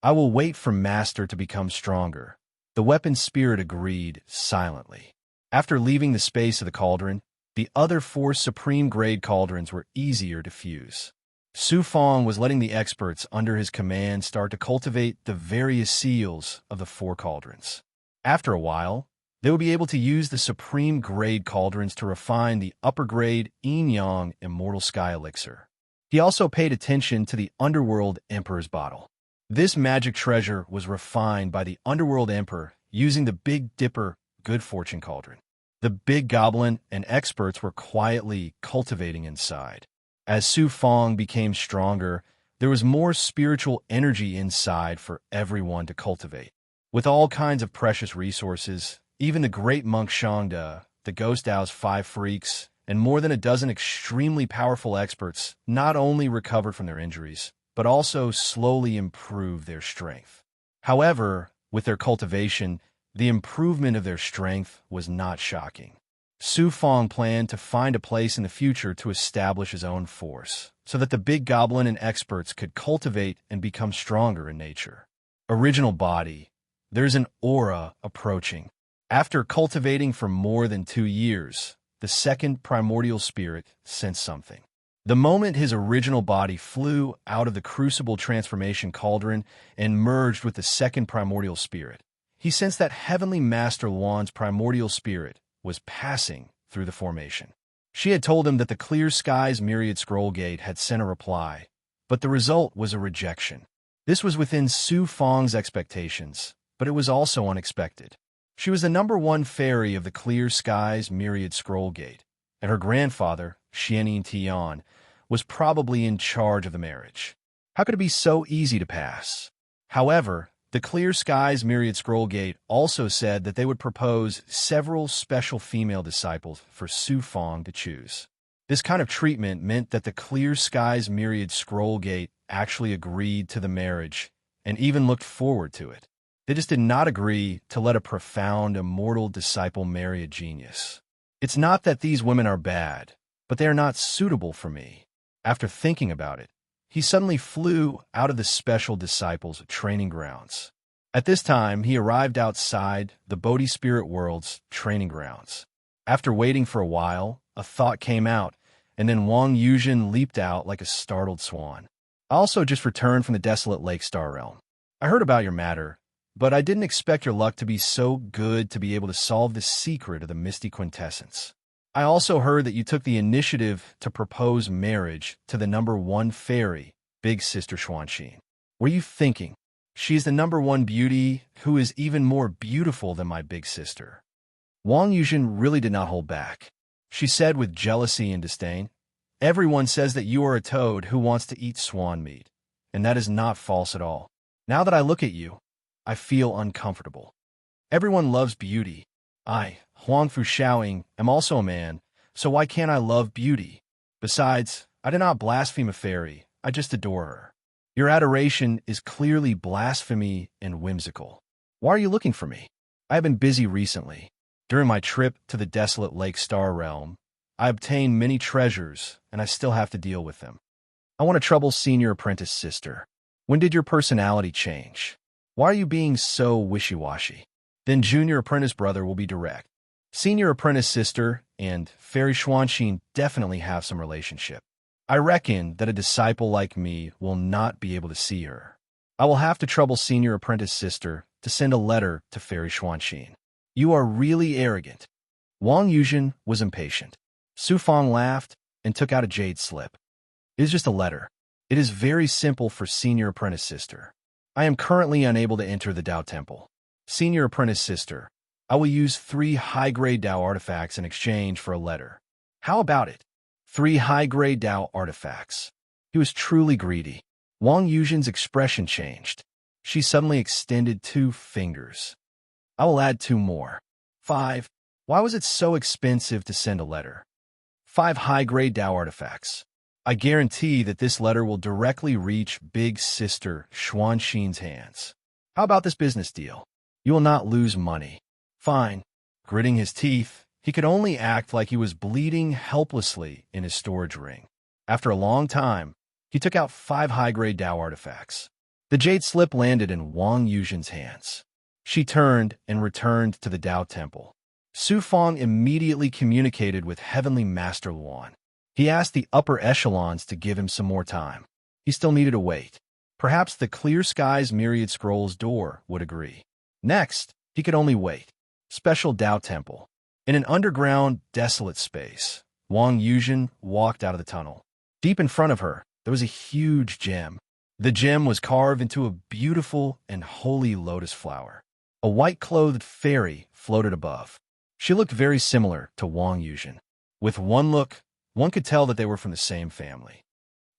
I will wait for Master to become stronger. The weapon spirit agreed silently. After leaving the space of the cauldron, the other 4 supreme-grade cauldrons were easier to fuse. Su Fong was letting the experts under his command start to cultivate the various seals of the 4 cauldrons. After a while, they would be able to use the supreme-grade cauldrons to refine the upper-grade Yin-Yang Immortal Sky Elixir. He also paid attention to the Underworld Emperor's bottle. This magic treasure was refined by the Underworld Emperor using the Big Dipper Good Fortune Cauldron. The big goblin and experts were quietly cultivating inside. As Su Fong became stronger, there was more spiritual energy inside for everyone to cultivate. With all kinds of precious resources, even the great monk Shangda, the Ghost Dao's 5 freaks, and more than a dozen extremely powerful experts not only recovered from their injuries, but also slowly improved their strength. However, with their cultivation, the improvement of their strength was not shocking. Su Fong planned to find a place in the future to establish his own force, so that the big goblin and experts could cultivate and become stronger in nature. Original body. There's an aura approaching. After cultivating for more than 2 years, the second primordial spirit sensed something. The moment his original body flew out of the crucible transformation cauldron and merged with the second primordial spirit, he sensed that Heavenly Master Luan's primordial spirit was passing through the formation. She had told him that the Clear Skies Myriad Scroll Gate had sent a reply, but the result was a rejection. This was within Su Fong's expectations, but it was also unexpected. She was the #1 fairy of the Clear Skies Myriad Scroll Gate, and her grandfather, Xianin Tian, was probably in charge of the marriage. How could it be so easy to pass? However, the Clear Skies Myriad Scroll Gate also said that they would propose several special female disciples for Su Fong to choose. This kind of treatment meant that the Clear Skies Myriad Scroll Gate actually agreed to the marriage and even looked forward to it. They just did not agree to let a profound, immortal disciple marry a genius. It's not that these women are bad, but they are not suitable for me. After thinking about it, he suddenly flew out of the special disciples' training grounds. At this time, he arrived outside the Bodhi Spirit World's training grounds. After waiting for a while, a thought came out, and then Wang Yuzhen leaped out like a startled swan. I also just returned from the desolate Lake Star Realm. I heard about your matter, but I didn't expect your luck to be so good to be able to solve the secret of the Misty Quintessence. I also heard that you took the initiative to propose marriage to the #1 fairy, Big Sister Xuanxin. What are you thinking? She is the #1 beauty who is even more beautiful than my big sister. Wang Yuzhen really did not hold back. She said with jealousy and disdain, "Everyone says that you are a toad who wants to eat swan meat, and that is not false at all. Now that I look at you, I feel uncomfortable. Everyone loves beauty. I, Huang Fu Shaoing, am also a man, so why can't I love beauty? Besides, I do not blaspheme a fairy, I just adore her. Your adoration is clearly blasphemy and whimsical. Why are you looking for me? I have been busy recently. During my trip to the desolate Lake Star Realm, I obtained many treasures, and I still have to deal with them. I want to trouble senior apprentice sister. When did your personality change? Why are you being so wishy-washy? Then junior apprentice brother will be direct. Senior apprentice sister and Fairy Xuanxin definitely have some relationship. I reckon that a disciple like me will not be able to see her. I will have to trouble senior apprentice sister to send a letter to Fairy Xuanxin. You are really arrogant. Wang Yuzhen was impatient. Su Fang laughed and took out a jade slip. It is just a letter. It is very simple for senior apprentice sister. I am currently unable to enter the Dao Temple. Senior apprentice sister, I will use 3 high-grade Dao artifacts in exchange for a letter. How about it? 3 high-grade Dao artifacts. He was truly greedy. Wang Yuzhen's expression changed. She suddenly extended 2 fingers. I will add 2 more. 5. Why was it so expensive to send a letter? 5 high-grade Dao artifacts. I guarantee that this letter will directly reach Big Sister Xuanxin's hands. How about this business deal? You will not lose money. Fine. Gritting his teeth, he could only act like he was bleeding helplessly in his storage ring. After a long time, he took out 5 high-grade Dao artifacts. The jade slip landed in Wang Yuzhen's hands. She turned and returned to the Dao Temple. Su Fang immediately communicated with Heavenly Master Luan. He asked the upper echelons to give him some more time. He still needed to wait. Perhaps the Clear Skies Myriad Scrolls door would agree. Next, he could only wait. Special Dao Temple. In an underground, desolate space, Wang Yuzhen walked out of the tunnel. Deep in front of her, there was a huge gem. The gem was carved into a beautiful and holy lotus flower. A white-clothed fairy floated above. She looked very similar to Wang Yuzhen. With one look, one could tell that they were from the same family.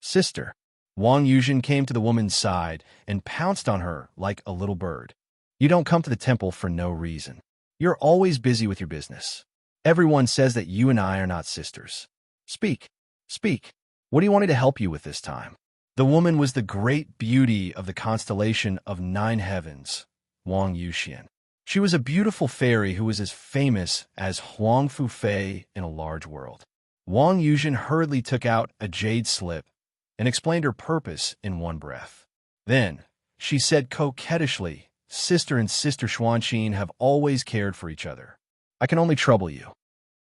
Sister. Wang Yuzhen came to the woman's side and pounced on her like a little bird. You don't come to the temple for no reason. You're always busy with your business. Everyone says that you and I are not sisters. Speak. Speak. What do you want me to help you with this time? The woman was the great beauty of the constellation of 9 heavens, Wang Yuxian. She was a beautiful fairy who was as famous as Huang Fu Fei in a large world. Wang Yuzhen hurriedly took out a jade slip and explained her purpose in one breath. Then, she said coquettishly, Sister and Sister Xuanxin have always cared for each other. I can only trouble you.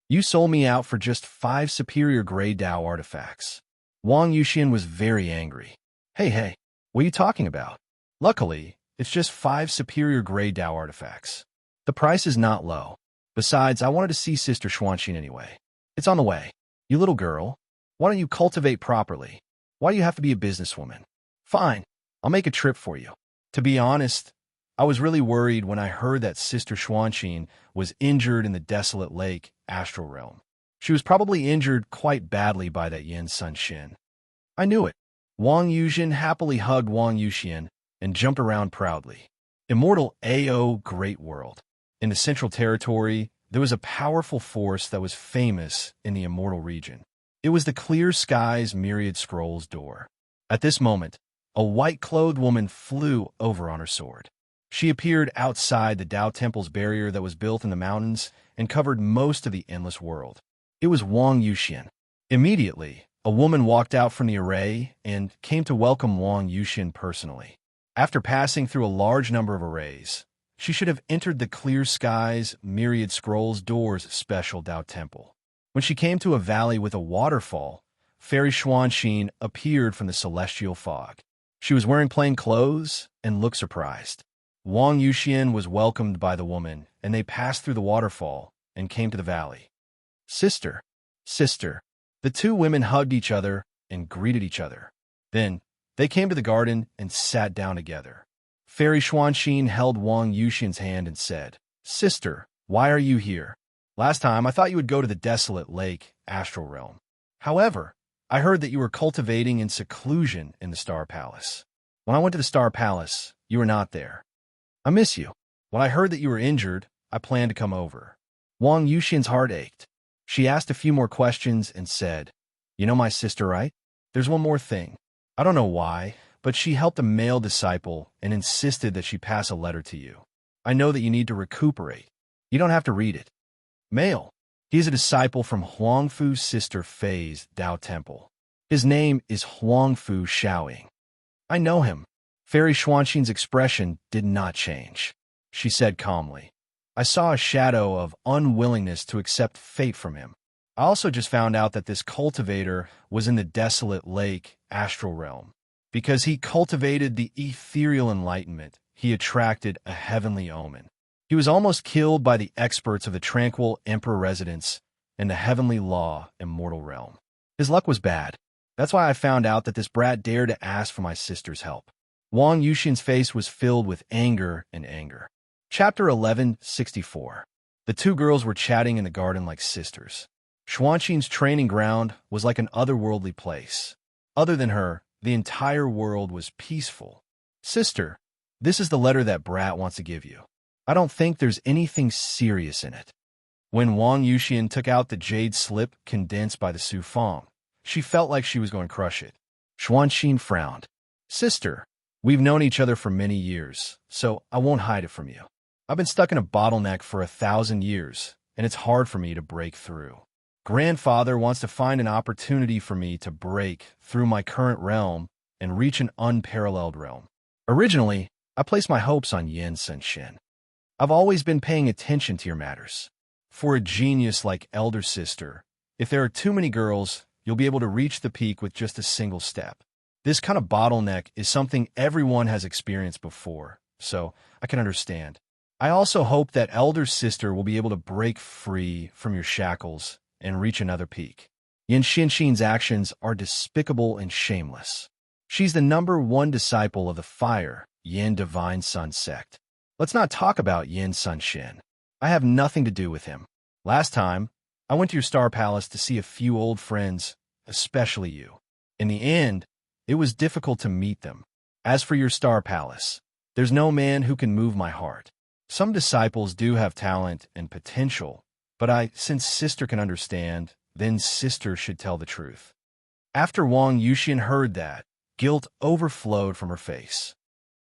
You sold me out for just 5 superior grade Dao artifacts. Wang Yuxian was very angry. Hey, what are you talking about? Luckily, it's just 5 superior grade Dao artifacts. The price is not low. Besides, I wanted to see Sister Xuanxin anyway. It's on the way. You little girl, why don't you cultivate properly? Why do you have to be a businesswoman? Fine, I'll make a trip for you. To be honest, I was really worried when I heard that Sister Xuanxin was injured in the desolate lake astral realm. She was probably injured quite badly by that Yin Sun Shin. I knew it. Wang Yuzhen happily hugged Wang Yuxian and jumped around proudly. Immortal AO Great World. In the Central Territory, there was a powerful force that was famous in the Immortal region. It was the Clear Skies Myriad Scrolls door. At this moment, a white-clothed woman flew over on her sword. She appeared outside the Dao Temple's barrier that was built in the mountains and covered most of the endless world. It was Wang Yuxian. Immediately, a woman walked out from the array and came to welcome Wang Yuxian personally. After passing through a large number of arrays, she should have entered the Clear Skies Myriad Scrolls door's special Dao Temple. When she came to a valley with a waterfall, Fairy Xuanxin appeared from the celestial fog. She was wearing plain clothes and looked surprised. Wang Yuxian was welcomed by the woman, and they passed through the waterfall and came to the valley. Sister. The 2 women hugged each other and greeted each other. Then, they came to the garden and sat down together. Fairy Xuanxin held Wang Yuxian's hand and said, Sister, why are you here? Last time, I thought you would go to the desolate lake astral realm. However, I heard that you were cultivating in seclusion in the Star Palace. When I went to the Star Palace, you were not there. I miss you. When I heard that you were injured, I planned to come over. Wang Yuxian's heart ached. She asked a few more questions and said, You know my sister, right? There's one more thing. I don't know why, but she helped a male disciple and insisted that she pass a letter to you. I know that you need to recuperate. You don't have to read it. Male. He is a disciple from Huangfu's sister Fei's Dao Temple. His name is Huangfu Shaoying. I know him. Fairy Xuanxin's expression did not change. She said calmly. I saw a shadow of unwillingness to accept fate from him. I also just found out that this cultivator was in the desolate lake astral realm. Because he cultivated the ethereal enlightenment, he attracted a heavenly omen. He was almost killed by the experts of the tranquil emperor residence and the heavenly law immortal realm. His luck was bad. That's why I found out that this brat dared to ask for my sister's help. Wang Yuxian's face was filled with anger and anger. Chapter 1164. The two girls were chatting in the garden like sisters. Xuanxin's training ground was like an otherworldly place. Other than her, the entire world was peaceful. Sister, this is the letter that brat wants to give you. I don't think there's anything serious in it. When Wang Yuxian took out the jade slip condensed by the Su Fang, she felt like she was going to crush it. Xuanxin frowned. Sister, we've known each other for many years, so I won't hide it from you. I've been stuck in a bottleneck for 1,000 years, and it's hard for me to break through. Grandfather wants to find an opportunity for me to break through my current realm and reach an unparalleled realm. Originally, I placed my hopes on Yin Senshin. I've always been paying attention to your matters. For a genius like elder sister, if there are too many girls, you'll be able to reach the peak with just a single step. This kind of bottleneck is something everyone has experienced before, so I can understand. I also hope that elder sister will be able to break free from your shackles and reach another peak. Yin Xinshin's actions are despicable and shameless. She's the #1 disciple of the Fire, Yin Divine Sun sect. Let's not talk about Yin Senshin. I have nothing to do with him. Last time, I went to your star palace to see a few old friends, especially you. In the end, it was difficult to meet them. As for your star palace, there's no man who can move my heart. Some disciples do have talent and potential, but since sister can understand, then sister should tell the truth. After Wang Yuxian heard that, guilt overflowed from her face.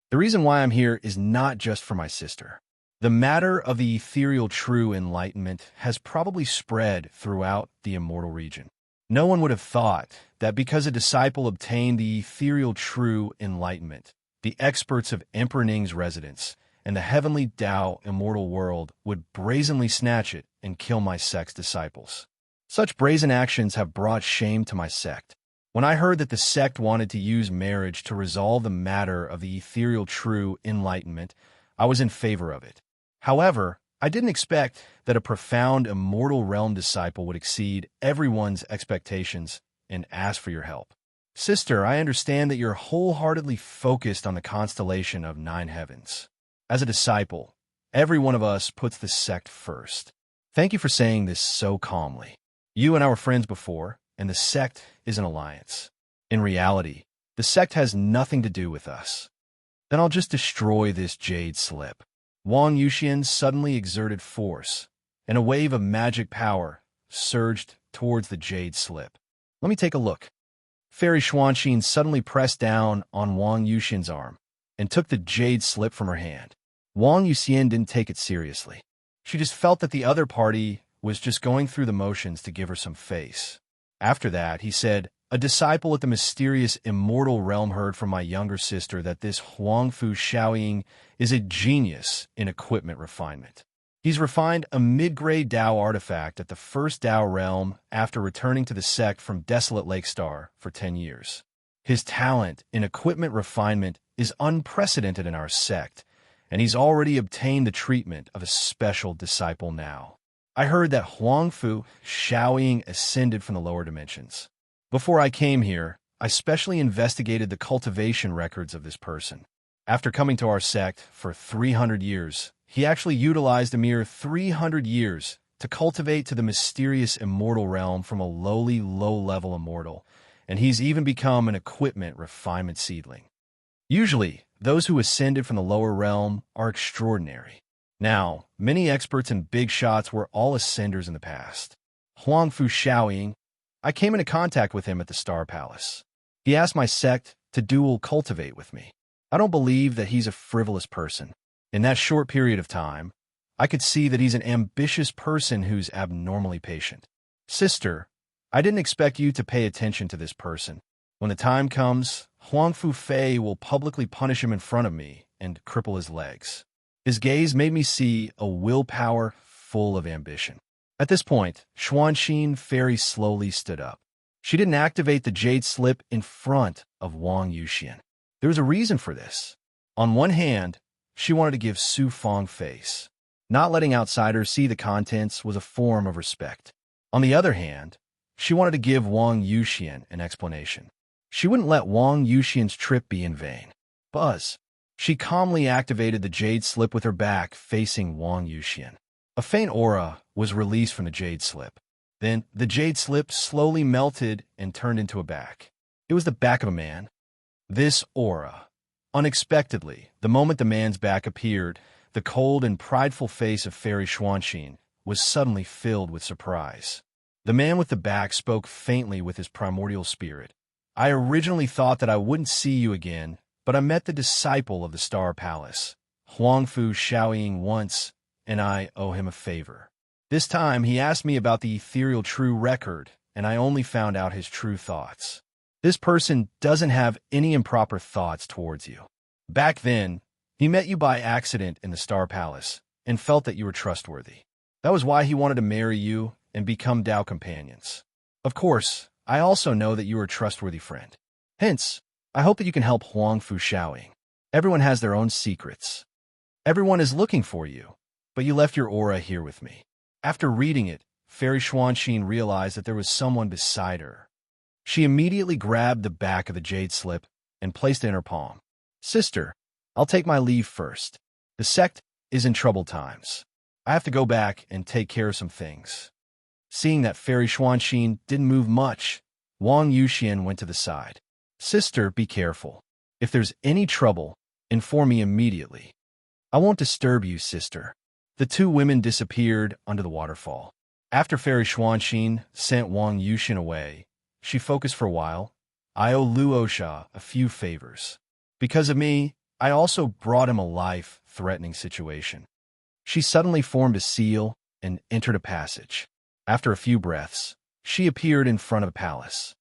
The reason why I'm here is not just for my sister. The matter of the ethereal true enlightenment has probably spread throughout the immortal region. No one would have thought that because a disciple obtained the ethereal true enlightenment, the experts of Emperor Ning's residence and the heavenly Tao immortal world would brazenly snatch it and kill my sect's disciples. Such brazen actions have brought shame to my sect. When I heard that the sect wanted to use marriage to resolve the matter of the ethereal true enlightenment, I was in favor of it. However, I didn't expect that a profound immortal realm disciple would exceed everyone's expectations and ask for your help. Sister, I understand that you're wholeheartedly focused on the constellation of 9 heavens. As a disciple, every one of us puts the sect first. Thank you for saying this so calmly. You and I were friends before, and the sect is an alliance. In reality, the sect has nothing to do with us. Then I'll just destroy this jade slip. Wang Yuxian suddenly exerted force, and a wave of magic power surged towards the jade slip. Let me take a look. Fairy Xuanxin suddenly pressed down on Wang Yuxian's arm and took the jade slip from her hand. Wang Yuxian didn't take it seriously. She just felt that the other party was just going through the motions to give her some face. After that, he said, a disciple at the mysterious immortal realm heard from my younger sister that this Huangfu Shaoying is a genius in equipment refinement. He's refined a mid-grade Dao artifact at the first Dao realm after returning to the sect from Desolate Lake Star for 10 years. His talent in equipment refinement is unprecedented in our sect, and he's already obtained the treatment of a special disciple now. I heard that Huangfu Shaoying ascended from the lower dimensions. Before I came here, I specially investigated the cultivation records of this person. After coming to our sect for 300 years, he actually utilized a mere 300 years to cultivate to the mysterious immortal realm from a lowly, low-level immortal, and he's even become an equipment refinement seedling. Usually, those who ascended from the lower realm are extraordinary. Now, many experts and big shots were all ascenders in the past. Huangfu Shaoying, I came into contact with him at the Star Palace. He asked my sect to dual cultivate with me. I don't believe that he's a frivolous person. In that short period of time, I could see that he's an ambitious person who's abnormally patient. Sister, I didn't expect you to pay attention to this person. When the time comes, Huang Fu Fei will publicly punish him in front of me and cripple his legs. His gaze made me see a willpower full of ambition. At this point, Xuanxin very slowly stood up. She didn't activate the jade slip in front of Wang Yuxian. There was a reason for this. On one hand, she wanted to give Su Feng face. Not letting outsiders see the contents was a form of respect. On the other hand, she wanted to give Wang Yuxian an explanation. She wouldn't let Wang Yuxian's trip be in vain. Buzz. She calmly activated the jade slip with her back facing Wang Yuxian. A faint aura was released from the jade slip. Then the jade slip slowly melted and turned into a back. It was the back of a man. This aura. Unexpectedly, the moment the man's back appeared, the cold and prideful face of Fairy Xuanxin was suddenly filled with surprise. The man with the back spoke faintly with his primordial spirit. I originally thought that I wouldn't see you again, but I met the disciple of the Star Palace, Huang Fu Shaoying once, and I owe him a favor. This time, he asked me about the ethereal true record, and I only found out his true thoughts. This person doesn't have any improper thoughts towards you. Back then, he met you by accident in the Star Palace and felt that you were trustworthy. That was why he wanted to marry you and become Tao companions. Of course, I also know that you are a trustworthy friend. Hence, I hope that you can help Huang Fu Shaoying. Everyone has their own secrets. Everyone is looking for you, but you left your aura here with me. After reading it, Fairy Xuanxin realized that there was someone beside her. She immediately grabbed the back of the jade slip and placed it in her palm. Sister, I'll take my leave first. The sect is in troubled times. I have to go back and take care of some things. Seeing that Fairy Xuanxin didn't move much, Wang Yuxian went to the side. Sister, be careful. If there's any trouble, inform me immediately. I won't disturb you, sister. The two women disappeared under the waterfall. After Fairy Xuanxin sent Wang Yuxian away, she focused for a while. I owe Luosha a few favors. Because of me, I also brought him a life-threatening situation. She suddenly formed a seal and entered a passage. After a few breaths, she appeared in front of the palace.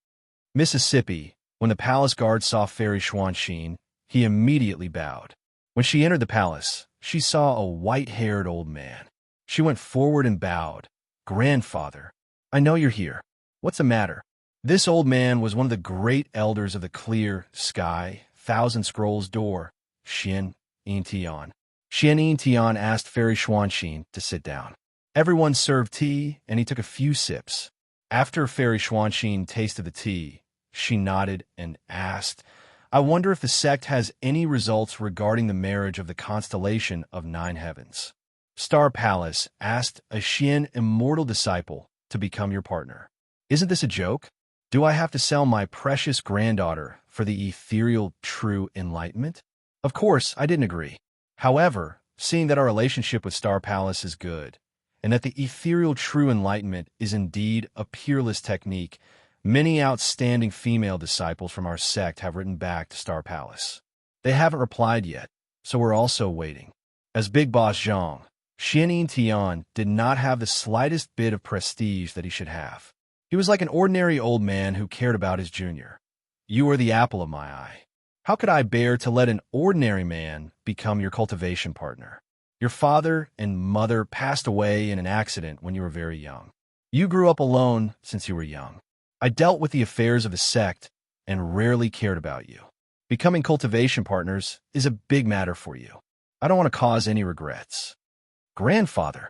Mississippi, when the palace guard saw Fairy Xuanxin, he immediately bowed. When she entered the palace, she saw a white-haired old man. She went forward and bowed. Grandfather, I know you're here. What's the matter? This old man was one of the great elders of the clear sky, Thousand Scrolls door, Xian Yintian. Xian Yintian asked Fairy Xuanxin to sit down. Everyone served tea, and he took a few sips. After Fairy Xuanxin tasted the tea, she nodded and asked, I wonder if the sect has any results regarding the marriage of the constellation of 9 heavens. Star Palace asked a Xian immortal disciple to become your partner. Isn't this a joke? Do I have to sell my precious granddaughter for the ethereal true enlightenment? Of course, I didn't agree. However, seeing that our relationship with Star Palace is good, and that the ethereal true enlightenment is indeed a peerless technique, many outstanding female disciples from our sect have written back to Star Palace. They haven't replied yet, so we're also waiting. As Big Boss Zhang, Xian Tian did not have the slightest bit of prestige that he should have. He was like an ordinary old man who cared about his junior. You are the apple of my eye. How could I bear to let an ordinary man become your cultivation partner? Your father and mother passed away in an accident when you were very young. You grew up alone since you were young. I dealt with the affairs of the sect and rarely cared about you. Becoming cultivation partners is a big matter for you. I don't want to cause any regrets. Grandfather.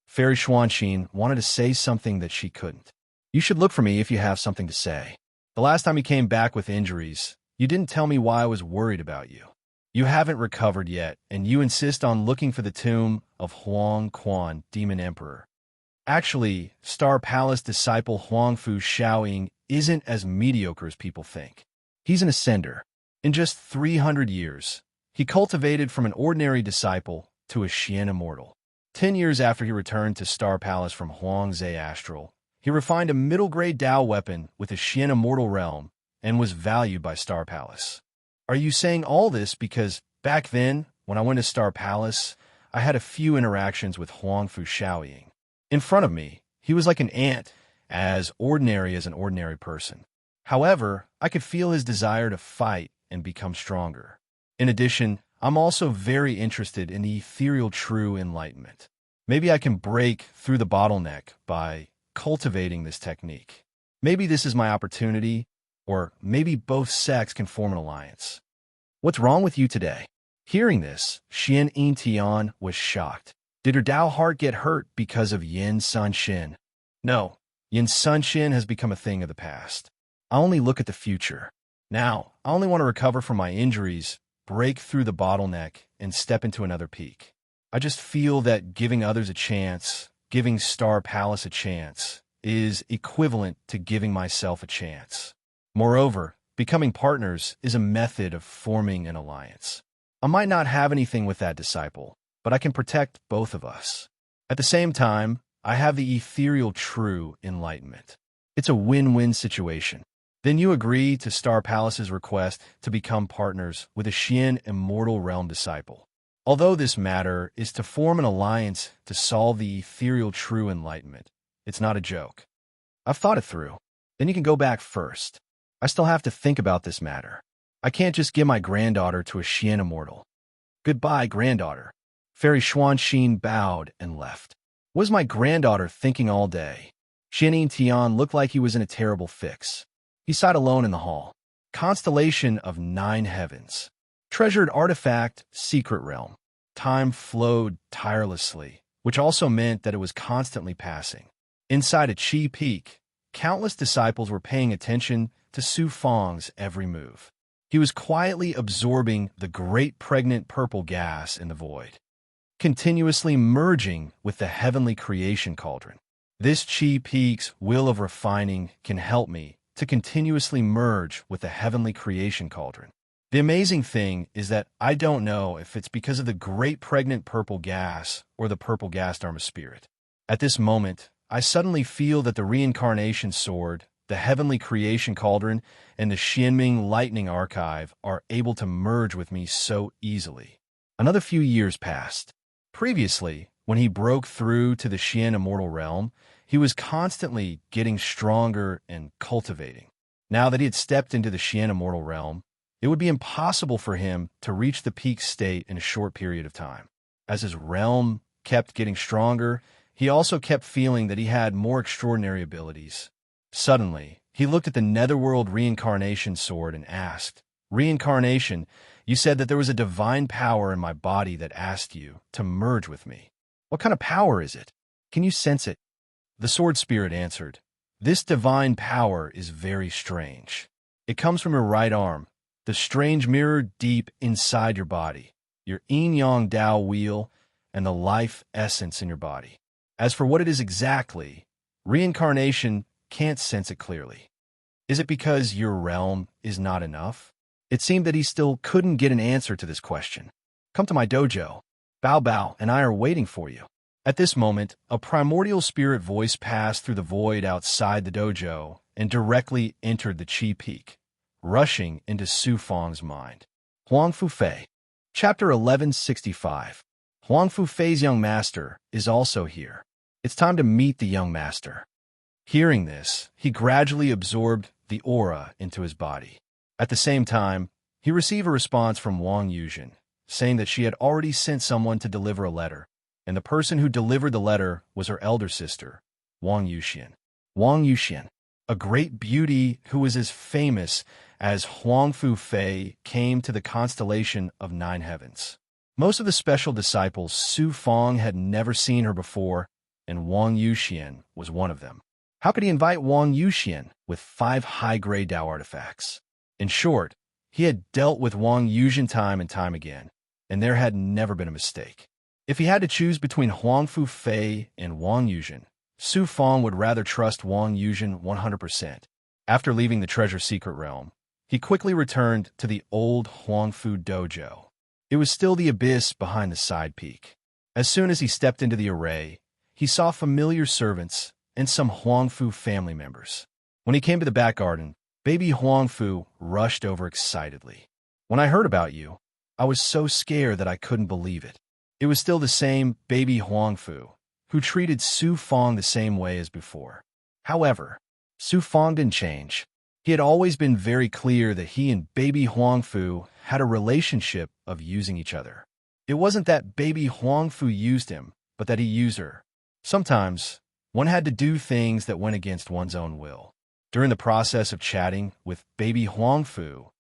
Fairy Xuanxin wanted to say something that she couldn't. You should look for me if you have something to say. The last time you came back with injuries, you didn't tell me why I was worried about you. You haven't recovered yet, and you insist on looking for the tomb of Huang Quan, Demon Emperor. Actually, Star Palace disciple Huang Fu Shaoying isn't as mediocre as people think. He's an ascender. In just 300 years, he cultivated from an ordinary disciple to a Xian immortal. 10 years after he returned to Star Palace from Huangze Astral, he refined a middle-grade Tao weapon with a Xian immortal realm and was valued by Star Palace. Are you saying all this because back then, when I went to Star Palace, I had a few interactions with Huangfu Shaoying. In front of me, he was like an ant, as ordinary as an ordinary person. However, I could feel his desire to fight and become stronger. In addition, I'm also very interested in the ethereal true enlightenment. Maybe I can break through the bottleneck by cultivating this technique. Maybe this is my opportunity, or maybe both sects can form an alliance. What's wrong with you today? Hearing this, Xian Yin Tian was shocked. Did her Dao heart get hurt because of Yin Sun Shin? No, Yin Sun Shin has become a thing of the past. I only look at the future. Now, I only want to recover from my injuries, break through the bottleneck, and step into another peak. I just feel that giving others a chance, giving Star Palace a chance, is equivalent to giving myself a chance. Moreover, becoming partners is a method of forming an alliance. I might not have anything with that disciple, but I can protect both of us. At the same time, I have the ethereal true enlightenment. It's a win-win situation. Then you agree to Star Palace's request to become partners with a Xian Immortal Realm disciple. Although this matter is to form an alliance to solve the ethereal true enlightenment, it's not a joke. I've thought it through. Then you can go back first. I still have to think about this matter. I can't just give my granddaughter to a Xian Immortal. Goodbye, granddaughter. Fairy Xuanxin bowed and left. What was my granddaughter thinking all day? Xian Tian looked like he was in a terrible fix. He sat alone in the hall. Constellation of 9 heavens. Treasured artifact, secret realm. Time flowed tirelessly, which also meant that it was constantly passing. Inside a Qi peak, countless disciples were paying attention to Su Fang's every move. He was quietly absorbing the great pregnant purple gas in the void, continuously merging with the heavenly creation cauldron. This Qi peak's will of refining can help me to continuously merge with the heavenly creation cauldron. The amazing thing is that I don't know if it's because of the great pregnant purple gas or the purple gas Dharma spirit. At this moment, I suddenly feel that the reincarnation sword, the heavenly creation cauldron, and the Xianming lightning archive are able to merge with me so easily. Another few years passed. Previously, when he broke through to the Xian Immortal Realm, he was constantly getting stronger and cultivating. Now that he had stepped into the Xian Immortal Realm, it would be impossible for him to reach the peak state in a short period of time. As his realm kept getting stronger, he also kept feeling that he had more extraordinary abilities. Suddenly, he looked at the Netherworld Reincarnation Sword and asked, "Reincarnation, you said that there was a divine power in my body that asked you to merge with me. What kind of power is it? Can you sense it?" The sword spirit answered, "This divine power is very strange. It comes from your right arm, the strange mirror deep inside your body, your yin-yang Dao wheel, and the life essence in your body. As for what it is exactly, reincarnation can't sense it clearly. Is it because your realm is not enough?" It seemed that he still couldn't get an answer to this question. "Come to my dojo. Bao Bao and I are waiting for you." At this moment, a primordial spirit voice passed through the void outside the dojo and directly entered the Qi Peak, rushing into Su Fang's mind. Huangfu Fei. Chapter 1165. Huangfu Fei's young master is also here. It's time to meet the young master. Hearing this, he gradually absorbed the aura into his body. At the same time, he received a response from Wang Yuzhen, saying that she had already sent someone to deliver a letter, and the person who delivered the letter was her elder sister, Wang Yuxian. Wang Yuxian, a great beauty who was as famous as Huangfu Fei, came to the constellation of 9 heavens. Most of the special disciples Su Fang had never seen her before, and Wang Yuxian was one of them. How could he invite Wang Yuxian with 5 high-grade Dao artifacts? In short, he had dealt with Wang Yuxian time and time again, and there had never been a mistake. If he had to choose between Huangfu Fei and Wang Yuxian, Su Fang would rather trust Wang Yuxian 100%. After leaving the treasure secret realm, he quickly returned to the old Huangfu dojo. It was still the abyss behind the side peak. As soon as he stepped into the array, he saw familiar servants and some Huangfu family members. When he came to the back garden, baby Huangfu rushed over excitedly. "When I heard about you, I was so scared that I couldn't believe it. It was still the same baby Huangfu, who treated Su Fong the same way as before. However, Su Fong didn't change. He had always been very clear that he and baby Huangfu had a relationship of using each other. It wasn't that baby Huangfu used him, but that he used her. Sometimes, one had to do things that went against one's own will. During the process of chatting with baby Huangfu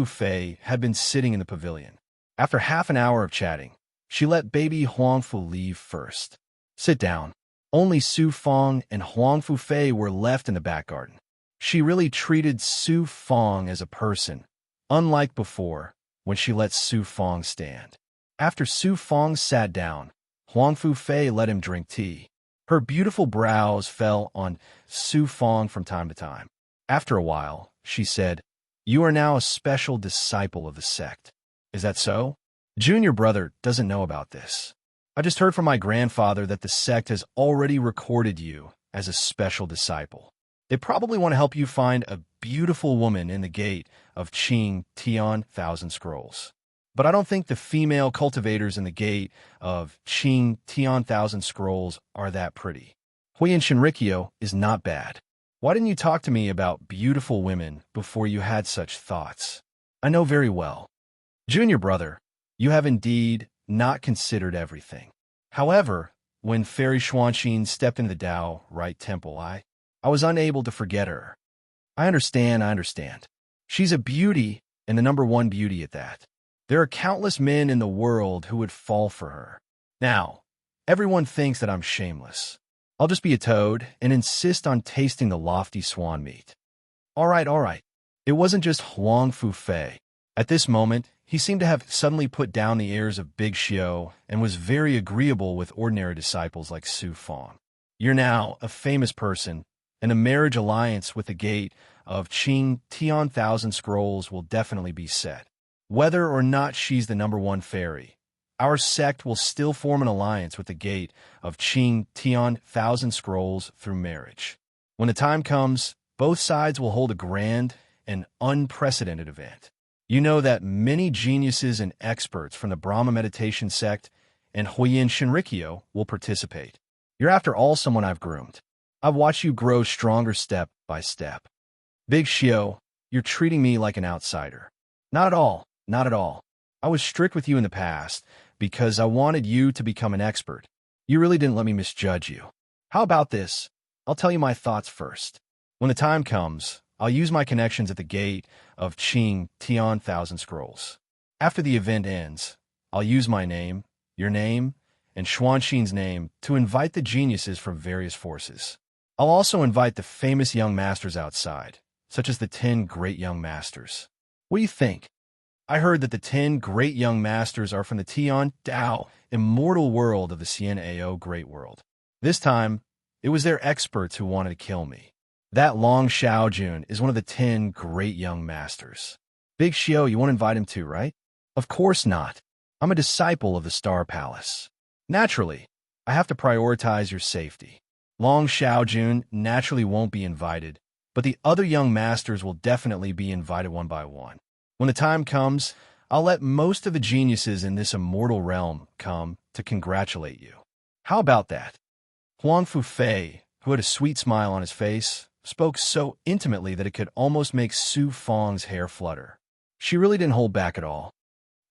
Fei had been sitting in the pavilion. After half an hour of chatting, she let baby Huangfu leave first. Sit down. Only Su Fong and Huangfu Fei were left in the back garden. She really treated Su Fong as a person, unlike before, when she let Su Fong stand. After Su Fong sat down, Huangfu Fei let him drink tea. Her beautiful brows fell on Su Fong from time to time. After a while, she said, "You are now a special disciple of the sect. Is that so?" Junior brother doesn't know about this. I just heard from my grandfather that the sect has already recorded you as a special disciple. They probably want to help you find a beautiful woman in the gate of Qing Tian Thousand Scrolls. But I don't think the female cultivators in the gate of Qing Tian Thousand Scrolls are that pretty. Huiyin Shinrikyo is not bad. Why didn't you talk to me about beautiful women before you had such thoughts? I know very well. Junior brother, you have indeed not considered everything. However, when Fairy Xuanxin stepped into the Tao Right Temple, I was unable to forget her. I understand. She's a beauty, and the number one beauty at that. There are countless men in the world who would fall for her. Now, everyone thinks that I'm shameless. I'll just be a toad and insist on tasting the lofty swan meat. All right. It wasn't just Huangfu Fei. At this moment, he seemed to have suddenly put down the airs of Big Xiao and was very agreeable with ordinary disciples like Su Fong. You're now a famous person, and a marriage alliance with the gate of Qing Tian Thousand Scrolls will definitely be set. Whether or not she's the number one fairy, our sect will still form an alliance with the gate of Qing Tian Thousand Scrolls through marriage. When the time comes, both sides will hold a grand and unprecedented event. You know that many geniuses and experts from the Brahma meditation sect and Huiyin Shinrikyo will participate. You're after all someone I've groomed. I've watched you grow stronger step by step. Big Xiao, you're treating me like an outsider. Not at all. I was strict with you in the past because I wanted you to become an expert. You really didn't let me misjudge you. How about this? I'll tell you my thoughts first. When the time comes, I'll use my connections at the gate of Qing Tian Thousand Scrolls. After the event ends, I'll use my name, your name, and Xuanxin's name to invite the geniuses from various forces. I'll also invite the famous young masters outside, such as the 10 great young masters. What do you think? I heard that the 10 great young masters are from the Tian Dao immortal world of the Xian Ao Great World. This time, it was their experts who wanted to kill me. That Long Xiaojun is one of the 10 great young masters. Big Xiao, you won't invite him too, right? Of course not. I'm a disciple of the Star Palace. Naturally, I have to prioritize your safety. Long Xiaojun naturally won't be invited, but the other young masters will definitely be invited one by one. When the time comes, I'll let most of the geniuses in this immortal realm come to congratulate you. How about that? Huangfu Fei, who had a sweet smile on his face, spoke so intimately that it could almost make Su Fong's hair flutter. She really didn't hold back at all.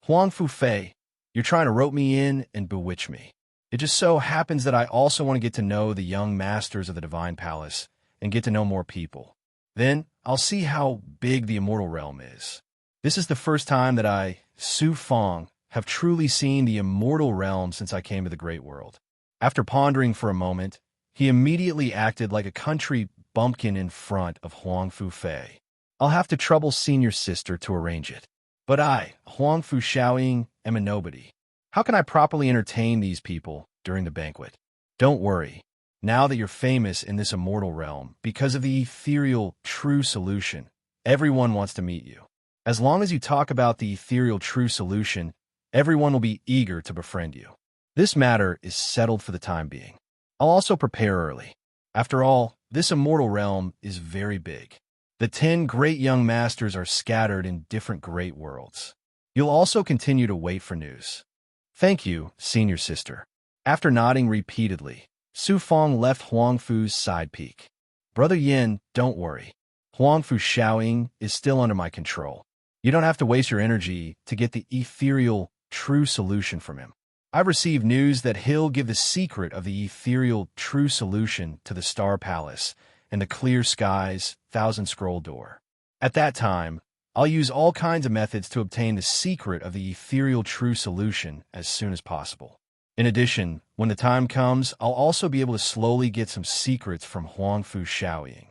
Huangfu Fei, you're trying to rope me in and bewitch me. It just so happens that I also want to get to know the young masters of the Divine Palace and get to know more people. Then I'll see how big the immortal realm is. This is the first time that I, Su Fong, have truly seen the immortal realm since I came to the Great World. After pondering for a moment, he immediately acted like a country bumpkin in front of Huangfu Fei. I'll have to trouble senior sister to arrange it. But I, Huangfu Xiaoying, am a nobody. How can I properly entertain these people during the banquet? Don't worry. Now that you're famous in this immortal realm, because of the ethereal true solution, everyone wants to meet you. As long as you talk about the ethereal true solution, everyone will be eager to befriend you. This matter is settled for the time being. I'll also prepare early. After all, this immortal realm is very big. The 10 great young masters are scattered in different great worlds. You'll also continue to wait for news. Thank you, senior sister. After nodding repeatedly, Su Fong left Huang Fu's side peak. Brother Yin, don't worry. Huang Fu Xiaoying is still under my control. You don't have to waste your energy to get the ethereal, true solution from him. I've received news that he'll give the secret of the ethereal, true solution to the Star Palace and the clear skies, thousand scroll door. At that time, I'll use all kinds of methods to obtain the secret of the ethereal true solution as soon as possible. In addition, when the time comes, I'll also be able to slowly get some secrets from Huang Fu Xiaoying.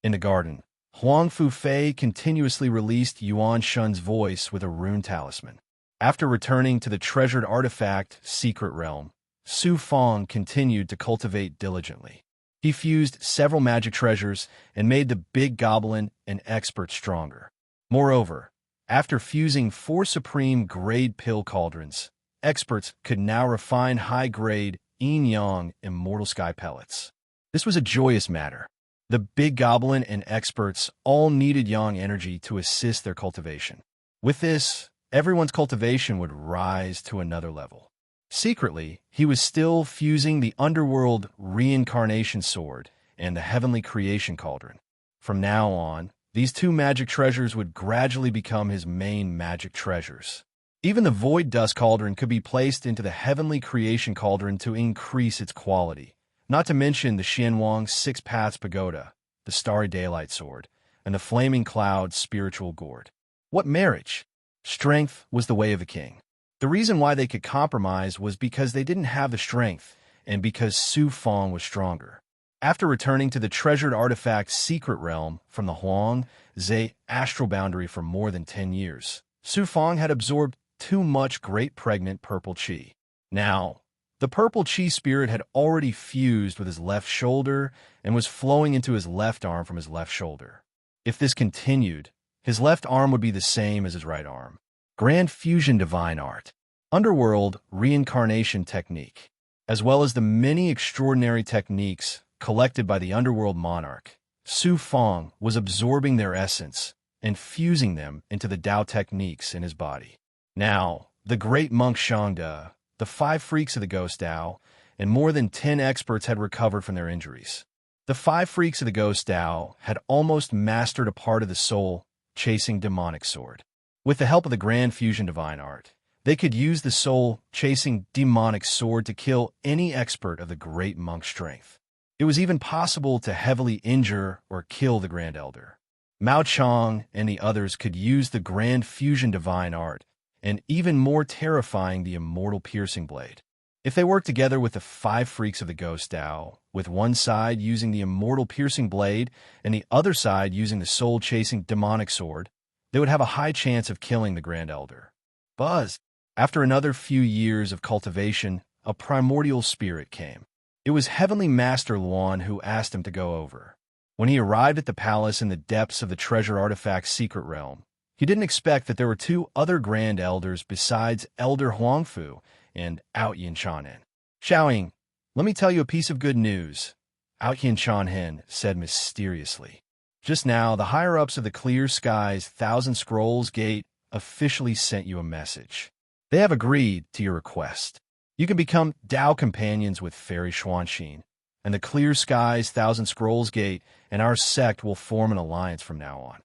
In the garden, Huang Fu Fei continuously released Yuan Shun's voice with a rune talisman. After returning to the treasured artifact secret realm, Su Fong continued to cultivate diligently. He fused several magic treasures and made the big goblin and expert stronger. Moreover, after fusing 4 supreme grade pill cauldrons, experts could now refine high-grade yin-yang immortal sky pellets. This was a joyous matter. The big goblin and experts all needed yang energy to assist their cultivation. With this, everyone's cultivation would rise to another level. Secretly, he was still fusing the underworld reincarnation sword and the heavenly creation cauldron. From now on, these 2 magic treasures would gradually become his main magic treasures. Even the void dust cauldron could be placed into the heavenly creation cauldron to increase its quality, not to mention the Xianwang 6 Paths Pagoda, the starry daylight sword, and the flaming cloud spiritual gourd. What marriage! Strength was the way of a king. The reason why they could compromise was because they didn't have the strength, and because Su Fong was stronger. After returning to the treasured artifact secret realm from the Huang Zhe astral boundary for more than 10 years, Su Fong had absorbed too much great pregnant purple qi. Now, the purple qi spirit had already fused with his left shoulder and was flowing into his left arm from his left shoulder. If this continued, his left arm would be the same as his right arm. Grand Fusion Divine Art, Underworld Reincarnation Technique, as well as the many extraordinary techniques collected by the Underworld Monarch, Su Fong was absorbing their essence and fusing them into the Tao techniques in his body. Now, the great monk Shangde, the 5 freaks of the Ghost Tao, and more than 10 experts had recovered from their injuries. The 5 freaks of the Ghost Tao had almost mastered a part of the soul-chasing demonic sword. With the help of the Grand Fusion Divine Art, they could use the soul-chasing demonic sword to kill any expert of the great monk strength. It was even possible to heavily injure or kill the Grand Elder. Mao Chang and the others could use the Grand Fusion Divine Art, and even more terrifying, the Immortal Piercing Blade. If they worked together with the 5 freaks of the Ghost Tao, with one side using the Immortal Piercing Blade and the other side using the soul-chasing demonic sword, they would have a high chance of killing the Grand Elder. Buzz! After another few years of cultivation, a primordial spirit came. It was Heavenly Master Luan who asked him to go over. When he arrived at the palace in the depths of the treasure artifact secret realm, he didn't expect that there were 2 other Grand Elders besides Elder Huangfu and Out Yin Chanhen. Xiaoying, let me tell you a piece of good news, Out Yin Chanhen said mysteriously. Just now, the higher-ups of the Clear Skies Thousand Scrolls Gate officially sent you a message. They have agreed to your request. You can become Tao companions with Fairy Xuanxin, and the Clear Skies Thousand Scrolls Gate and our sect will form an alliance from now on.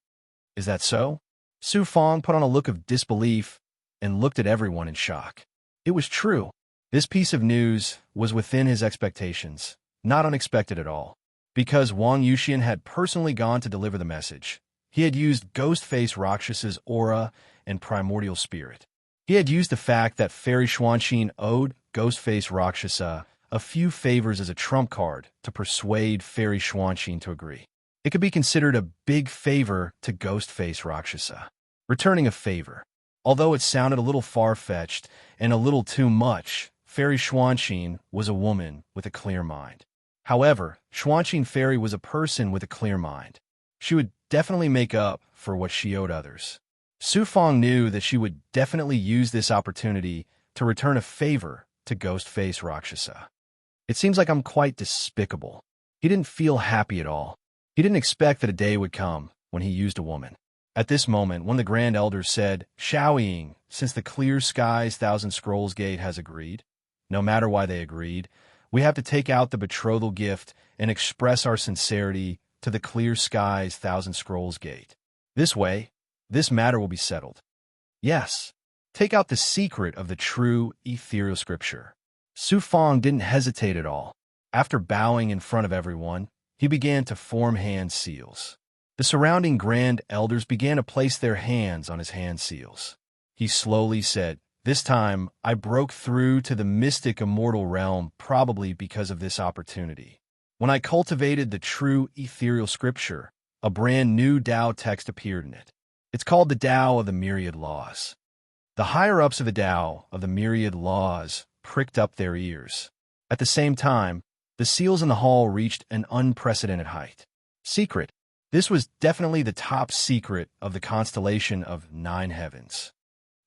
Is that so? Su Fong put on a look of disbelief and looked at everyone in shock. It was true. This piece of news was within his expectations, not unexpected at all. Because Wang Yuxian had personally gone to deliver the message, he had used Ghostface Rakshasa's aura and primordial spirit. He had used the fact that Fairy Xuanxin owed Ghostface Rakshasa a few favors as a trump card to persuade Fairy Xuanxin to agree. It could be considered a big favor to Ghostface Rakshasa. Returning a favor. Although it sounded a little far-fetched and a little too much, Fairy Xuanxin was a woman with a clear mind. However, Xuanxin Fairy was a person with a clear mind. She would definitely make up for what she owed others. Su Fong knew that she would definitely use this opportunity to return a favor to Ghostface Rakshasa. It seems like I'm quite despicable. He didn't feel happy at all. He didn't expect that a day would come when he used a woman. At this moment, one of the Grand Elders said, Xiaoying, since the clear skies Thousand Scrolls Gate has agreed, no matter why they agreed, we have to take out the betrothal gift and express our sincerity to the clear skies Thousand Scrolls Gate. This way, this matter will be settled. Yes, take out the secret of the true ethereal scripture. Su Fong didn't hesitate at all. After bowing in front of everyone, he began to form hand seals. The surrounding grand elders began to place their hands on his hand seals. He slowly said, "This time, I broke through to the mystic immortal realm probably because of this opportunity. When I cultivated the true ethereal scripture, a brand new Tao text appeared in it. It's called the Tao of the Myriad Laws." The higher-ups of the Tao of the Myriad Laws pricked up their ears. At the same time, the seals in the hall reached an unprecedented height. Secret. This was definitely the top secret of the constellation of 9 heavens.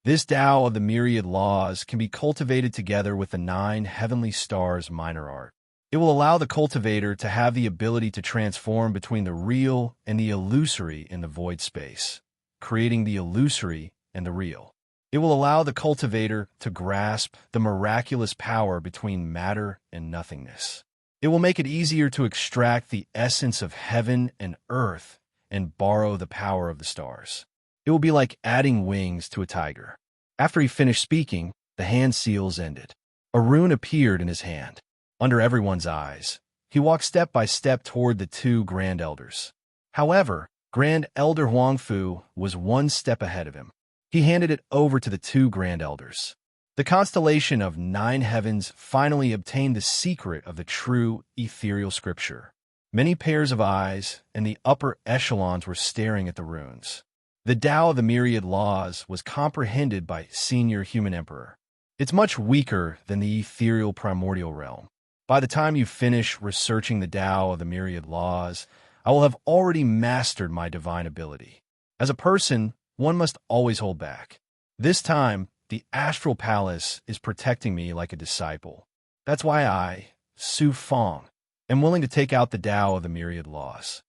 This Tao of the Myriad Laws can be cultivated together with the 9 heavenly stars minor art. It will allow the cultivator to have the ability to transform between the real and the illusory in the void space, creating the illusory and the real. It will allow the cultivator to grasp the miraculous power between matter and nothingness. It will make it easier to extract the essence of heaven and earth and borrow the power of the stars. It will be like adding wings to a tiger. After he finished speaking, the hand seals ended. A rune appeared in his hand. Under everyone's eyes, he walked step by step toward the 2 grand elders. However, Grand Elder Huangfu was 1 step ahead of him. He handed it over to the 2 grand elders. The constellation of 9 heavens finally obtained the secret of the true ethereal scripture. Many pairs of eyes and the upper echelons were staring at the runes. The Tao of the Myriad Laws was comprehended by Senior Human Emperor. It's much weaker than the ethereal primordial realm. By the time you finish researching the Tao of the Myriad Laws, I will have already mastered my divine ability. As a person, one must always hold back. This time, the Astral Palace is protecting me like a disciple. That's why I, Su Fong, am willing to take out the Tao of the Myriad Laws.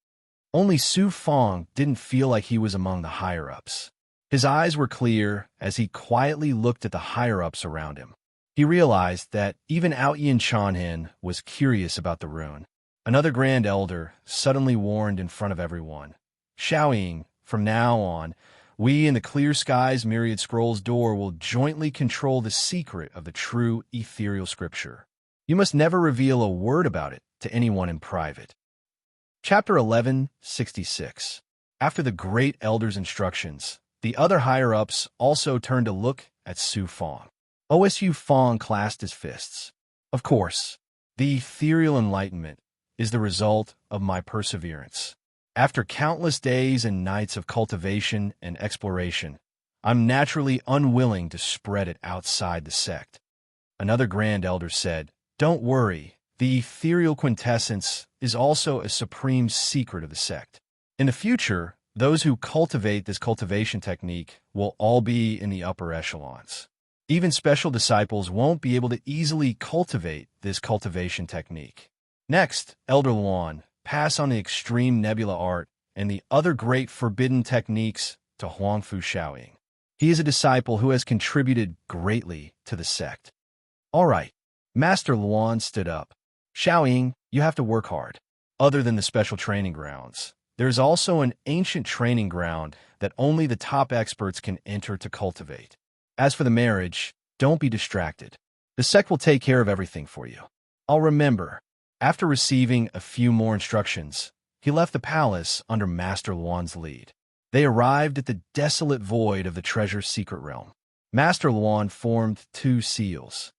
Only Su Fong didn't feel like he was among the higher-ups. His eyes were clear as he quietly looked at the higher-ups around him. He realized that even Outyin Chanhin was curious about the rune. Another Grand Elder suddenly warned in front of everyone, "Xiaoying, from now on, we in the Clear Skies Myriad Scrolls door will jointly control the secret of the true ethereal scripture. You must never reveal a word about it to anyone in private." Chapter 1166. After the Great Elder's instructions, the other higher-ups also turned to look at Su Fong. OSU Fong clasped his fists. "Of course, the ethereal enlightenment is the result of my perseverance. After countless days and nights of cultivation and exploration, I'm naturally unwilling to spread it outside the sect." Another Grand Elder said, "Don't worry, the ethereal quintessence is also a supreme secret of the sect. In the future, those who cultivate this cultivation technique will all be in the upper echelons. Even special disciples won't be able to easily cultivate this cultivation technique. Next, Elder Luan, pass on the extreme nebula art and the other great forbidden techniques to Huangfu Xiaoying. He is a disciple who has contributed greatly to the sect." "All right." Master Luan stood up. "Xiaoying, you have to work hard. Other than the special training grounds, there is also an ancient training ground that only the top experts can enter to cultivate. As for the marriage, don't be distracted. The sect will take care of everything for you." "I'll remember." After receiving a few more instructions, he left the palace under Master Luan's lead. They arrived at the desolate void of the treasure's secret realm. Master Luan formed 2 seals.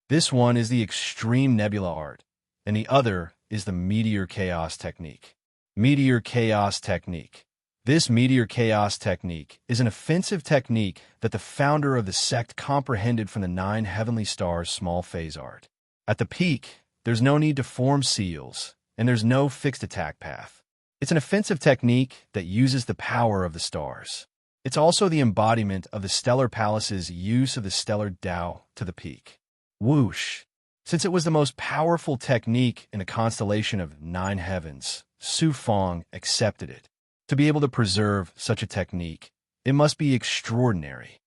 This one is the extreme nebula art, and the other is the meteor chaos technique. Meteor chaos technique. This meteor chaos technique is an offensive technique that the founder of the sect comprehended from the 9 heavenly stars' small phase art. At the peak, there's no need to form seals, and there's no fixed attack path. It's an offensive technique that uses the power of the stars. It's also the embodiment of the Stellar Palace's use of the stellar Tao to the peak. Whoosh! Since it was the most powerful technique in the constellation of 9 heavens, Su Fong accepted it. To be able to preserve such a technique, it must be extraordinary.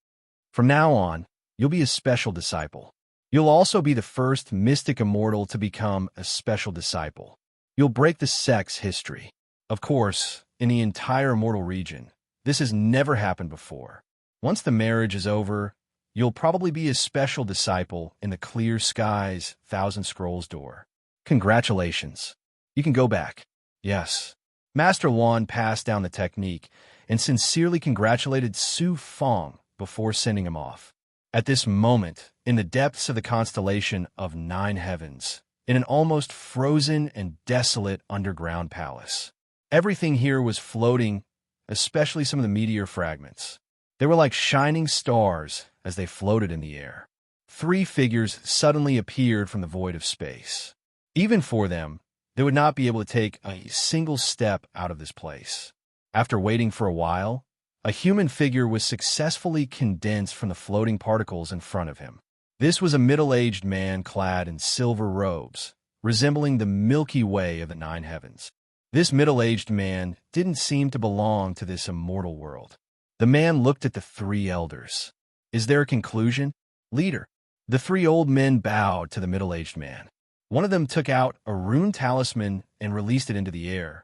From now on, you'll be a special disciple. You'll also be the first mystic immortal to become a special disciple. You'll break the sect's history. Of course, in the entire immortal region, this has never happened before. Once the marriage is over, you'll probably be a special disciple in the clear skies, Thousand Scrolls door. Congratulations. You can go back. Yes. Master Luan passed down the technique and sincerely congratulated Su Fong before sending him off. At this moment, in the depths of the constellation of Nine Heavens, in an almost frozen and desolate underground palace, everything here was floating, especially some of the meteor fragments. They were like shining stars as they floated in the air. 3 figures suddenly appeared from the void of space. Even for them, they would not be able to take a single step out of this place. After waiting for a while, a human figure was successfully condensed from the floating particles in front of him. This was a middle-aged man clad in silver robes, resembling the Milky Way of the Nine Heavens. This middle-aged man didn't seem to belong to this immortal world. The man looked at the 3 elders. Is there a conclusion? Leader. The 3 old men bowed to the middle-aged man. One of them took out a rune talisman and released it into the air.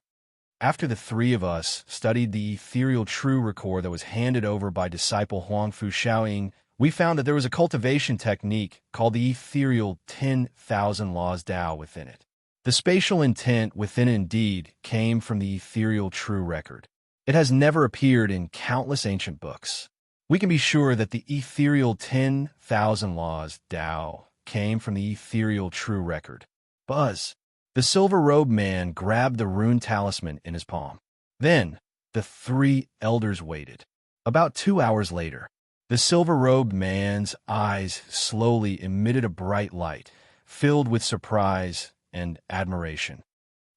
After the 3 of us studied the ethereal true record that was handed over by disciple Huangfu Shaoying, we found that there was a cultivation technique called the ethereal 10,000 laws Tao within it. The spatial intent within indeed came from the ethereal true record. It has never appeared in countless ancient books. We can be sure that the ethereal 10,000 laws Tao came from the ethereal true record. Buzz. The silver-robed man grabbed the rune talisman in his palm. Then, the 3 elders waited. About 2 hours later, the silver-robed man's eyes slowly emitted a bright light, filled with surprise and admiration.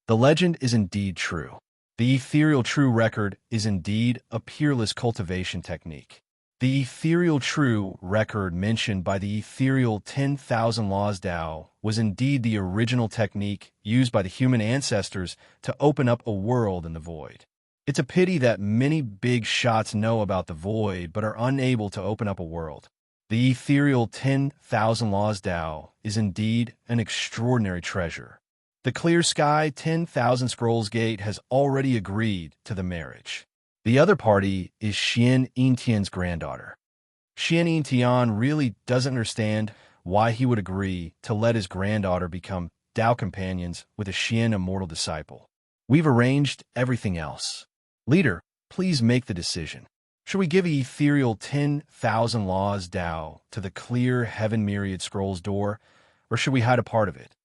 The legend is indeed true. The ethereal true record is indeed a peerless cultivation technique. The ethereal true record mentioned by the ethereal 10,000 laws Tao was indeed the original technique used by the human ancestors to open up a world in the void. It's a pity that many big shots know about the void but are unable to open up a world. The ethereal 10,000 laws Tao is indeed an extraordinary treasure. The clear sky 10,000 Scrolls Gate has already agreed to the marriage. The other party is Xian Yintian's granddaughter. Xian Yintian really doesn't understand why he would agree to let his granddaughter become Tao companions with a Xian immortal disciple. We've arranged everything else. Leader, please make the decision. Should we give ethereal 10,000 laws Tao to the clear heaven myriad scrolls door, or should we hide a part of it?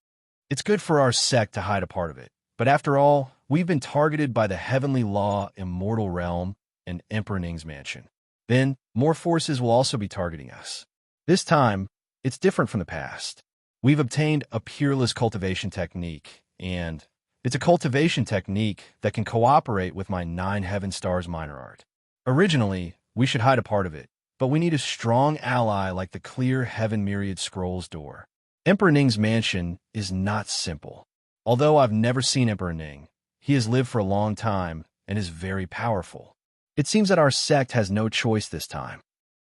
It's good for our sect to hide a part of it, but after all, we've been targeted by the heavenly law immortal realm and Emperor Ning's mansion. Then, more forces will also be targeting us. This time, it's different from the past. We've obtained a peerless cultivation technique, and it's a cultivation technique that can cooperate with my 9 Heaven Stars minor art. Originally, we should hide a part of it, but we need a strong ally like the clear heaven myriad scrolls door. Emperor Ning's mansion is not simple. Although I've never seen Emperor Ning, he has lived for a long time and is very powerful. It seems that our sect has no choice this time.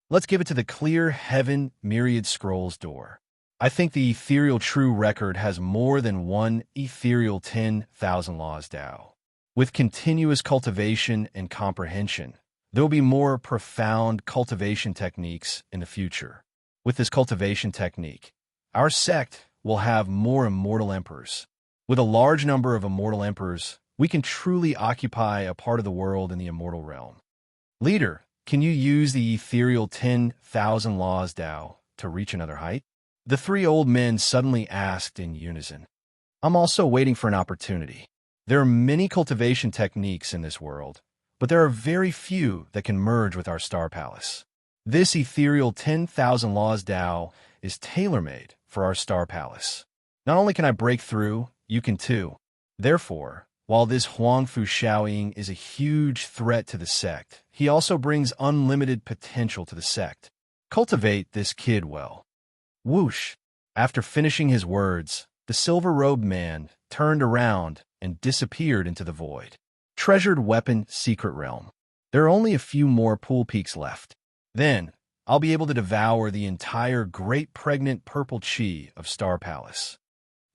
Let's give it to the clear heaven myriad scrolls door. I think the ethereal true record has more than one ethereal 10,000 laws Tao. With continuous cultivation and comprehension, there will be more profound cultivation techniques in the future. With this cultivation technique, our sect will have more immortal emperors. With a large number of immortal emperors, we can truly occupy a part of the world in the immortal realm. Leader, can you use the ethereal 10,000 laws Tao to reach another height? The 3 old men suddenly asked in unison. I'm also waiting for an opportunity. There are many cultivation techniques in this world, but there are very few that can merge with our star palace. This ethereal 10,000 laws Tao is tailor-made for our star palace. Not only can I break through, you can too. Therefore, while this Huangfu Shaoying is a huge threat to the sect, he also brings unlimited potential to the sect. Cultivate this kid well. Whoosh! After finishing his words, the silver-robed man turned around and disappeared into the void. Treasured weapon secret realm. There are only a few more pool peaks left. Then, I'll be able to devour the entire great pregnant purple chi of Star Palace.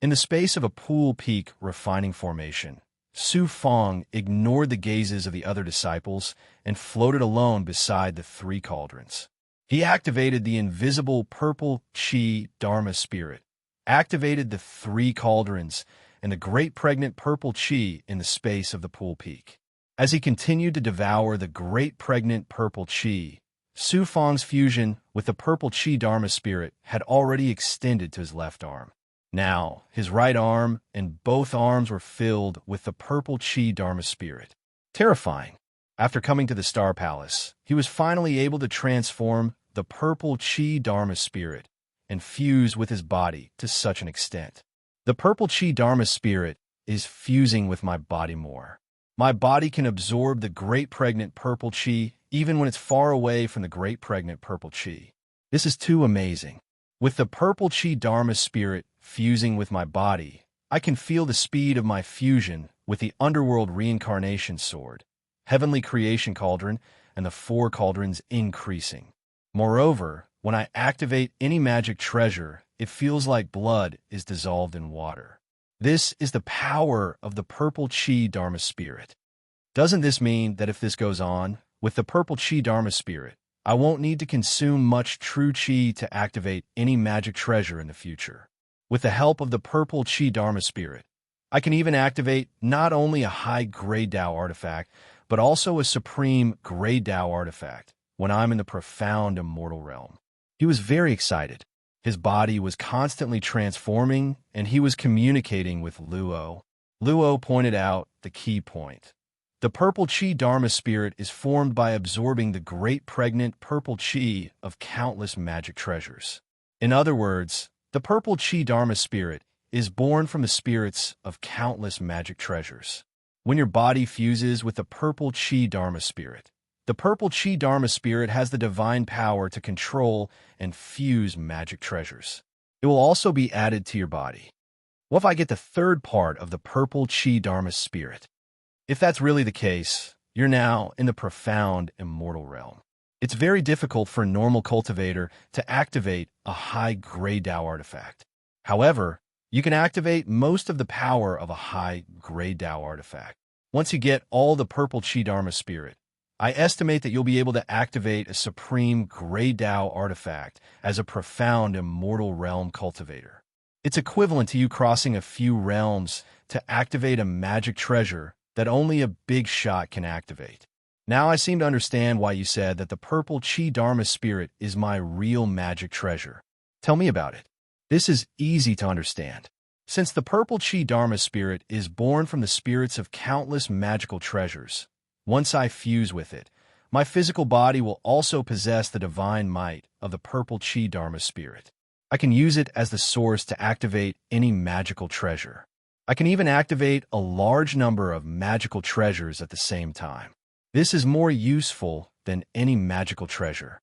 In the space of a pool peak refining formation, Su Fong ignored the gazes of the other disciples and floated alone beside the three cauldrons. He activated the invisible purple chi Dharma spirit, activated the three cauldrons, and the great pregnant purple chi in the space of the pool peak. As he continued to devour the great pregnant purple chi, Su Fong's fusion with the purple chi Dharma spirit had already extended to his left arm. Now, his right arm and both arms were filled with the purple chi Dharma spirit. Terrifying. After coming to the Star Palace, he was finally able to transform the purple chi Dharma spirit and fuse with his body to such an extent. The purple chi Dharma spirit is fusing with my body more. My body can absorb the great pregnant purple chi even when it's far away from the great pregnant purple chi. This is too amazing. With the purple chi Dharma spirit fusing with my body, I can feel the speed of my fusion with the underworld reincarnation sword, heavenly creation cauldron, and the four cauldrons increasing. Moreover, when I activate any magic treasure, it feels like blood is dissolved in water. This is the power of the purple chi Dharma spirit. Doesn't this mean that if this goes on, with the purple chi Dharma spirit, I won't need to consume much true chi to activate any magic treasure in the future? With the help of the purple chi Dharma spirit, I can even activate not only a high Grey Tao artifact, but also a supreme Grey Tao artifact when I'm in the profound immortal realm. He was very excited. His body was constantly transforming, and he was communicating with Luo. Luo pointed out the key point. The purple chi Dharma spirit is formed by absorbing the great pregnant purple chi of countless magic treasures. In other words, the purple chi Dharma spirit is born from the spirits of countless magic treasures. When your body fuses with the purple chi Dharma spirit, the purple chi Dharma spirit has the divine power to control and fuse magic treasures. It will also be added to your body. What if I get the third part of the purple chi Dharma spirit? If that's really the case, you're now in the profound immortal realm. It's very difficult for a normal cultivator to activate a high Grey Tao artifact. However, you can activate most of the power of a high Grey Tao artifact. Once you get all the purple chi Dharma spirit, I estimate that you'll be able to activate a supreme Grey Tao artifact as a profound immortal realm cultivator. It's equivalent to you crossing a few realms to activate a magic treasure that only a big shot can activate. Now I seem to understand why you said that the purple chi Dharma spirit is my real magic treasure. Tell me about it. This is easy to understand. Since the purple chi Dharma spirit is born from the spirits of countless magical treasures, once I fuse with it, my physical body will also possess the divine might of the purple chi Dharma spirit. I can use it as the source to activate any magical treasure. I can even activate a large number of magical treasures at the same time. This is more useful than any magical treasure.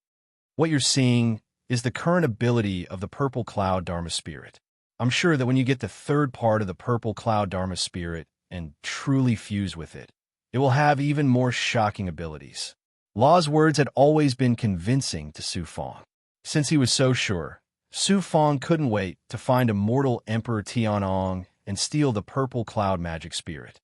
What you're seeing is the current ability of the purple cloud Dharma spirit. I'm sure that when you get the third part of the purple cloud Dharma spirit and truly fuse with it, it will have even more shocking abilities. Law's words had always been convincing to Su Fong. Since he was so sure, Su Fong couldn't wait to find immortal Emperor Tianong and steal the purple cloud magic spirit.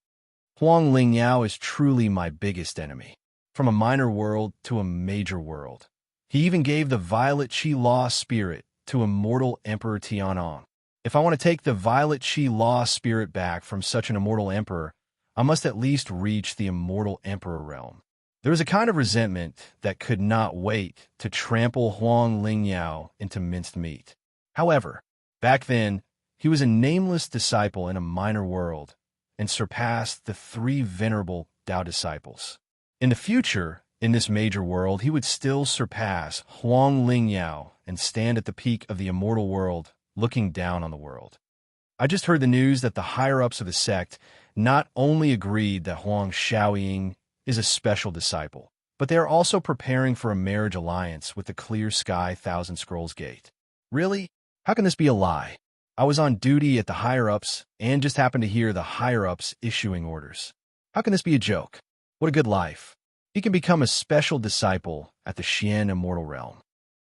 Huang Lingyao is truly my biggest enemy. From a minor world to a major world. He even gave the violet chi law spirit to immortal Emperor Tianong. If I want to take the violet chi law spirit back from such an immortal emperor, I must at least reach the immortal emperor realm. There was a kind of resentment that could not wait to trample Huang Lingyao into minced meat. However, back then, he was a nameless disciple in a minor world and surpassed the three venerable Tao disciples. In the future, in this major world, he would still surpass Huang Lingyao and stand at the peak of the immortal world, looking down on the world. I just heard the news that the higher-ups of the sect not only agreed that Huang Shaoying is a special disciple, but they are also preparing for a marriage alliance with the Clear Sky Thousand Scrolls Gate. Really? How can this be a lie? I was on duty at the higher-ups and just happened to hear the higher-ups issuing orders. How can this be a joke? What a good life. He can become a special disciple at the Xian Immortal Realm.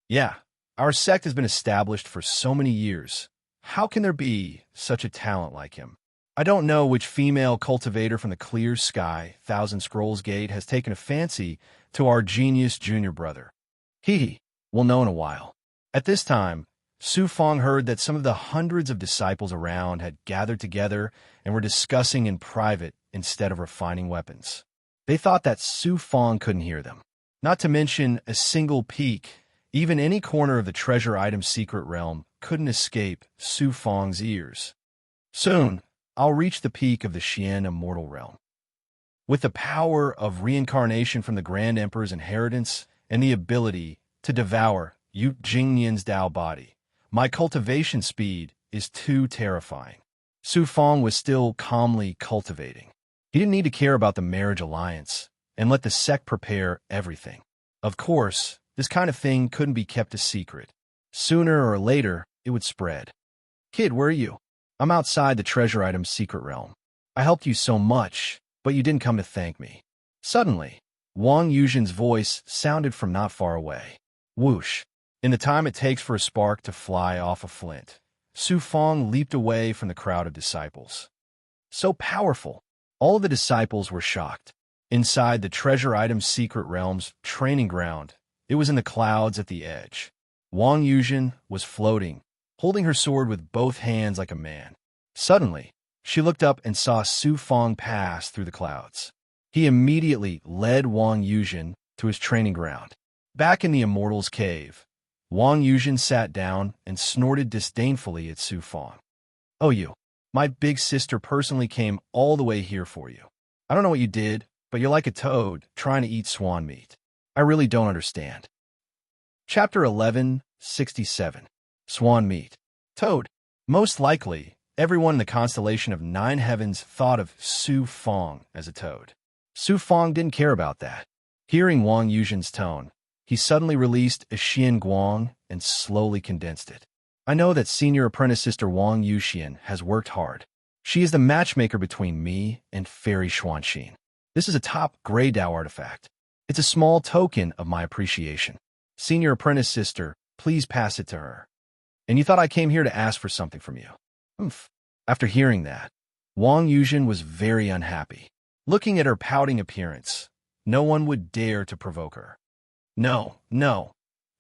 Yeah, our sect has been established for so many years. How can there be such a talent like him? I don't know which female cultivator from the clear sky, Thousand Scrolls Gate, has taken a fancy to our genius junior brother. He will know in a while. At this time, Su Fong heard that some of the hundreds of disciples around had gathered together and were discussing in private instead of refining weapons. They thought that Su Fong couldn't hear them. Not to mention a single peak, even any corner of the treasure item secret realm couldn't escape Su Fong's ears. Soon, I'll reach the peak of the Xian immortal realm. With the power of reincarnation from the Grand Emperor's inheritance and the ability to devour Yu Jingnian's Dao body, my cultivation speed is too terrifying. Su Fong was still calmly cultivating. He didn't need to care about the marriage alliance and let the sect prepare everything. Of course, this kind of thing couldn't be kept a secret. Sooner or later, it would spread. Kid, where are you? I'm outside the treasure item's secret realm. I helped you so much, but you didn't come to thank me. Suddenly, Wang Yuzhen's voice sounded from not far away. Whoosh! In the time it takes for a spark to fly off a flint, Su Fong leaped away from the crowd of disciples. So powerful! All of the disciples were shocked. Inside the treasure item's secret realm's training ground, it was in the clouds at the edge. Wang Yuzhen was floating, holding her sword with both hands like a man. Suddenly, she looked up and saw Su Fong pass through the clouds. He immediately led Wang Yuzhen to his training ground. Back in the Immortal's cave, Wang Yuzhen sat down and snorted disdainfully at Su Fong. Oh, you. My big sister personally came all the way here for you. I don't know what you did, but you're like a toad trying to eat swan meat. I really don't understand. Chapter 1167. Swan Meat. Toad. Most likely, everyone in the constellation of Nine Heavens thought of Su Fong as a toad. Su Fong didn't care about that. Hearing Wang Yuzhen's tone, he suddenly released a Xian Guang and slowly condensed it. I know that senior apprentice sister Wang Yuxian has worked hard. She is the matchmaker between me and Fairy Xuanxin. This is a top-grade Dao artifact. It's a small token of my appreciation. Senior apprentice sister, please pass it to her. And you thought I came here to ask for something from you? Oomph. After hearing that, Wang Yuzhen was very unhappy. Looking at her pouting appearance, no one would dare to provoke her. No.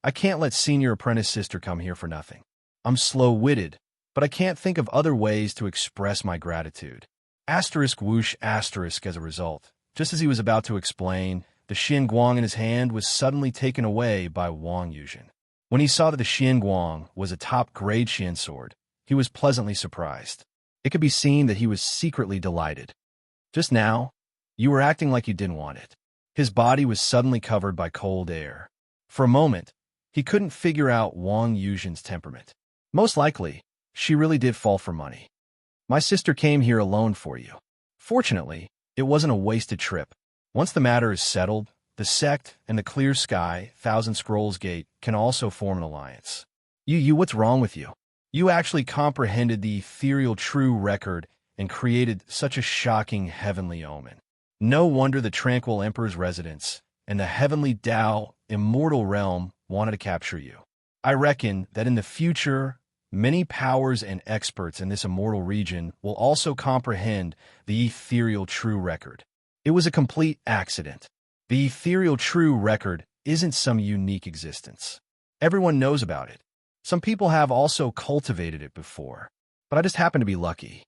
I can't let senior apprentice sister come here for nothing. I'm slow-witted, but I can't think of other ways to express my gratitude. Asterisk whoosh asterisk as a result. Just as he was about to explain, the Xian Guang in his hand was suddenly taken away by Wang Yuzhen. When he saw that the Xian Guang was a top-grade Xian sword, he was pleasantly surprised. It could be seen that he was secretly delighted. Just now, you were acting like you didn't want it. His body was suddenly covered by cold air. For a moment, he couldn't figure out Wang Yuzhen's temperament. Most likely, she really did fall for money. My sister came here alone for you. Fortunately, it wasn't a wasted trip. Once the matter is settled, the sect and the clear sky, Thousand Scrolls Gate, can also form an alliance. What's wrong with you? You actually comprehended the ethereal true record and created such a shocking heavenly omen. No wonder the tranquil Emperor's residence and the heavenly Dao immortal realm wanted to capture you. I reckon that in the future, many powers and experts in this immortal region will also comprehend the ethereal true record. It was a complete accident. The ethereal true record isn't some unique existence. Everyone knows about it. Some people have also cultivated it before, but I just happen to be lucky.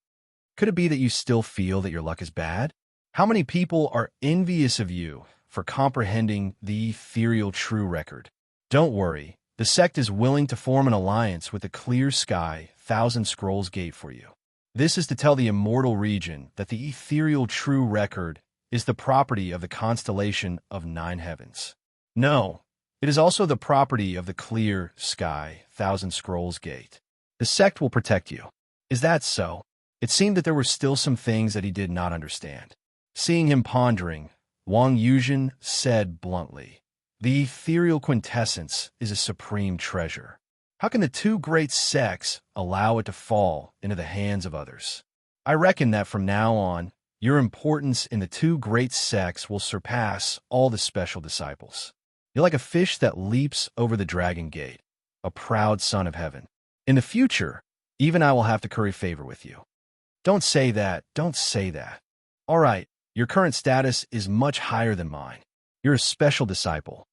Could it be that you still feel that your luck is bad? How many people are envious of you for comprehending the ethereal true record? Don't worry, the sect is willing to form an alliance with the clear sky, Thousand Scrolls Gate for you. This is to tell the immortal region that the ethereal true record is the property of the constellation of Nine Heavens. No, it is also the property of the clear sky, Thousand Scrolls Gate. The sect will protect you. Is that so? It seemed that there were still some things that he did not understand. Seeing him pondering, Wang Yuzhen said bluntly, "The ethereal quintessence is a supreme treasure. How can the two great sects allow it to fall into the hands of others? I reckon that from now on, your importance in the two great sects will surpass all the special disciples. You're like a fish that leaps over the dragon gate, a proud son of heaven. In the future, even I will have to curry favor with you. Don't say that, don't say that. All right, your current status is much higher than mine. You're a special disciple.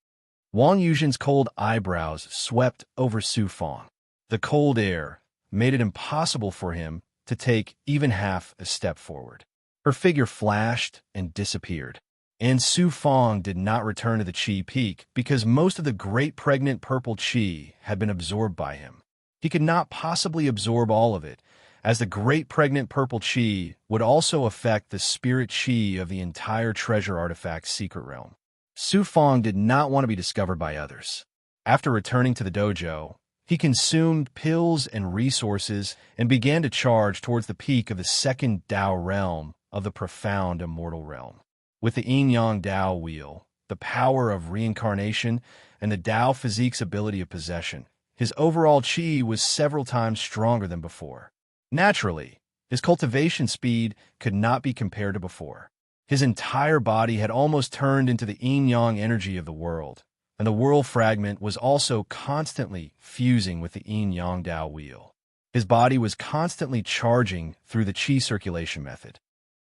Wang Yuzhen's cold eyebrows swept over Su Fang. The cold air made it impossible for him to take even half a step forward. Her figure flashed and disappeared. And Su Fang did not return to the Qi Peak because most of the great pregnant purple Qi had been absorbed by him. He could not possibly absorb all of it, as the great pregnant purple Qi would also affect the spirit Qi of the entire treasure artifact secret realm. Su Fang did not want to be discovered by others. After returning to the dojo, he consumed pills and resources and began to charge towards the peak of the second Dao realm of the profound immortal realm. With the yin-yang Dao wheel, the power of reincarnation, and the Dao physique's ability of possession, his overall Qi was several times stronger than before. Naturally, his cultivation speed could not be compared to before. His entire body had almost turned into the yin-yang energy of the world, and the world fragment was also constantly fusing with the yin-yang Dao wheel. His body was constantly charging through the Qi circulation method.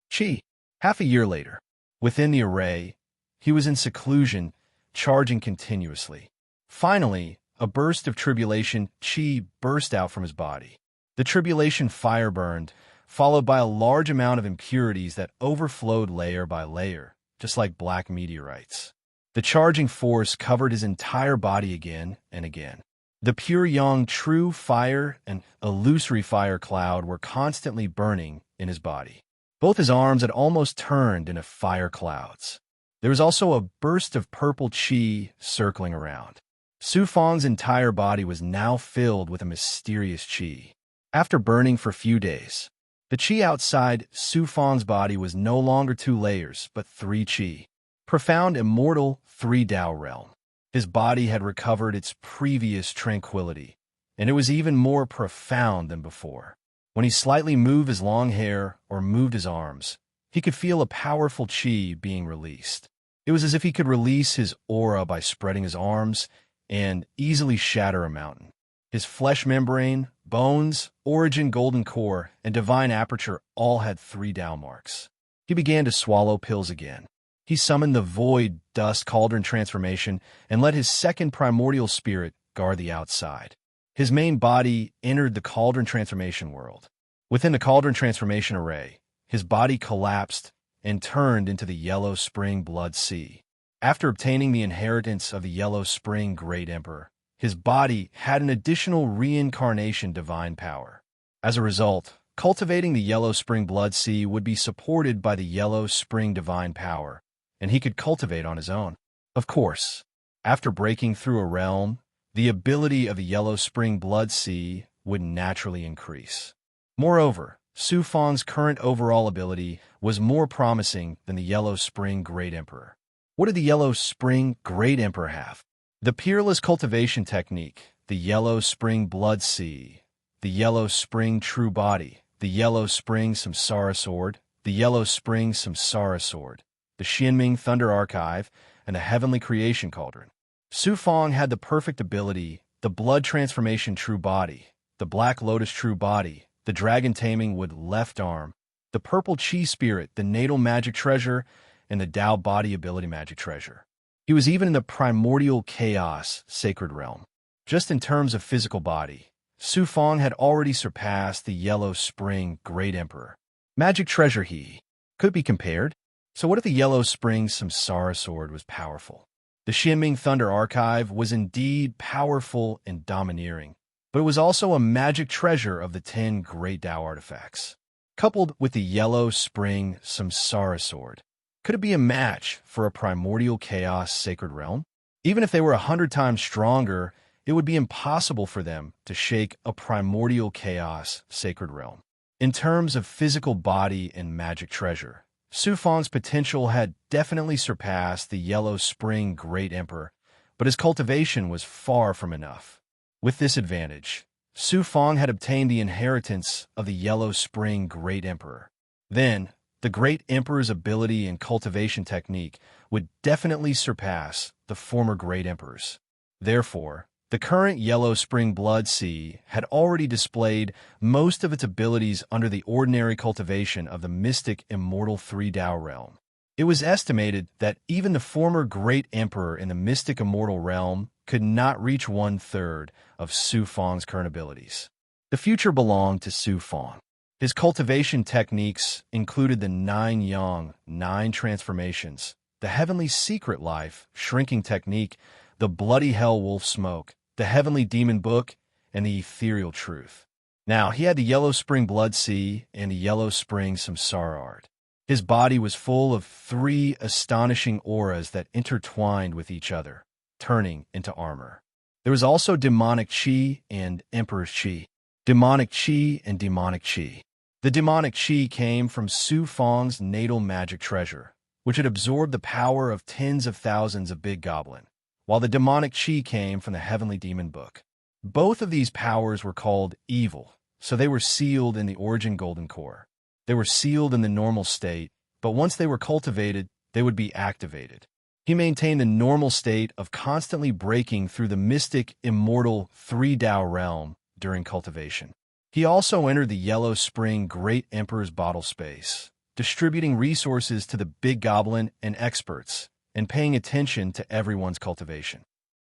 Qi. Half a year later, within the array, he was in seclusion, charging continuously. Finally, a burst of tribulation Qi burst out from his body. The tribulation fire burned, followed by a large amount of impurities that overflowed layer by layer, just like black meteorites. The charging force covered his entire body again and again. The pure yang true fire and illusory fire cloud were constantly burning in his body. Both his arms had almost turned into fire clouds. There was also a burst of purple Qi circling around. Su Fang's entire body was now filled with a mysterious Qi. After burning for a few days, the Qi outside Su Fang's body was no longer 2 layers, but 3 Qi. Profound, immortal, 3 Dao realm. His body had recovered its previous tranquility, and it was even more profound than before. When he slightly moved his long hair or moved his arms, he could feel a powerful Qi being released. It was as if he could release his aura by spreading his arms and easily shatter a mountain. His flesh membrane, bones, origin golden core, and divine aperture all had 3 Dao marks. He began to swallow pills again. He summoned the void dust cauldron transformation and let his second primordial spirit guard the outside. His main body entered the cauldron transformation world. Within the cauldron transformation array, his body collapsed and turned into the Yellow Spring Blood Sea. After obtaining the inheritance of the Yellow Spring Great Emperor, his body had an additional reincarnation divine power. As a result, cultivating the Yellow Spring Blood Sea would be supported by the Yellow Spring divine power, and he could cultivate on his own. Of course, after breaking through a realm, the ability of the Yellow Spring Blood Sea would naturally increase. Moreover, Su Fang's current overall ability was more promising than the Yellow Spring Great Emperor. What did the Yellow Spring Great Emperor have? The peerless cultivation technique, the Yellow Spring Blood Sea, the Yellow Spring True Body, the Yellow Spring Samsara Sword, the Yellow Spring Samsara Sword, the Xianming Thunder Archive, and the Heavenly Creation Cauldron. Su Fang had the perfect ability, the Blood Transformation True Body, the Black Lotus True Body, the Dragon Taming Wood Left Arm, the Purple Qi Spirit, the Natal Magic Treasure, and the Dao Body Ability Magic Treasure. He was even in the Primordial Chaos Sacred Realm. Just in terms of physical body, Su Fang had already surpassed the Yellow Spring Great Emperor. Magic Treasure he could be compared. So what if the Yellow Spring Samsara Sword was powerful? The Xianming Thunder Archive was indeed powerful and domineering, but it was also a magic treasure of the 10 great Dao artifacts. Coupled with the Yellow Spring Samsara Sword, could it be a match for a Primordial Chaos Sacred Realm? Even if they were 100 times stronger, it would be impossible for them to shake a Primordial Chaos Sacred Realm. In terms of physical body and magic treasure, Su Fang's potential had definitely surpassed the Yellow Spring Great Emperor, but his cultivation was far from enough. With this advantage, Su Fang had obtained the inheritance of the Yellow Spring Great Emperor. Then, the great emperor's ability and cultivation technique would definitely surpass the former great emperor's. Therefore, the current Yellow Spring Blood Sea had already displayed most of its abilities under the ordinary cultivation of the mystic immortal three-Tao realm. It was estimated that even the former great emperor in the mystic immortal realm could not reach one-third of Su Fang's current abilities. The future belonged to Su Fang. His cultivation techniques included the 9 Yang, 9 transformations, the heavenly secret life, shrinking technique, the bloody hell wolf smoke, the heavenly demon book, and the ethereal truth. Now, he had the Yellow Spring Blood Sea and the Yellow Spring Samsara art. His body was full of 3 astonishing auras that intertwined with each other, turning into armor. There was also demonic chi and emperor's chi. Demonic chi and demonic chi. The demonic chi came from Su Fang's natal magic treasure, which had absorbed the power of tens of thousands of big goblin, while the demonic chi came from the heavenly demon book. Both of these powers were called evil, so they were sealed in the origin golden core. They were sealed in the normal state, but once they were cultivated, they would be activated. He maintained the normal state of constantly breaking through the mystic, immortal, three-Tao realm during cultivation. He also entered the Yellow Spring Great Emperor's bottle space, distributing resources to the big goblin and experts, and paying attention to everyone's cultivation.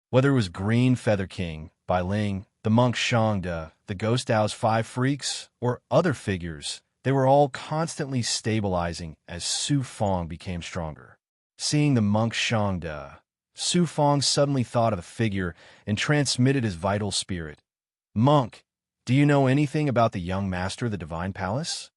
Whether it was Green Feather King, Bai Ling, the monk Shangde, the Ghost Dao's 5 freaks, or other figures, they were all constantly stabilizing as Su Fang became stronger. Seeing the monk Shangde, Su Fang suddenly thought of the figure and transmitted his vital spirit. "Monk, do you know anything about the young master of the Divine Palace?"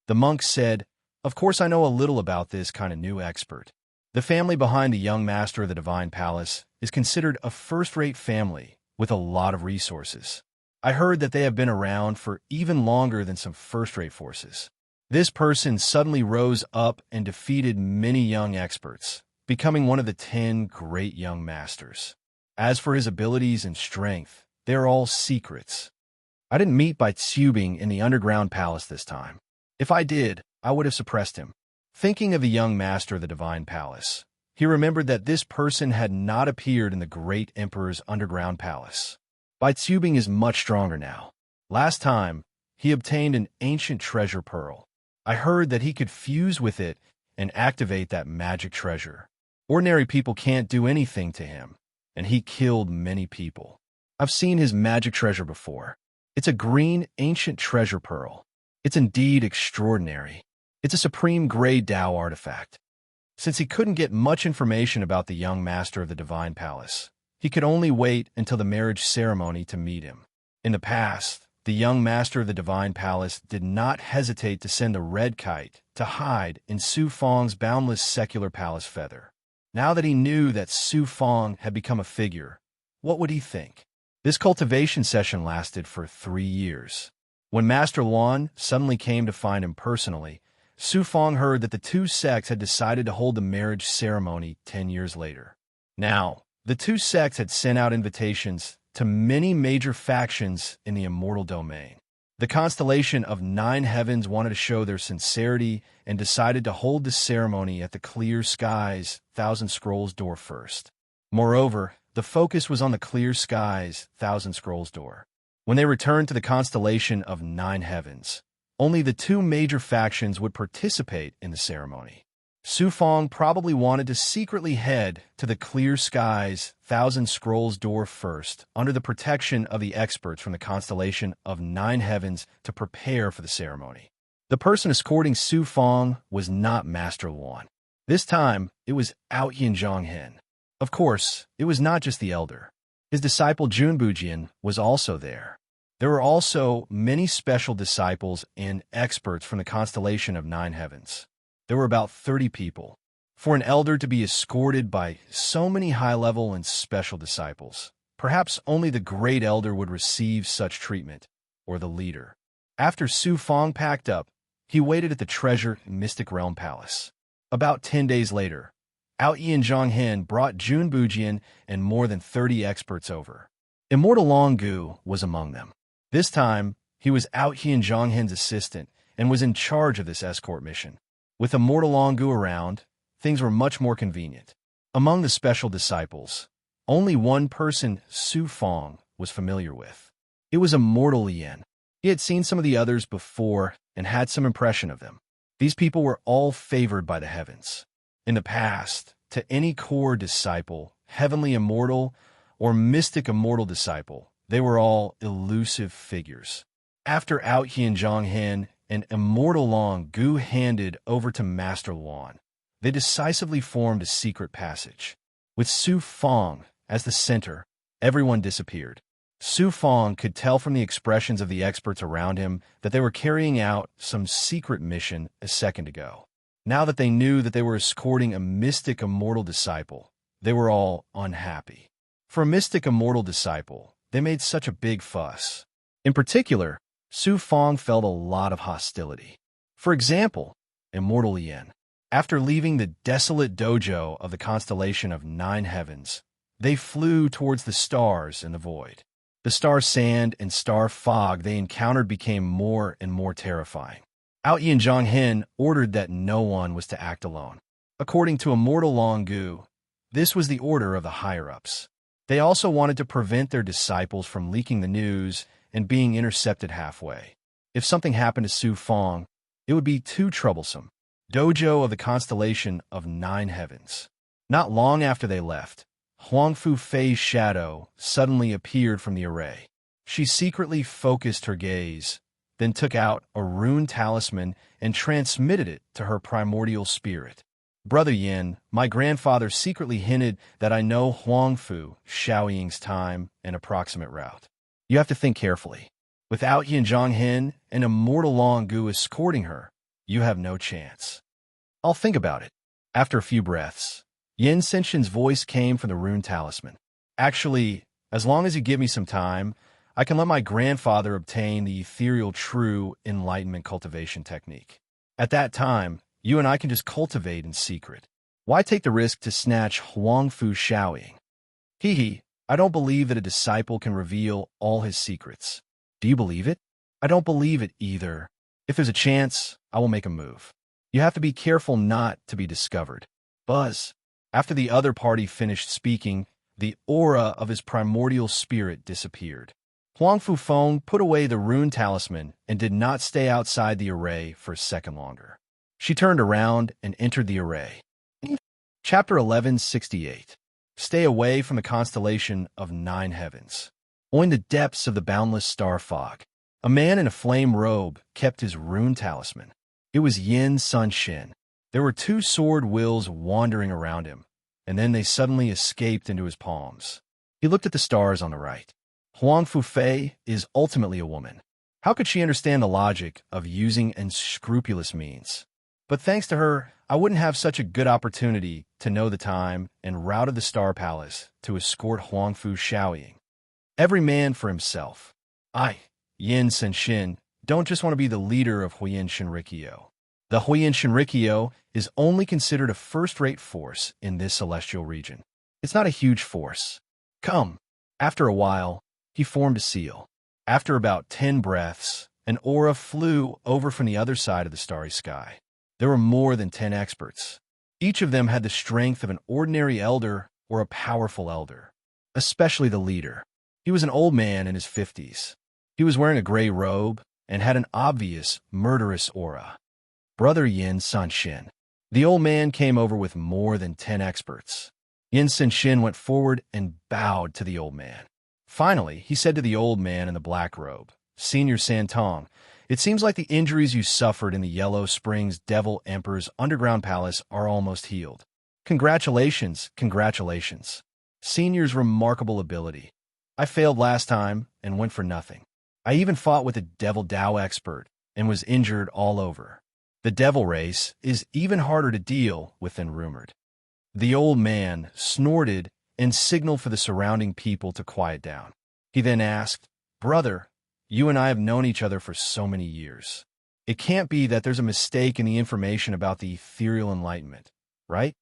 The monk said, "Of course I know a little about this kind of new expert. The family behind the young master of the Divine Palace is considered a first-rate family with a lot of resources. I heard that they have been around for even longer than some first-rate forces." This person suddenly rose up and defeated many young experts, becoming one of the 10 great young masters. As for his abilities and strength, they are all secrets. I didn't meet Bai Tsubing in the underground palace this time. If I did, I would have suppressed him. Thinking of the young master of the Divine Palace, he remembered that this person had not appeared in the great emperor's underground palace. Bai Tsubing is much stronger now. Last time, he obtained an ancient treasure pearl. I heard that he could fuse with it and activate that magic treasure. Ordinary people can't do anything to him, and he killed many people. I've seen his magic treasure before. It's a green ancient treasure pearl. It's indeed extraordinary. It's a supreme gray Tao artifact. Since he couldn't get much information about the young master of the Divine Palace, he could only wait until the marriage ceremony to meet him. In the past, the young master of the Divine Palace did not hesitate to send a red kite to hide in Su Fang's boundless secular palace feather. Now that he knew that Su Fang had become a figure, what would he think? This cultivation session lasted for 3 years. When Master Luan suddenly came to find him personally, Su Fang heard that the 2 sects had decided to hold the marriage ceremony 10 years later. Now, the 2 sects had sent out invitations to many major factions in the immortal domain. The constellation of 9 heavens wanted to show their sincerity and decided to hold the ceremony at the Clear Skies, Thousand Scrolls door first. Moreover, the focus was on the Clear Skies, Thousand Scrolls door. When they returned to the constellation of 9 heavens, only the 2 major factions would participate in the ceremony. Su Fang probably wanted to secretly head to the Clear Skies, Thousand Scrolls door first, under the protection of the experts from the constellation of 9 heavens to prepare for the ceremony. The person escorting Su Fang was not Master Luan. This time, it was Audiobook Zhonghen. Of course, it was not just the elder. His disciple Junbujian was also there. There were also many special disciples and experts from the constellation of 9 heavens. There were about 30 people. For an elder to be escorted by so many high-level and special disciples, perhaps only the great elder would receive such treatment, or the leader. After Su Fang packed up, he waited at the Treasure Mystic Realm Palace. About 10 days later, Audiobook Zhonghen brought Junbujian and more than 30 experts over. Immortal Longgu was among them. This time, he was Audiobook Zhonghen's assistant and was in charge of this escort mission. With Immortal Longu around, things were much more convenient. Among the special disciples, only one person Su Fong was familiar with. It was Immortal Yin. He had seen some of the others before and had some impression of them. These people were all favored by the heavens. In the past, to any core disciple, heavenly immortal, or mystic immortal disciple, they were all elusive figures. After Out Hian Zhang Hen and Immortal Long Gu handed over to Master Luan, they decisively formed a secret passage. With Su Fong as the center, everyone disappeared. Su Fong could tell from the expressions of the experts around him that they were carrying out some secret mission a second ago. Now that they knew that they were escorting a mystic immortal disciple, they were all unhappy. For a mystic immortal disciple, they made such a big fuss. In particular, Su Fong felt a lot of hostility. For example, Immortal Yin. After leaving the desolate dojo of the constellation of 9 heavens, they flew towards the stars in the void. The star sand and star fog they encountered became more and more terrifying. Out Yin Zhang Hen ordered that no one was to act alone. According to Immortal Long Gu, this was the order of the higher-ups. They also wanted to prevent their disciples from leaking the news and being intercepted halfway. If something happened to Su Fong, it would be too troublesome. Dojo of the constellation of 9 heavens. Not long after they left, Huang Fu Fei's shadow suddenly appeared from the array. She secretly focused her gaze, then took out a rune talisman and transmitted it to her primordial spirit. Brother Yin, my grandfather secretly hinted that I know Huang Fu Shaoying's time and approximate route. You have to think carefully. Without Yin Zhang Hen and Immortal Long Gu escorting her, you have no chance. I'll think about it. After a few breaths, Yin Senshin's voice came from the rune talisman. Actually, as long as you give me some time, I can let my grandfather obtain the ethereal true enlightenment cultivation technique. At that time, you and I can just cultivate in secret. Why take the risk to snatch Huang Fu Shaoying? Hee, I don't believe that a disciple can reveal all his secrets. Do you believe it? I don't believe it either. If there's a chance, I will make a move. You have to be careful not to be discovered. Buzz. After the other party finished speaking, the aura of his primordial spirit disappeared. Huang Fu Feng put away the rune talisman and did not stay outside the array for a second longer. She turned around and entered the array. Chapter 1168. Stay away from the constellation of 9 heavens. In the depths of the boundless star fog, a man in a flame robe kept his rune talisman. It was Yin Sun Shin. There were 2 sword wills wandering around him, and then they suddenly escaped into his palms. He looked at the stars on the right. Huang Fu Fei is ultimately a woman. How could she understand the logic of using unscrupulous means? But thanks to her, I wouldn't have such a good opportunity to know the time and route of the Star Palace to escort Huang Fu Shaoying. Every man for himself. I, Yin Senshin, don't just want to be the leader of Huiyin Shinrikyo. The Huiyin Shinrikyo is only considered a first-rate force in this celestial region. It's not a huge force. Come. After a while, he formed a seal. After about 10 breaths, an aura flew over from the other side of the starry sky. There were more than 10 experts. Each of them had the strength of an ordinary elder or a powerful elder, especially the leader. He was an old man in his 50s. He was wearing a gray robe and had an obvious, murderous aura. Brother Yin Sanshin. The old man came over with more than 10 experts. Yin Sanshin went forward and bowed to the old man. Finally, he said to the old man in the black robe, Senior Santong, it seems like the injuries you suffered in the Yellow Springs Devil Emperor's underground palace are almost healed. Congratulations, congratulations. Senior's remarkable ability. I failed last time and went for nothing. I even fought with a Devil Dao expert and was injured all over. The Devil race is even harder to deal with than rumored. The old man snorted and signaled for the surrounding people to quiet down. He then asked, Brother, you and I have known each other for so many years. It can't be that there's a mistake in the information about the ethereal enlightenment, right?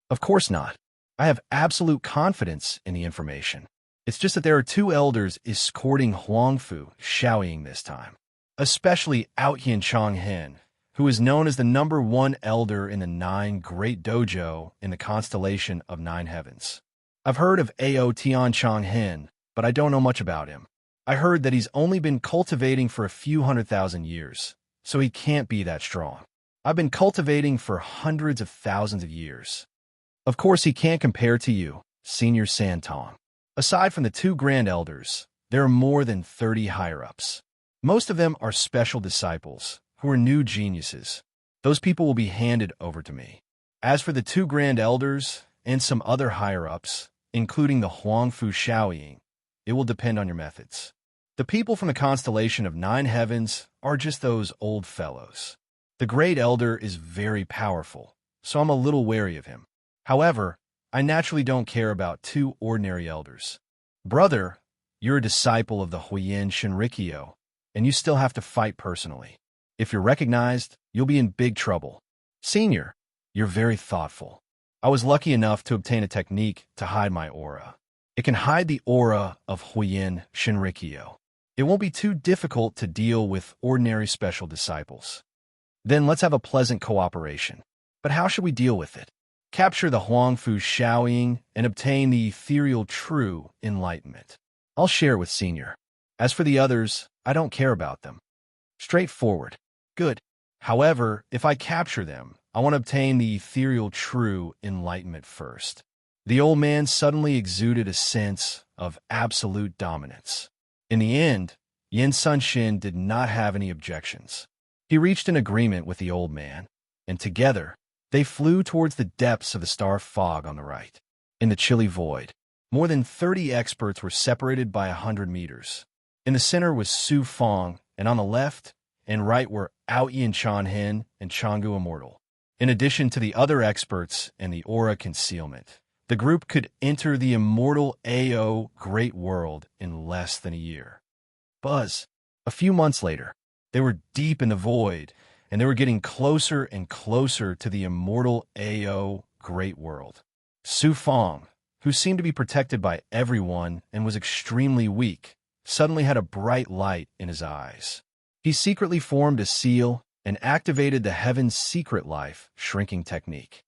Of course not. I have absolute confidence in the information. It's just that there are 2 elders escorting Huang Fu Shaoying this time, especially Out Yin Chang Hen, who is known as the #1 elder in the 9 Great Dojo in the constellation of 9 heavens. I've heard of Ao Tian Chong Hen, but I don't know much about him. I heard that he's only been cultivating for a few 100,000 years, so he can't be that strong. I've been cultivating for hundreds of thousands of years. Of course, he can't compare to you, Senior Santong. Aside from the 2 Grand Elders, there are more than 30 higher-ups. Most of them are special disciples, who are new geniuses. Those people will be handed over to me. As for the 2 Grand Elders and some other higher-ups, including the Huangfu Shaoying, it will depend on your methods. The people from the constellation of 9 heavens are just those old fellows. The Great Elder is very powerful, so I'm a little wary of him. However, I naturally don't care about 2 ordinary elders. Brother, you're a disciple of the Huiyin Shinrikyo, and you still have to fight personally. If you're recognized, you'll be in big trouble. Senior, you're very thoughtful. I was lucky enough to obtain a technique to hide my aura. It can hide the aura of Huiyin Shinrikyo. It won't be too difficult to deal with ordinary special disciples. Then let's have a pleasant cooperation. But how should we deal with it? Capture the Huangfu Shaoying and obtain the ethereal true enlightenment. I'll share it with Senior. As for the others, I don't care about them. Straightforward. Good. However, if I capture them, I want to obtain the ethereal true enlightenment first. The old man suddenly exuded a sense of absolute dominance. In the end, Yin Sunshin did not have any objections. He reached an agreement with the old man, and together, they flew towards the depths of the star fog on the right. In the chilly void, more than 30 experts were separated by 100 meters. In the center was Su Fong, and on the left and right were Ao Yin Chan Hen and Changgu Immortal. In addition to the other experts and the aura concealment, the group could enter the immortal AO Great World in less than a year. Buzz. A few months later, they were deep in the void, and they were getting closer and closer to the immortal AO Great World. Su Fong, who seemed to be protected by everyone and was extremely weak, suddenly had a bright light in his eyes. He secretly formed a seal and activated the Heaven's Secret Life shrinking technique.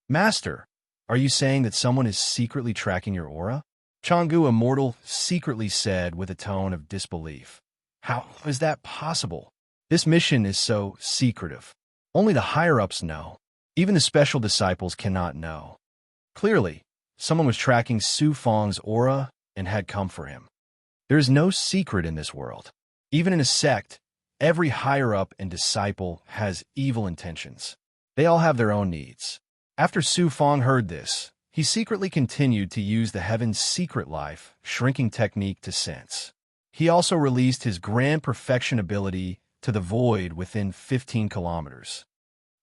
Master, are you saying that someone is secretly tracking your aura? Changgu Immortal secretly said with a tone of disbelief. How is that possible? This mission is so secretive. Only the higher-ups know. Even the special disciples cannot know. Clearly, someone was tracking Su Fong's aura and had come for him. There is no secret in this world. Even in a sect, every higher-up and disciple has evil intentions. They all have their own needs. After Su Fong heard this, he secretly continued to use the Heaven's Secret Life shrinking technique to sense. He also released his grand perfection ability to the void within 15 kilometers.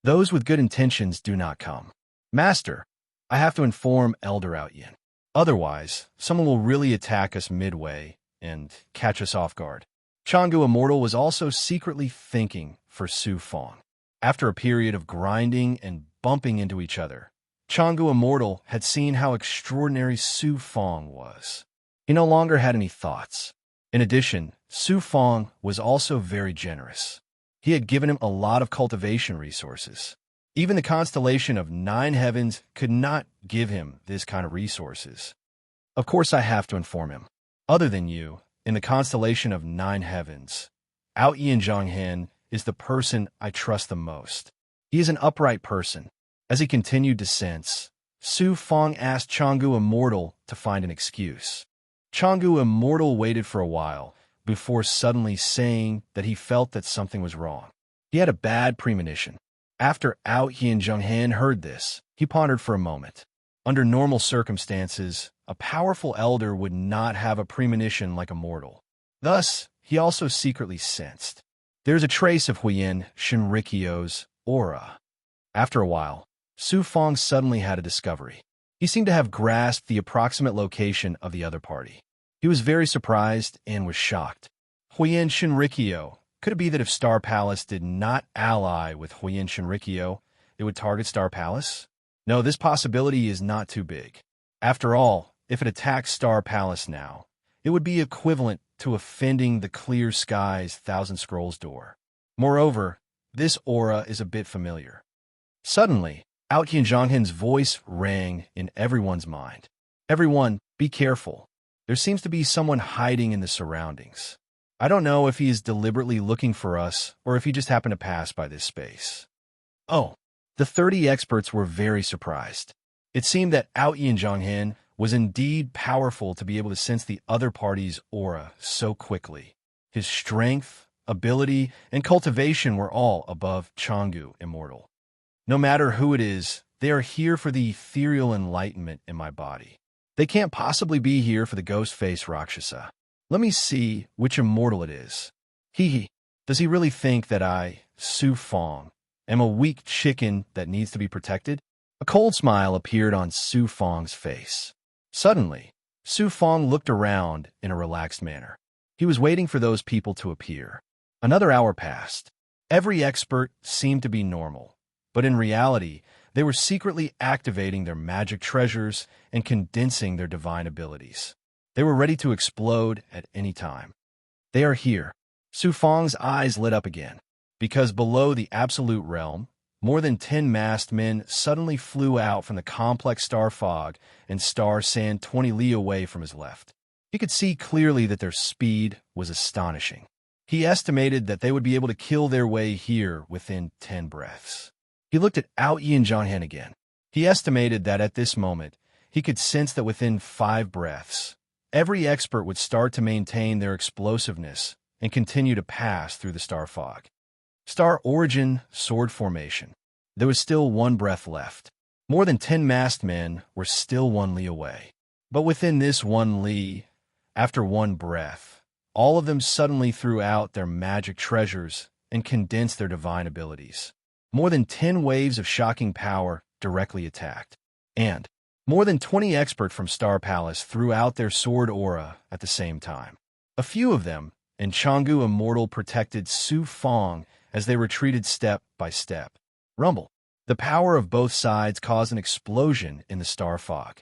Those with good intentions do not come. Master, I have to inform Elder Ao Yin. Otherwise, someone will really attack us midway and catch us off guard. Changgu Immortal was also secretly thinking for Su Fong. After a period of grinding and bumping into each other, Changgu Immortal had seen how extraordinary Su Fong was. He no longer had any thoughts. In addition, Su Fong was also very generous. He had given him a lot of cultivation resources. Even the constellation of 9 heavens could not give him this kind of resources. Of course, I have to inform him. Other than you, in the constellation of 9 heavens, Ao Yin Zhonghen is the person I trust the most. He is an upright person. As he continued to sense, Su Fong asked Changgu Immortal to find an excuse. Changgu Immortal waited for a while before suddenly saying that he felt that something was wrong. He had a bad premonition. After Ao Yin Zhonghen heard this, he pondered for a moment. Under normal circumstances, a powerful elder would not have a premonition like a mortal. Thus, he also secretly sensed. There's a trace of Huiyin Shinrikyo's aura. After a while, Su Fong suddenly had a discovery. He seemed to have grasped the approximate location of the other party. He was very surprised and was shocked. Huiyin Shinrikyo. Could it be that if Star Palace did not ally with Huiyin Shinrikyo, it would target Star Palace? No, this possibility is not too big. After all, if it attacks Star Palace now, it would be equivalent to offending the Clear Skies Thousand Scrolls door. Moreover, This aura is a bit familiar. Suddenly, Out Zhanghen's voice rang in everyone's mind. Everyone, be careful. There seems to be someone hiding in the surroundings. I don't know if he is deliberately looking for us or if he just happened to pass by this space. Oh, the 30 experts were very surprised. It seemed that Out Zhanghen was indeed powerful to be able to sense the other party's aura so quickly. His strength, ability, and cultivation were all above Changgu immortal. No matter who it is, they are here for the ethereal enlightenment in my body. They can't possibly be here for the ghost face Rakshasa. Let me see which immortal it is. Hee. Does he really think that I, Su Fong, am a weak chicken that needs to be protected? A cold smile appeared on Su Fong's face. Suddenly, Su Fong looked around in a relaxed manner. He was waiting for those people to appear. Another hour passed. Every expert seemed to be normal, but in reality, they were secretly activating their magic treasures and condensing their divine abilities. They were ready to explode at any time. They are here. Su Fong's eyes lit up again, because below the absolute realm, more than 10 masked men suddenly flew out from the complex star fog and star sand 20 li away from his left. He could see clearly that their speed was astonishing. He estimated that they would be able to kill their way here within 10 breaths. He looked at Out Zhanghen again. He estimated that at this moment, he could sense that within 5 breaths, every expert would start to maintain their explosiveness and continue to pass through the star fog. Star origin, sword formation. There was still 1 breath left. More than 10 masked men were still 1 li away. But within this 1 li, after 1 breath, all of them suddenly threw out their magic treasures and condensed their divine abilities. More than 10 waves of shocking power directly attacked. And more than 20 experts from Star Palace threw out their sword aura at the same time. A few of them, and Changgu Immortal protected Su Fong as they retreated step by step. Rumble. The power of both sides caused an explosion in the star fog.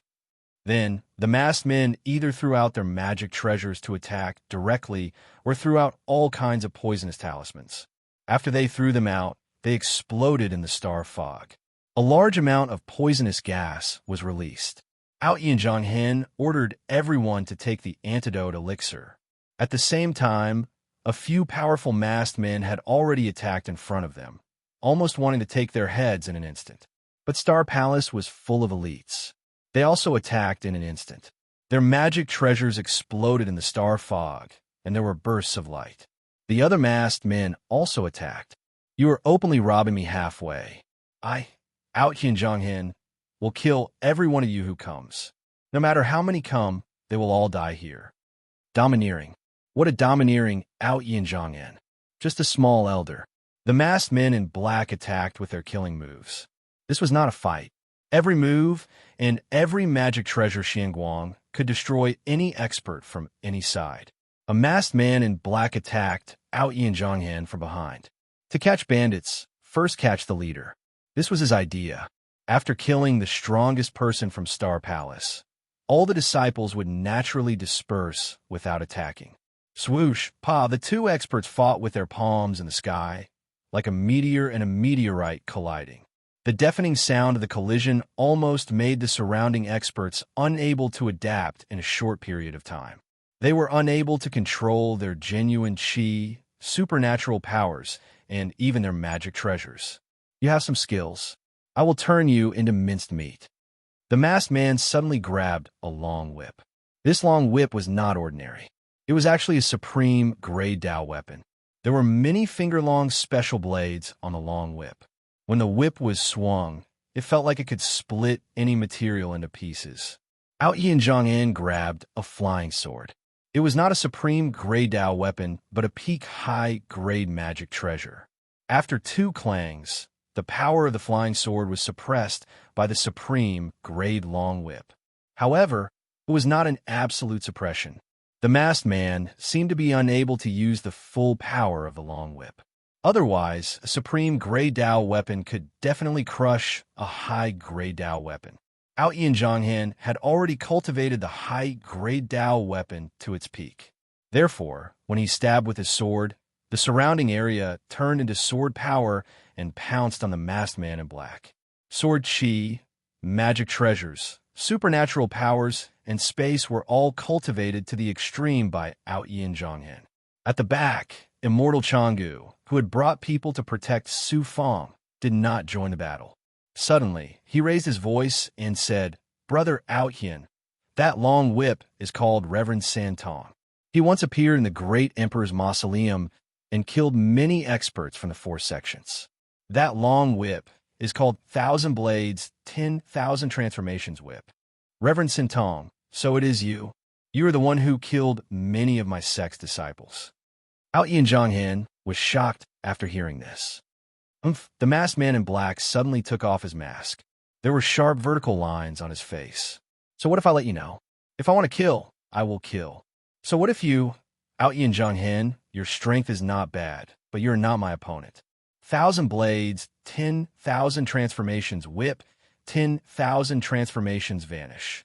Then, the masked men either threw out their magic treasures to attack directly or threw out all kinds of poisonous talismans. After they threw them out, they exploded in the star fog. A large amount of poisonous gas was released. Out Zhanghen ordered everyone to take the antidote elixir. At the same time, a few powerful masked men had already attacked in front of them, almost wanting to take their heads in an instant. But Star Palace was full of elites. They also attacked in an instant. Their magic treasures exploded in the star fog, and there were bursts of light. The other masked men also attacked. You are openly robbing me halfway. I, Out Zhanghen, will kill every one of you who comes. No matter how many come, they will all die here. Domineering. What a domineering Out Zhanghen. Just a small elder. The masked men in black attacked with their killing moves. This was not a fight. Every move and every magic treasure Xianguang could destroy any expert from any side. A masked man in black attacked Out Zhanghen from behind. To catch bandits, first catch the leader. This was his idea. After killing the strongest person from Star Palace, all the disciples would naturally disperse without attacking. Swoosh, pa, the 2 experts fought with their palms in the sky, like a meteor and a meteorite colliding. The deafening sound of the collision almost made the surrounding experts unable to adapt in a short period of time. They were unable to control their genuine chi, supernatural powers, and even their magic treasures. You have some skills. I will turn you into minced meat. The masked man suddenly grabbed a long whip. This long whip was not ordinary. It was actually a supreme Grey Dao weapon. There were many finger-long special blades on the long whip. When the whip was swung, it felt like it could split any material into pieces. Out Zhanghen grabbed a flying sword. It was not a supreme Grey Dao weapon, but a peak high-grade magic treasure. After 2 clangs, the power of the flying sword was suppressed by the supreme grade long whip. However, it was not an absolute suppression. The masked man seemed to be unable to use the full power of the long whip. Otherwise, a supreme Grey Dao weapon could definitely crush a high Grey Dao weapon. Out Zhanghen had already cultivated the high Grey Dao weapon to its peak. Therefore, when he stabbed with his sword, The surrounding area turned into sword power and pounced on the masked man in black. Sword chi, magic treasures, supernatural powers, and space were all cultivated to the extreme by Aoyin Zhonghen. At the back, immortal Changgu, who had brought people to protect Su Fang, did not join the battle. Suddenly, he raised his voice and said, "Brother Aoyin, that long whip is called Reverend Santong. He once appeared in the great emperor's mausoleum and killed many experts from the four sections. That long whip is called Thousand Blades, 10,000 Transformations Whip. Reverend Santong, so it is you. You are the one who killed many of my sect's disciples." Aoyin Zhonghen was shocked after hearing this. The masked man in black suddenly took off his mask. There were sharp vertical lines on his face. "So what if I let you know? If I want to kill, I will kill. So what if you, Aoyin Zhonghen, your strength is not bad, but you're not my opponent. 1,000 blades, 10,000 transformations whip, 10,000 transformations vanish."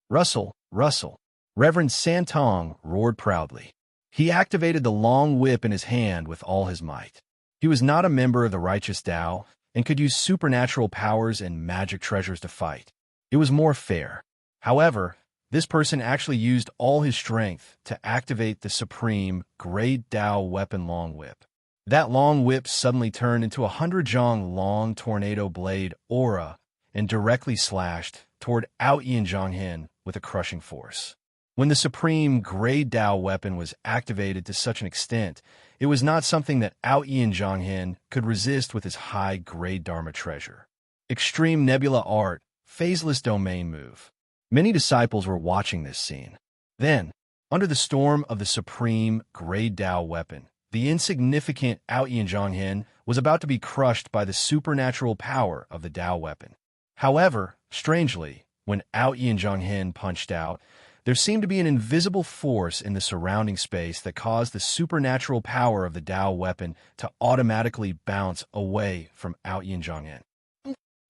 "Russell, Russell." Reverend Santong roared proudly. He activated the long whip in his hand with all his might. He was not a member of the righteous Tao and could use supernatural powers and magic treasures to fight. It was more fair. However, this person actually used all his strength to activate the supreme Great Tao weapon long whip. That long whip suddenly turned into a 100-zhong long tornado blade aura and directly slashed toward Aoyin Zhonghen with a crushing force. When the supreme Great Tao weapon was activated to such an extent, it was not something that Aoyin Zhonghen could resist with his high-grade Dharma treasure. Extreme Nebula Art, Phaseless Domain Move. Many disciples were watching this scene. Then, under the storm of the supreme Great Tao weapon, the insignificant Aoyin Zhonghen was about to be crushed by the supernatural power of the Tao weapon. However, strangely, when Aoyin Zhonghen punched out, there seemed to be an invisible force in the surrounding space that caused the supernatural power of the Tao weapon to automatically bounce away from Aoyin Zhonghen.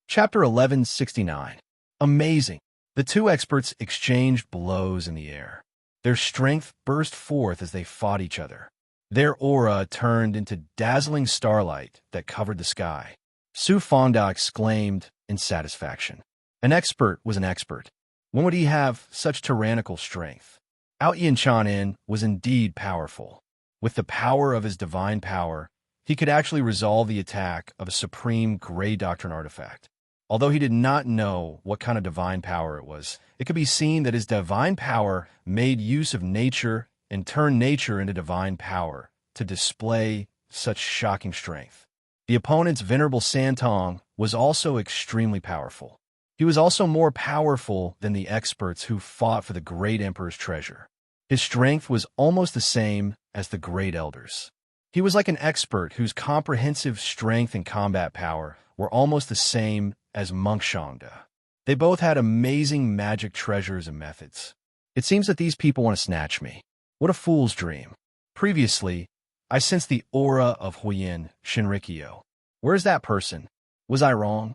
Chapter 1169. Amazing. The two experts exchanged blows in the air. Their strength burst forth as they fought each other. Their aura turned into dazzling starlight that covered the sky. Su Fangda exclaimed in satisfaction. An expert was an expert. When would he have such tyrannical strength? Aoyin Zhonghen was indeed powerful. With the power of his divine power, he could actually resolve the attack of a supreme Grey Doctrine artifact. Although he did not know what kind of divine power it was, it could be seen that his divine power made use of nature and turned nature into divine power to display such shocking strength. The opponent's venerable Santong was also extremely powerful. He was also more powerful than the experts who fought for the great emperor's treasure. His strength was almost the same as the great elders. He was like an expert whose comprehensive strength and combat power were almost the same as Monk Shangda. They both had amazing magic treasures and methods. It seems that these people want to snatch me. What a fool's dream. Previously, I sensed the aura of Huiyin Shinrikyo. Where's that person? Was I wrong?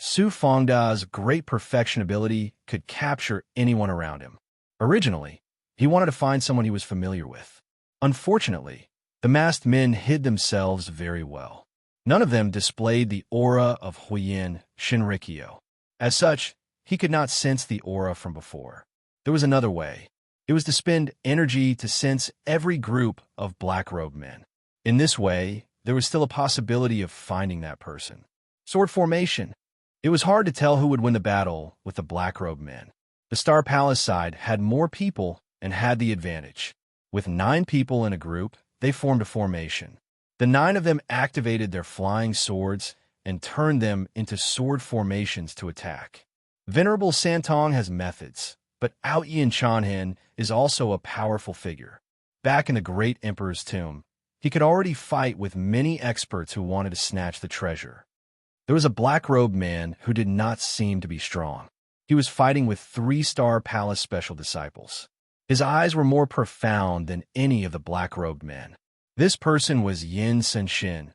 Su Fangda's great perfection ability could capture anyone around him. Originally, he wanted to find someone he was familiar with. Unfortunately, the masked men hid themselves very well. None of them displayed the aura of Huiyin Shinrikyo. As such, he could not sense the aura from before. There was another way. It was to spend energy to sense every group of black-robed men. In this way, there was still a possibility of finding that person. Sword formation. It was hard to tell who would win the battle with the black-robed men. The Star Palace side had more people and had the advantage. With 9 people in a group, they formed a formation. The 9 of them activated their flying swords and turned them into sword formations to attack. Venerable Santong has methods, but Aoyin Zhonghen is also a powerful figure. Back in the great emperor's tomb, he could already fight with many experts who wanted to snatch the treasure. There was a black-robed man who did not seem to be strong. He was fighting with 3-star palace special disciples. His eyes were more profound than any of the black-robed men. This person was Yin Senshin,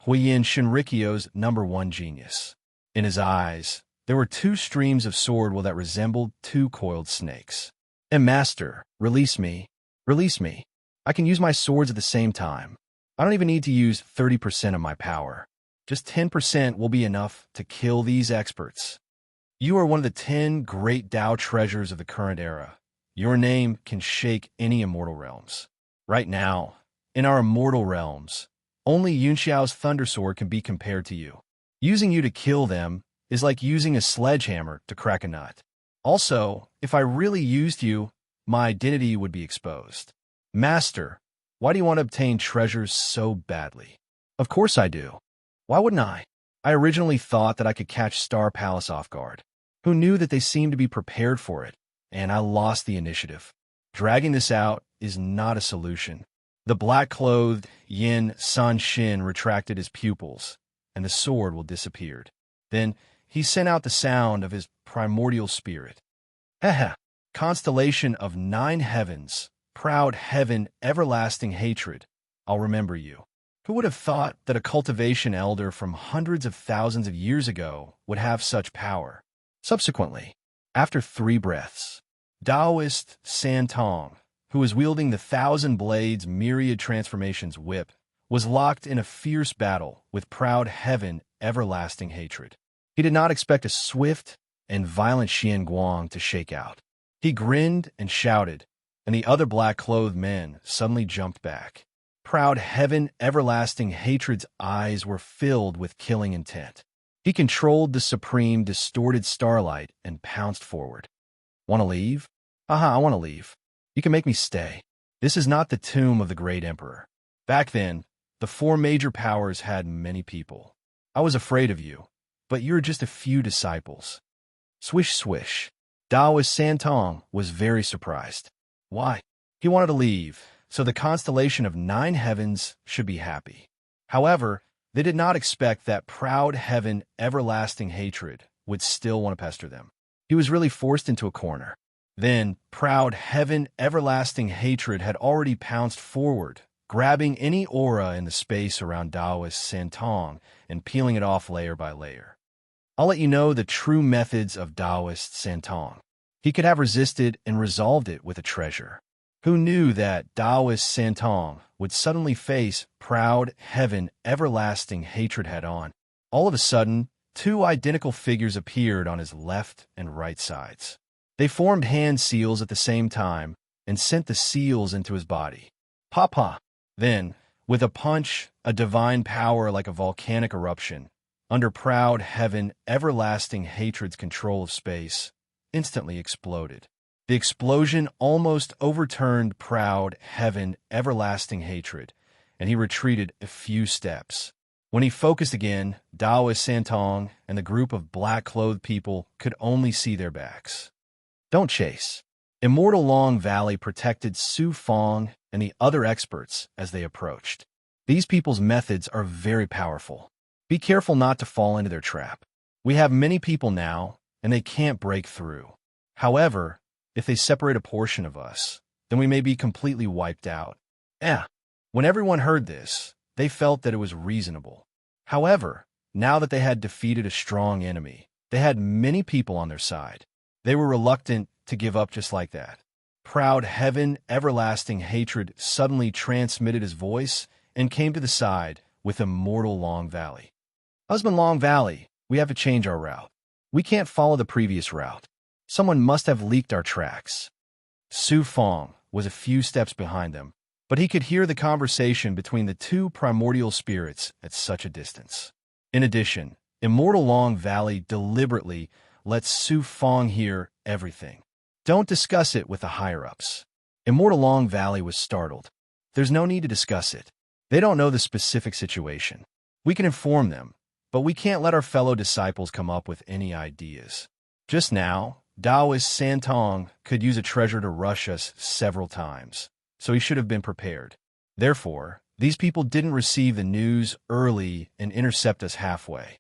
Huiyin Shinrikyo's #1 genius. In his eyes, there were 2 streams of sword that resembled 2 coiled snakes. "Master, release me. Release me. I can use my swords at the same time. I don't even need to use 30% of my power. Just 10% will be enough to kill these experts. You are one of the 10 great Tao treasures of the current era. Your name can shake any immortal realms. Right now, in our immortal realms, only Yunxiao's Thundersword can be compared to you. Using you to kill them is like using a sledgehammer to crack a nut. Also, if I really used you, my identity would be exposed. Master, why do you want to obtain treasures so badly? Of course I do. Why wouldn't I? I originally thought that I could catch Star Palace off guard. Who knew that they seemed to be prepared for it? And I lost the initiative. Dragging this out is not a solution. The black-clothed Yin San Shin retracted his pupils, and the sword will disappeared. Then he sent out the sound of his primordial spirit. Haha, constellation of 9 heavens, proud heaven, everlasting hatred, I'll remember you. Who would have thought that a cultivation elder from hundreds of thousands of years ago would have such power? Subsequently, after 3 breaths, Taoist Santong, who was wielding the 1,000 blades myriad transformations whip, was locked in a fierce battle with proud heaven, everlasting hatred. He did not expect a swift and violent Xian Guang to shake out. He grinned and shouted, and the other black-clothed men suddenly jumped back. Proud heaven, everlasting hatred's eyes were filled with killing intent. He controlled the supreme distorted starlight and pounced forward. Want to leave? Aha, I want to leave. You can make me stay. This is not the tomb of the great emperor. Back then, the 4 major powers had many people. I was afraid of you, but you're just a few disciples. Swish, swish. Taoist Santong was very surprised. Why? He wanted to leave, so the constellation of 9 heavens should be happy. However, they did not expect that proud heaven, everlasting hatred would still want to pester them. He was really forced into a corner. Then, proud heaven, everlasting hatred had already pounced forward, grabbing any aura in the space around Taoist Santong and peeling it off layer by layer. I'll let you know the true methods of Taoist Santong. He could have resisted and resolved it with a treasure. Who knew that Taoist Santong would suddenly face proud heaven, everlasting hatred head-on? All of a sudden, 2 identical figures appeared on his left and right sides. They formed hand seals at the same time and sent the seals into his body. Papa! Then, with a punch, a divine power like a volcanic eruption, under proud heaven, everlasting hatred's control of space, instantly exploded. The explosion almost overturned proud heaven, everlasting hatred, and he retreated a few steps. When he focused again, Taoist Santong and the group of black-clothed people could only see their backs. Don't chase. Immortal Long Valley protected Su Fong and the other experts as they approached. These people's methods are very powerful. Be careful not to fall into their trap. We have many people now, and they can't break through. However, if they separate a portion of us, then we may be completely wiped out. When everyone heard this, they felt that it was reasonable. However, now that they had defeated a strong enemy, they had many people on their side. They were reluctant to give up just like that. Proud heaven, everlasting hatred suddenly transmitted his voice and came to the side with immortal Long Valley. Husband Long Valley, we have to change our route. We can't follow the previous route. Someone must have leaked our tracks. Su Fong was a few steps behind them, but he could hear the conversation between the 2 primordial spirits at such a distance. In addition, immortal Long Valley deliberately lets Su Fong hear everything. Don't discuss it with the higher-ups. Immortal Long Valley was startled. There's no need to discuss it. They don't know the specific situation. We can inform them, but we can't let our fellow disciples come up with any ideas. Just now, Taoist Santong could use a treasure to rush us several times, so he should have been prepared. Therefore, these people didn't receive the news early and intercept us halfway.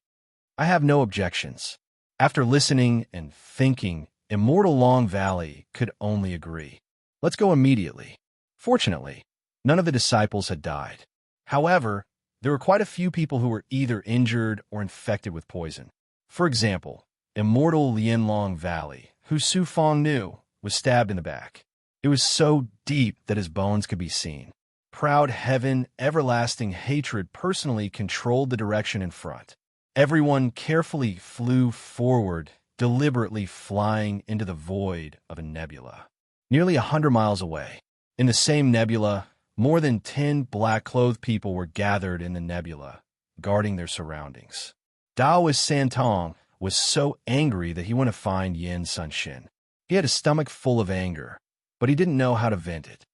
I have no objections. After listening and thinking, immortal Long Valley could only agree. Let's go immediately. Fortunately, none of the disciples had died. However, there were quite a few people who were either injured or infected with poison. For example, immortal Lien Long Valley, who Su Fong knew, was stabbed in the back. It was so deep that his bones could be seen. Proud heaven, everlasting hatred personally controlled the direction in front. Everyone carefully flew forward, deliberately flying into the void of a nebula. Nearly 100 miles away, in the same nebula, more than 10 black-clothed people were gathered in the nebula, guarding their surroundings. Taoist Santong was so angry that he went to find Yin Sunshin. He had a stomach full of anger, but he didn't know how to vent it.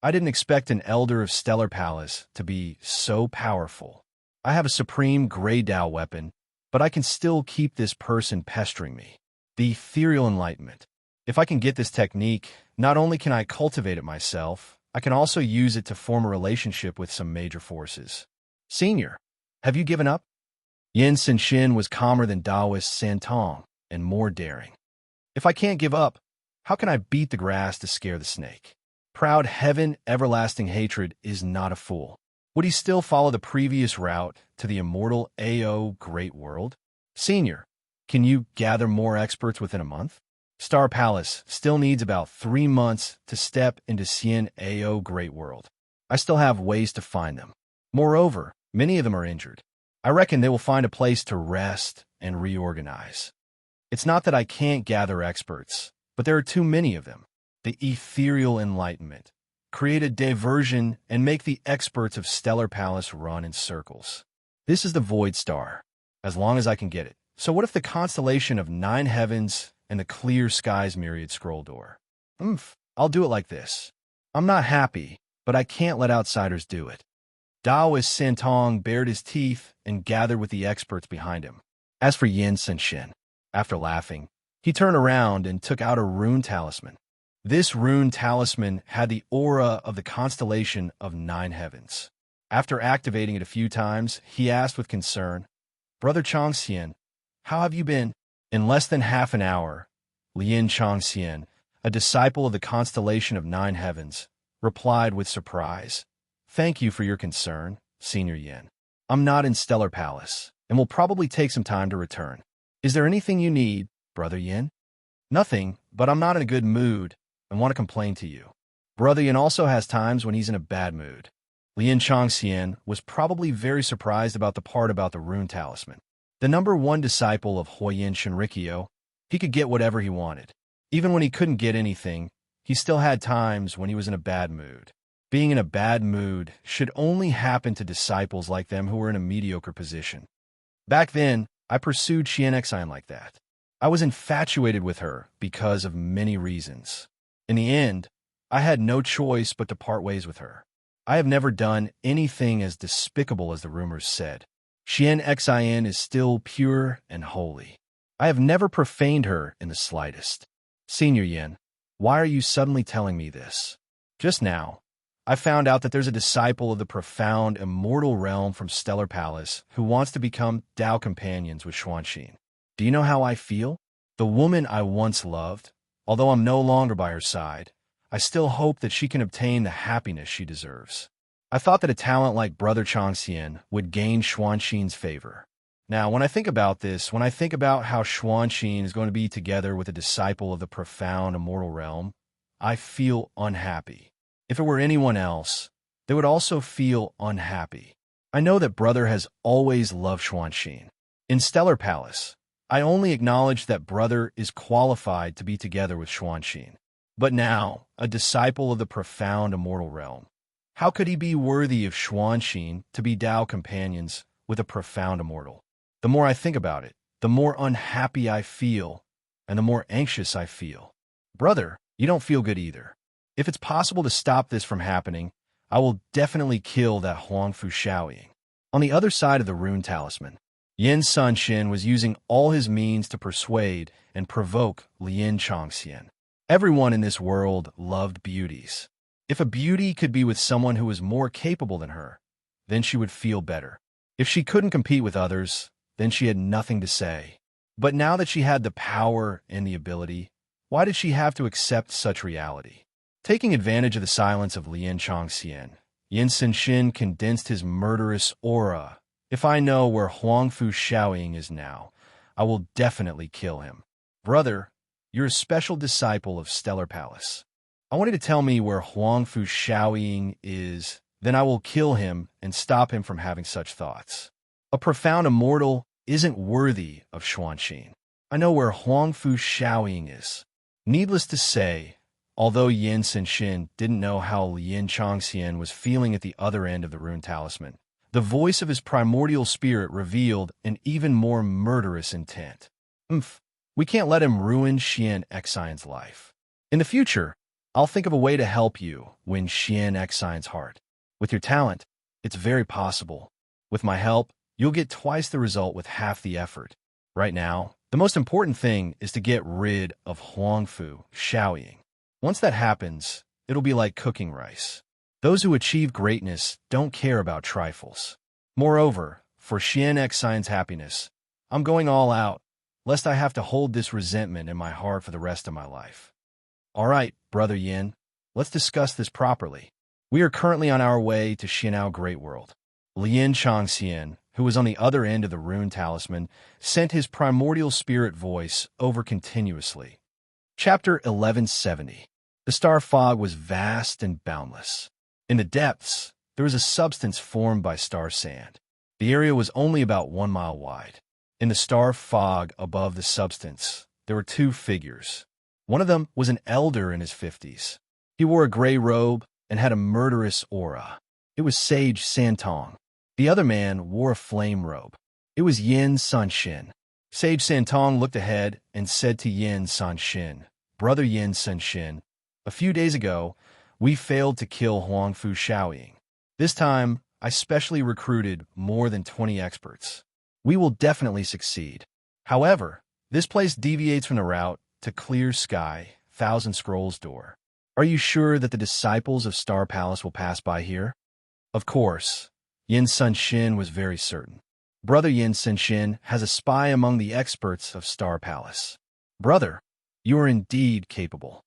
I didn't expect an elder of Stellar Palace to be so powerful. I have a supreme gray Tao weapon, but I can still keep this person pestering me. The ethereal enlightenment. If I can get this technique, not only can I cultivate it myself, I can also use it to form a relationship with some major forces. Senior, have you given up? Yin Senshin was calmer than Taoist Santong and more daring. If I can't give up, how can I beat the grass to scare the snake? Proud heaven, everlasting hatred is not a fool. Would he still follow the previous route to the immortal AO Great World? Senior, can you gather more experts within a month? Star Palace still needs about 3 months to step into Xian AO Great World. I still have ways to find them. Moreover, many of them are injured. I reckon they will find a place to rest and reorganize. It's not that I can't gather experts, but there are too many of them. The ethereal enlightenment. Create a diversion and make the experts of Stellar Palace run in circles. This is the Void Star, as long as I can get it. So what if the constellation of 9 heavens and the clear sky's myriad scroll door? I'll do it like this. I'm not happy, but I can't let outsiders do it. Taoist Santong bared his teeth and gathered with the experts behind him. As for Yin Senshin, after laughing, he turned around and took out a rune talisman. This rune talisman had the aura of the constellation of 9 heavens. After activating it a few times, he asked with concern, "Brother Changxian, how have you been?" In less than half an hour, Lin Changxian, a disciple of the constellation of 9 heavens, replied with surprise, "Thank you for your concern, Senior Yin. I'm not in Stellar Palace, and will probably take some time to return. Is there anything you need, Brother Yin?" "Nothing, but I'm not in a good mood and want to complain to you." Brother Yin also has times when he's in a bad mood. Lin Changxian was probably very surprised about the part about the rune talisman. The number 1 disciple of Huoyin Shinrikyo, he could get whatever he wanted. Even when he couldn't get anything, he still had times when he was in a bad mood. Being in a bad mood should only happen to disciples like them who were in a mediocre position. Back then, I pursued Xianxian like that. I was infatuated with her because of many reasons. In the end, I had no choice but to part ways with her. I have never done anything as despicable as the rumors said. Xianxian is still pure and holy. I have never profaned her in the slightest. Senior Yin, why are you suddenly telling me this? Just now, I found out that there's a disciple of the profound immortal realm from Stellar Palace who wants to become Tao companions with Xuanxin. Do you know how I feel? The woman I once loved, although I'm no longer by her side, I still hope that she can obtain the happiness she deserves. I thought that a talent like Brother Changxian would gain Xuanxin's favor. Now, when I think about this, when I think about how Xuanxin is going to be together with a disciple of the profound immortal realm, I feel unhappy. If it were anyone else, they would also feel unhappy. I know that Brother has always loved Xuanxin. In Stellar Palace, I only acknowledge that Brother is qualified to be together with Xuanxin. But now, a disciple of the profound immortal realm, how could he be worthy of Xuanxin to be Tao companions with a profound immortal? The more I think about it, the more unhappy I feel, and the more anxious I feel. Brother, you don't feel good either. If it's possible to stop this from happening, I will definitely kill that Huangfu Shaoying. On the other side of the rune talisman, Yin Sunshin was using all his means to persuade and provoke Lin Changxian. Everyone in this world loved beauties. If a beauty could be with someone who was more capable than her, then she would feel better. If she couldn't compete with others, then she had nothing to say. But now that she had the power and the ability, why did she have to accept such reality? Taking advantage of the silence of Lin Changxian, Yin Senshin condensed his murderous aura. If I know where Huangfu Shaoying is now, I will definitely kill him. Brother, you're a special disciple of Stellar Palace. I want you to tell me where Huangfu Shaoying is then I will kill him and stop him from having such thoughts. A profound immortal isn't worthy of Xuanxin. I know where Huangfu Shaoying is. Needless to say, although Yin Senshin didn't know how Yin Changxian was feeling at the other end of the rune talisman, the voice of his primordial spirit revealed an even more murderous intent. We can't let him ruin Xian Xian's life. In the future, I'll think of a way to help you win Xian Xian's heart. With your talent, it's very possible. With my help, you'll get twice the result with half the effort. Right now, the most important thing is to get rid of Huangfu Shaoying. Once that happens, it'll be like cooking rice. Those who achieve greatness don't care about trifles. Moreover, for Xian Xian's happiness, I'm going all out, lest I have to hold this resentment in my heart for the rest of my life. All right, Brother Yin, let's discuss this properly. We are currently on our way to Xianao Great World. Lien Changxian, who was on the other end of the rune talisman, sent his primordial spirit voice over continuously. Chapter 1170. The star fog was vast and boundless. In the depths, there was a substance formed by star sand. The area was only about 1 mile wide. In the star fog above the substance, there were 2 figures. One of them was an elder in his 50s. He wore a gray robe and had a murderous aura. It was Sage Santong. The other man wore a flame robe. It was Yin Sanshin. Sage Santong looked ahead and said to Yin Sanshin, Brother Yin Sanshin, a few days ago, we failed to kill Huangfu Shaoying. This time, I specially recruited more than 20 experts. We will definitely succeed. However, this place deviates from the route to Clear Sky, Thousand Scrolls Door. Are you sure that the disciples of Star Palace will pass by here? Of course. Yin Sanshin was very certain. Brother Yin Sanshin has a spy among the experts of Star Palace. Brother, you are indeed capable.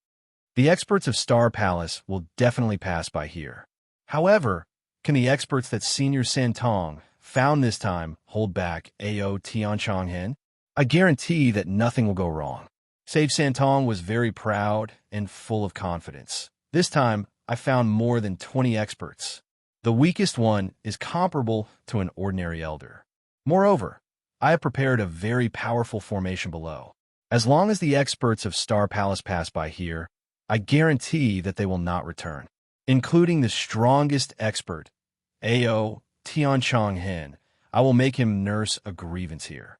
The experts of Star Palace will definitely pass by here. However, can the experts that Senior Santong found this time hold back Ao Tianchonghen? I guarantee that nothing will go wrong. Sage Santong was very proud and full of confidence. This time, I found more than 20 experts. The weakest one is comparable to an ordinary elder. Moreover, I have prepared a very powerful formation below. As long as the experts of Star Palace pass by here, I guarantee that they will not return, including the strongest expert, Ao Tianchonghen. I will make him nurse a grievance here.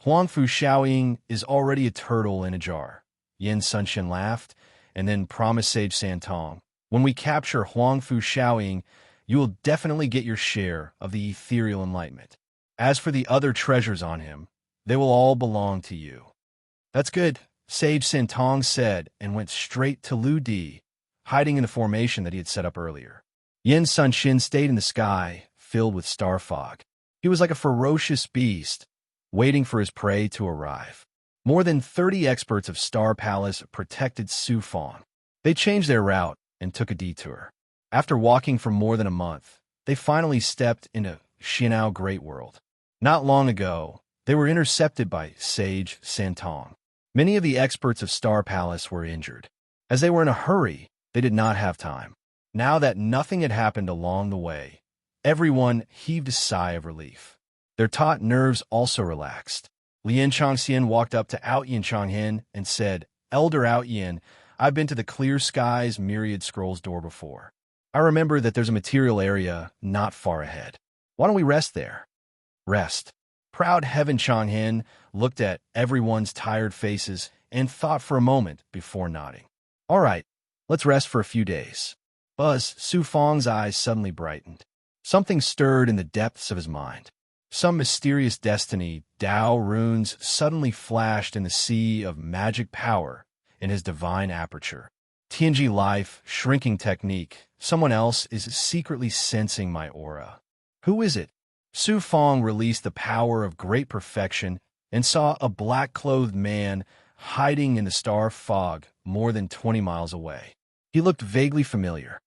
Huangfu Shaoying is already a turtle in a jar. Yin Sunshin laughed, and then promised Sage Santong, when we capture Huangfu Shaoying, you will definitely get your share of the ethereal enlightenment. As for the other treasures on him, they will all belong to you. That's good, Sage Santong said, and went straight to Lu Di, hiding in the formation that he had set up earlier. Yin Sunshin stayed in the sky, filled with star fog. He was like a ferocious beast, waiting for his prey to arrive. More than 30 experts of Star Palace protected Su Fong. They changed their route and took a detour. After walking for more than a month, they finally stepped into Xianao Great World. Not long ago, they were intercepted by Sage Santong. Many of the experts of Star Palace were injured. As they were in a hurry, they did not have time. Now that nothing had happened along the way, everyone heaved a sigh of relief. Their taut nerves also relaxed. Lien Changxian walked up to Out Yin Changhen and said, Elder Out Yin, I've been to the Clear Skies Myriad Scrolls Door before. I remember that there's a material area not far ahead. Why don't we rest there? Rest. Proud Heaven Changhen looked at everyone's tired faces and thought for a moment before nodding. All right, let's rest for a few days. Buzz, Su Fong's eyes suddenly brightened. Something stirred in the depths of his mind. Some mysterious destiny, Tao runes suddenly flashed in the sea of magic power in his divine aperture. TNG life, shrinking technique. Someone else is secretly sensing my aura. Who is it? Su Fong released the power of great perfection and saw a black-clothed man hiding in the star fog more than 20 miles away. He looked vaguely familiar.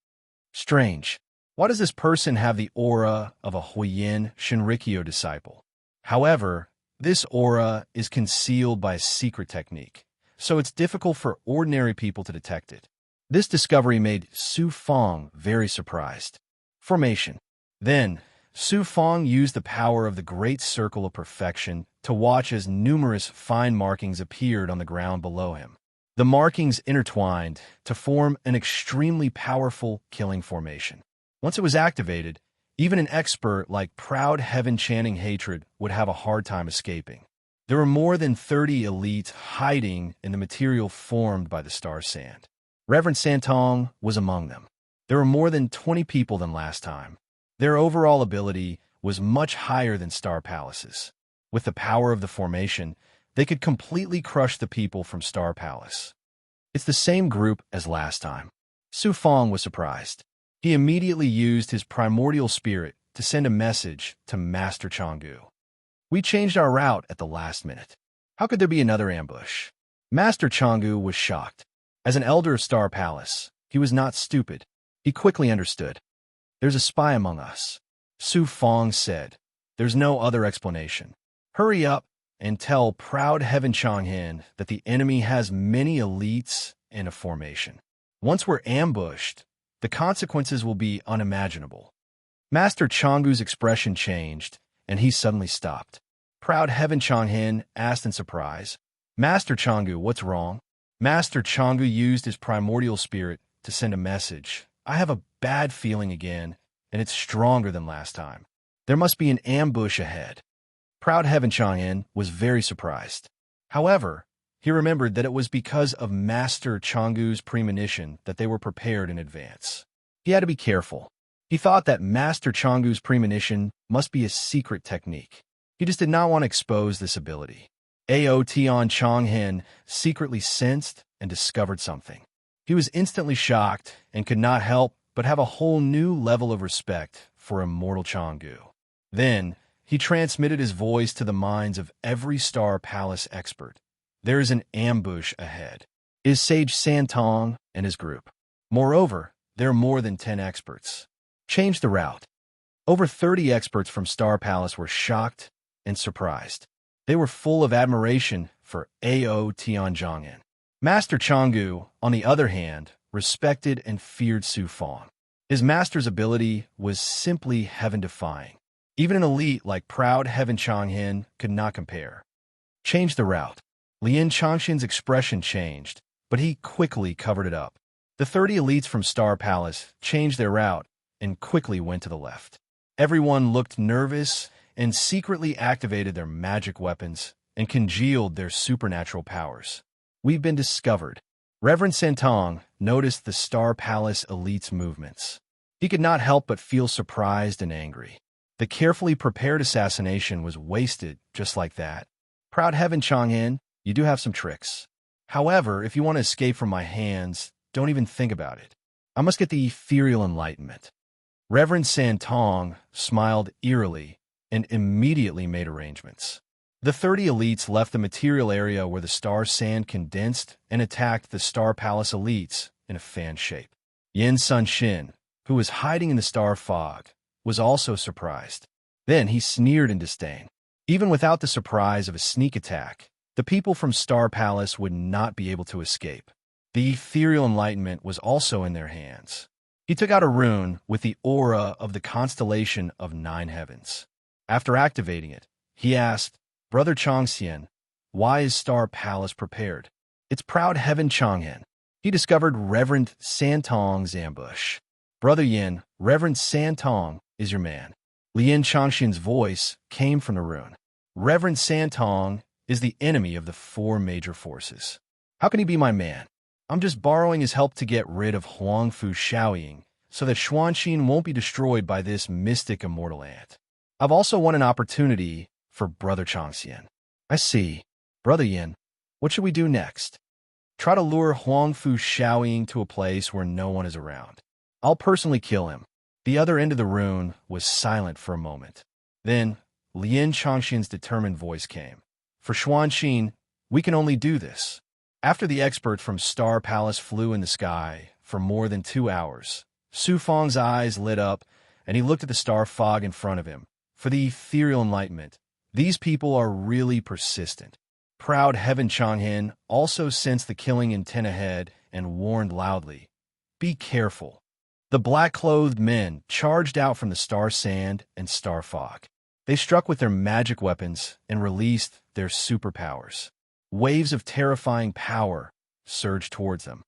Strange. Why does this person have the aura of a Huiyin Shinrikyo disciple? However, this aura is concealed by a secret technique, so it's difficult for ordinary people to detect it. This discovery made Su Fong very surprised. Formation. Then, Su Fong used the power of the Great Circle of Perfection to watch as numerous fine markings appeared on the ground below him. The markings intertwined to form an extremely powerful killing formation. Once it was activated, even an expert like Proud Heaven Chanting Hatred would have a hard time escaping. There were more than 30 elites hiding in the material formed by the star sand. Reverend Santong was among them. There were more than 20 people than last time. Their overall ability was much higher than Star Palace's. With the power of the formation, they could completely crush the people from Star Palace. It's the same group as last time. Su Fong was surprised. He immediately used his primordial spirit to send a message to Master Changgu. We changed our route at the last minute. How could there be another ambush? Master Changgu was shocked. As an elder of Star Palace, he was not stupid. He quickly understood. There's a spy among us. Su Fong said. There's no other explanation. Hurry up and tell Proud Heaven Changhin that the enemy has many elites in a formation. Once we're ambushed, the consequences will be unimaginable. Master Changgu's expression changed, and he suddenly stopped. Proud Heaven Changhin asked in surprise, Master Changgu, what's wrong? Master Changgu used his primordial spirit to send a message. I have a bad feeling again, and it's stronger than last time. There must be an ambush ahead. Proud Heaven Changhin was very surprised. However, he remembered that it was because of Master Changgu's premonition that they were prepared in advance. He had to be careful. He thought that Master Changgu's premonition must be a secret technique. He just did not want to expose this ability. Ao Tian Changhin secretly sensed and discovered something. He was instantly shocked and could not help but have a whole new level of respect for Immortal Changgu. Then, he transmitted his voice to the minds of every Star Palace expert. There is an ambush ahead. Is Sage Santong and his group. Moreover, there are more than 10 experts. Change the route. Over 30 experts from Star Palace were shocked and surprised. They were full of admiration for Ao Tianzhongyan. Master Changgu, on the other hand, respected and feared Su Fong. His master's ability was simply heaven-defying. Even an elite like Proud Heaven Changhin could not compare. Change the route. Lien Changshin's expression changed, but he quickly covered it up. The 30 elites from Star Palace changed their route and quickly went to the left. Everyone looked nervous and secretly activated their magic weapons and congealed their supernatural powers. We've been discovered. Reverend Santong noticed the Star Palace elite's movements. He could not help but feel surprised and angry. The carefully prepared assassination was wasted just like that. Proud Heaven Changhin, you do have some tricks. However, if you want to escape from my hands, don't even think about it. I must get the ethereal enlightenment. Reverend Santong smiled eerily and immediately made arrangements. The 30 elites left the material area where the star sand condensed and attacked the Star Palace elites in a fan shape. Yin Sun Shin, who was hiding in the star fog, was also surprised. Then he sneered in disdain. Even without the surprise of a sneak attack, the people from Star Palace would not be able to escape. The ethereal enlightenment was also in their hands. He took out a rune with the aura of the constellation of 9 heavens. After activating it, he asked, Brother Changxian, why is Star Palace prepared? It's Proud Heaven Changhin. He discovered Reverend Santong's ambush. Brother Yin, Reverend Santong is your man. Lien Changshin's voice came from the rune. Reverend Santong is the enemy of the 4 major forces. How can he be my man? I'm just borrowing his help to get rid of Huangfu Shaoying so that Xuanxin won't be destroyed by this mystic immortal ant. I've also won an opportunity for Brother Changxian. I see. Brother Yin, what should we do next? Try to lure Huangfu Shaoying to a place where no one is around. I'll personally kill him. The other end of the rune was silent for a moment. Then, Lien Changshin's determined voice came. For Xuanxin, we can only do this. After the expert from Star Palace flew in the sky for more than 2 hours, Su Fong's eyes lit up, and he looked at the star fog in front of him. For the ethereal enlightenment, these people are really persistent. Proud Heaven Changhin also sensed the killing intent ahead and warned loudly, be careful. The black-clothed men charged out from the star sand and star fog. They struck with their magic weapons and released their superpowers. Waves of terrifying power surged towards them.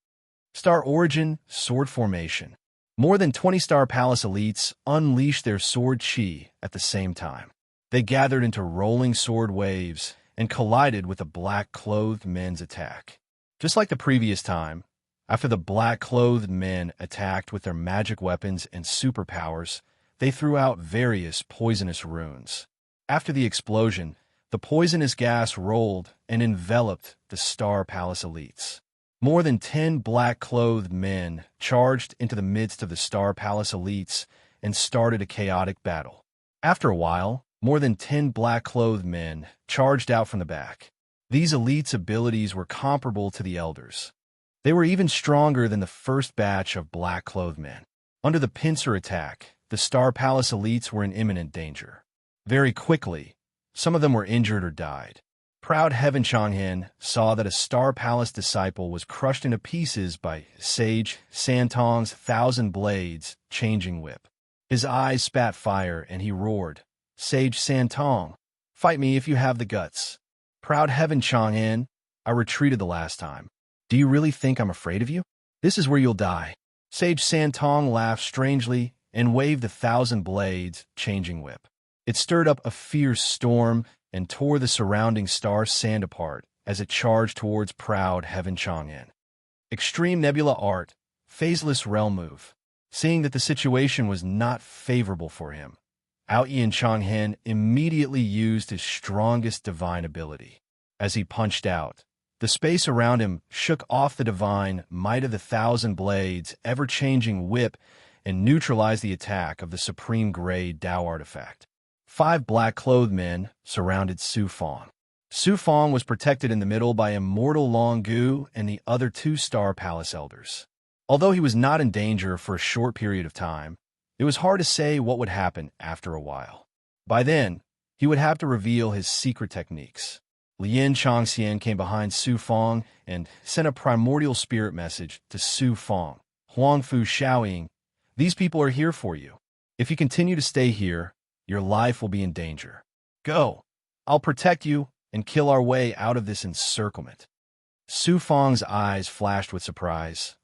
Star origin, sword formation. More than 20 Star Palace elites unleashed their sword chi at the same time. They gathered into rolling sword waves and collided with the black-clothed men's attack. Just like the previous time, after the black-clothed men attacked with their magic weapons and superpowers, they threw out various poisonous runes. After the explosion, the poisonous gas rolled and enveloped the Star Palace elites. More than 10 black-clothed men charged into the midst of the Star Palace elites and started a chaotic battle. After a while, more than 10 black-clothed men charged out from the back. These elites' abilities were comparable to the elders. They were even stronger than the first batch of black-clothed men. Under the pincer attack, the Star Palace elites were in imminent danger. Very quickly, some of them were injured or died. Proud Heaven Changhen saw that a Star Palace disciple was crushed into pieces by Sage Santong's 1,000 blades changing whip. His eyes spat fire and he roared, "Sage Santong, fight me if you have the guts." Proud Heaven Changhen, I retreated the last time. Do you really think I'm afraid of you? This is where you'll die. Sage Santong laughed strangely and waved the 1,000 blades changing whip. It stirred up a fierce storm and tore the surrounding star sand apart as it charged towards Proud Heaven Changhen. Extreme Nebula Art, Phaseless Realm Move. Seeing that the situation was not favorable for him, Aoyan Changhen immediately used his strongest divine ability. As he punched out, the space around him shook off the divine might of the 1,000 blades, ever-changing whip, and neutralized the attack of the supreme gray Dao artifact. 5 black-clothed men surrounded Su Fong. Su Fong was protected in the middle by Immortal Long Gu and the other 2 Star Palace elders. Although he was not in danger for a short period of time, it was hard to say what would happen after a while. By then, he would have to reveal his secret techniques. Lien Changxian came behind Su Fong and sent a primordial spirit message to Su Fong. Huangfu Shaoying, these people are here for you. If you continue to stay here, your life will be in danger. Go. I'll protect you and kill our way out of this encirclement. Su Fong's eyes flashed with surprise.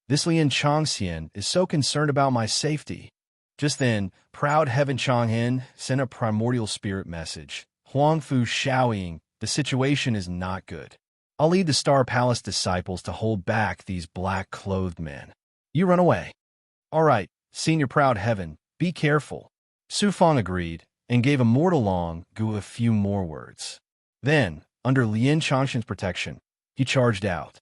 This Lien Changxian is so concerned about my safety. Just then, Proud Heaven Changhen sent a primordial spirit message. Huangfu Shaoying, the situation is not good. I'll lead the Star Palace disciples to hold back these black-clothed men. You run away. All right, Senior Proud Heaven, be careful. Su Fong agreed and gave Immortal Long Gu a few more words. Then, under Lien Changxian's protection, he charged out.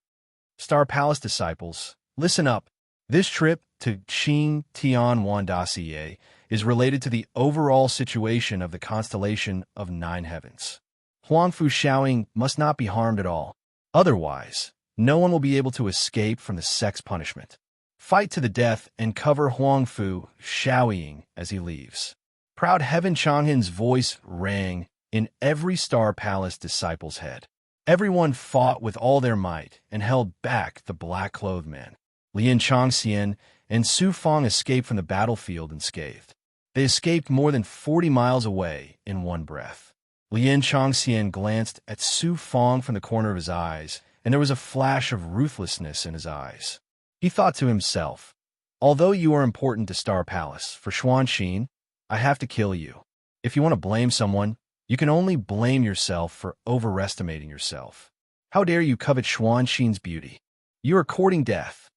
Star Palace disciples, listen up. This trip to Qing Tian Wan Daxie is related to the overall situation of the constellation of 9 heavens. Huangfu Shaoying must not be harmed at all. Otherwise, no one will be able to escape from the sex punishment. Fight to the death and cover Huangfu Shaoying as he leaves. Proud Heaven Changhen's voice rang in every Star Palace disciple's head. Everyone fought with all their might and held back the black-clothed men. Lien Changxian and Su Fong escaped from the battlefield unscathed. They escaped more than 40 miles away in one breath. Lien Changxian glanced at Su Fong from the corner of his eyes, and there was a flash of ruthlessness in his eyes. He thought to himself, although you are important to Star Palace, for Xuanxin, I have to kill you. If you want to blame someone, you can only blame yourself for overestimating yourself. How dare you covet Xuanxin's beauty? You are courting death.